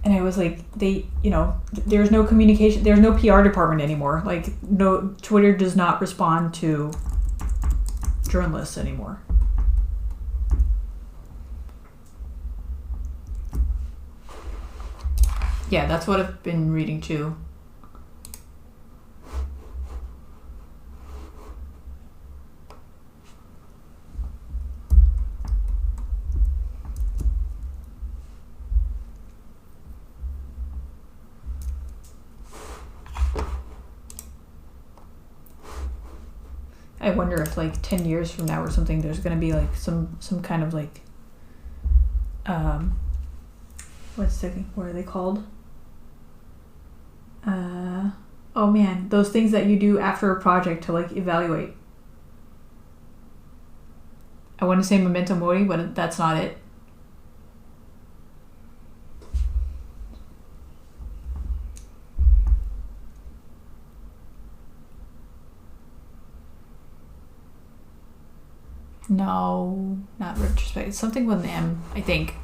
And I was like, there's no communication, there's no PR department anymore. Like, no, Twitter does not respond to journalists anymore. Yeah, that's what I've been reading too. I wonder if like 10 years from now or something, there's going to be like some kind of like, what are they called? Oh man, those things that you do after a project to like evaluate. I want to say memento mori, but that's not it. No, not retrospect. It's something with an M, I think.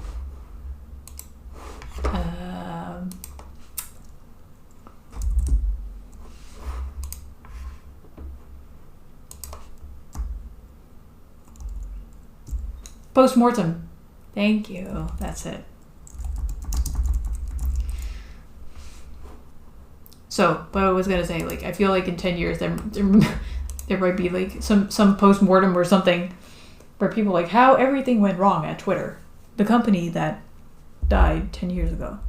Postmortem. Thank you. That's it. So, but I was gonna say, like, I feel like in 10 years there might be like some postmortem or something where people like how everything went wrong at Twitter, the company that died 10 years ago.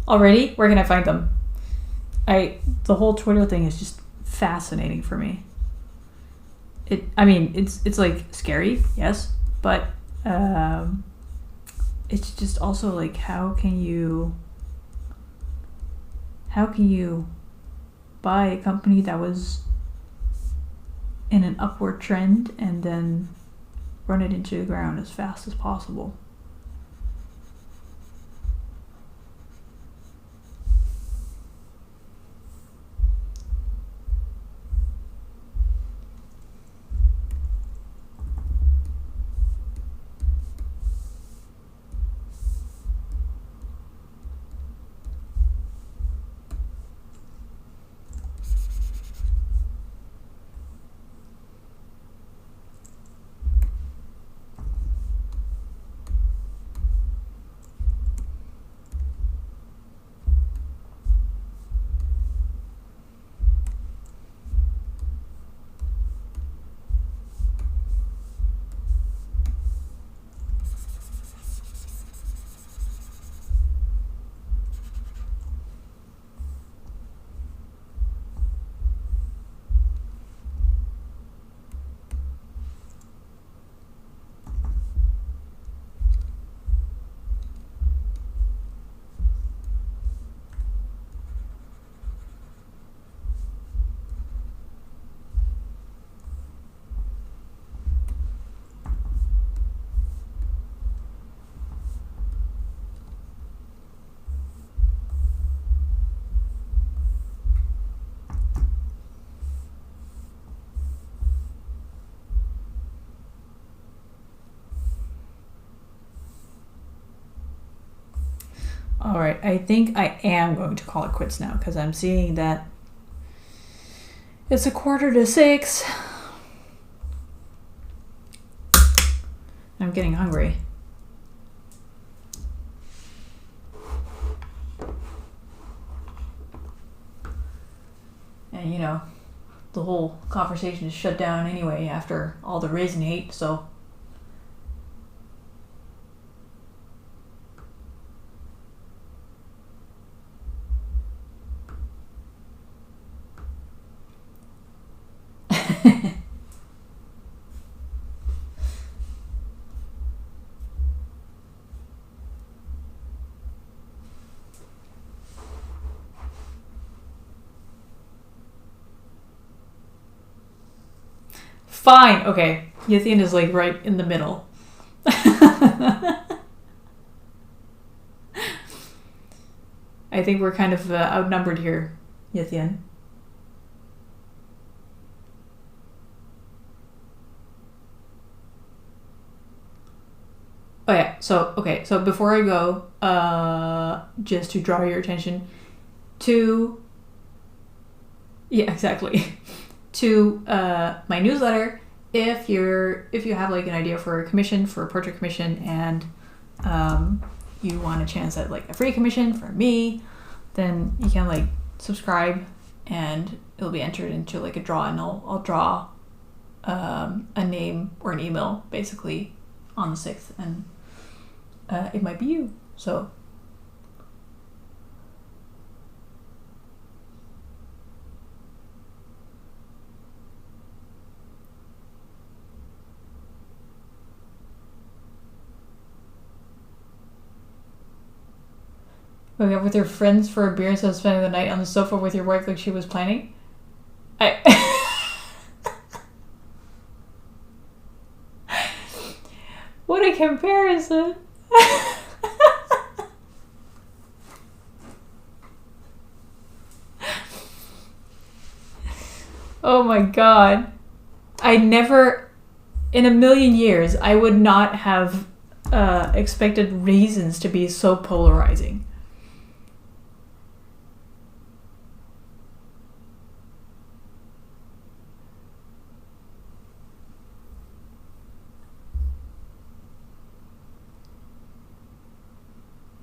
Already? Where can I find them? The whole Twitter thing is just fascinating for me. It's like scary, yes, but it's just also like how can you buy a company that was in an upward trend and then run it into the ground as fast as possible? All right, I think I am going to call it quits now because I'm seeing that it's 5:45. I'm getting hungry. And, the whole conversation is shut down anyway after all the raisin hate, so. Fine, okay. Yithian is like right in the middle. I think we're kind of outnumbered here, Yithian. Oh yeah, so before I go, just to draw your attention to, yeah, exactly, to my newsletter. If you have like an idea for a commission, for a portrait commission, and you want a chance at like a free commission for me, then you can like subscribe, and it'll be entered into like a draw, and I'll draw a name or an email basically on the 6th, and it might be you. So wake up with your friends for a beer instead of spending the night on the sofa with your wife like she was planning. What a comparison. Oh my god. I never, in a million years, I would not have expected reasons to be so polarizing.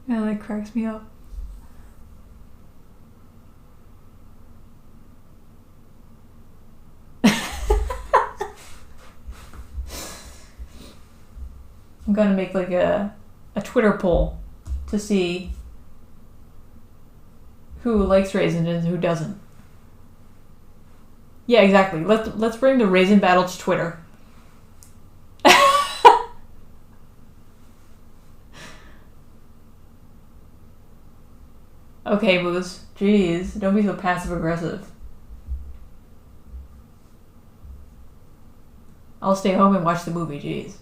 Yeah, that cracks me up. I'm gonna make like a Twitter poll to see who likes raisins and who doesn't. Yeah, exactly. Let's bring the raisin battle to Twitter. Okay, Moose. Jeez, don't be so passive aggressive. I'll stay home and watch the movie. Jeez.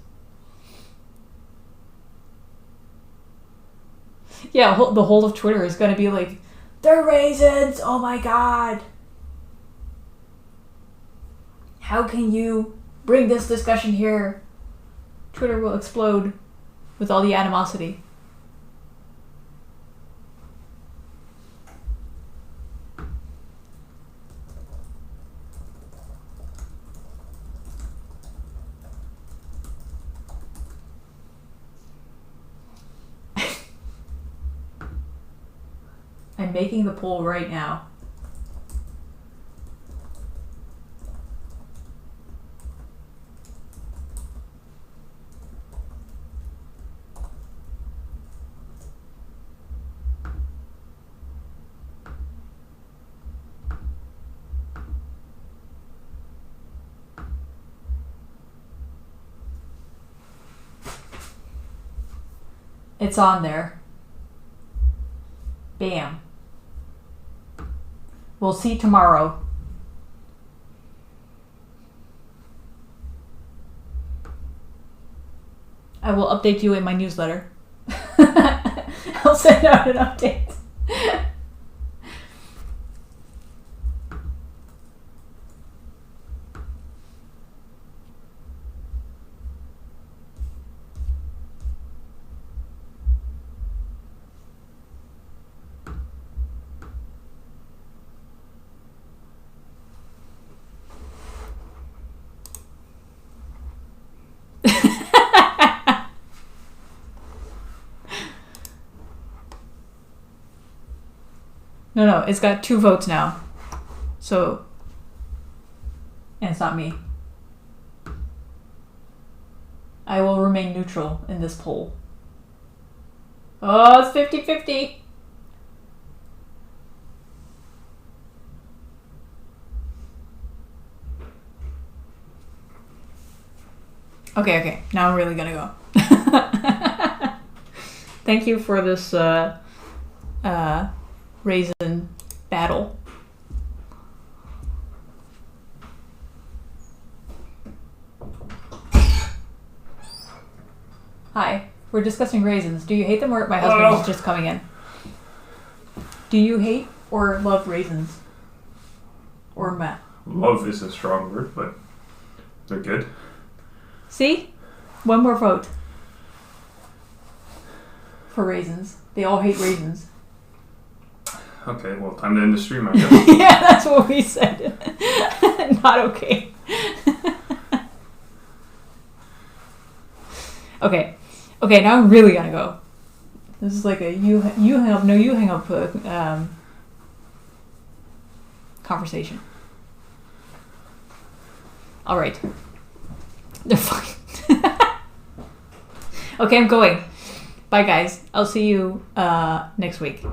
Yeah, the whole of Twitter is gonna be like, they're raisins! Oh my god! How can you bring this discussion here? Twitter will explode with all the animosity. I'm making the poll right now. It's on there. Bam. We'll see tomorrow. I will update you in my newsletter. I'll send out an update. No, it's got 2 votes now. So And it's not me. I will remain neutral in this poll. Oh, it's 50-50. Okay. Now I'm really gonna go. Thank you for this raisin battle. Hi, we're discussing raisins. Do you hate them, or my husband is just coming in? Do you hate or love raisins? Or Matt? Love is a strong word, but they're good. See? One more vote. For raisins. They all hate raisins. Okay, well, time to end the stream, I guess. Yeah, that's what we said. Not okay. Okay, now I'm really gonna go. This is like a you hang up conversation. All right. They're fine. Okay, I'm going. Bye, guys. I'll see you next week.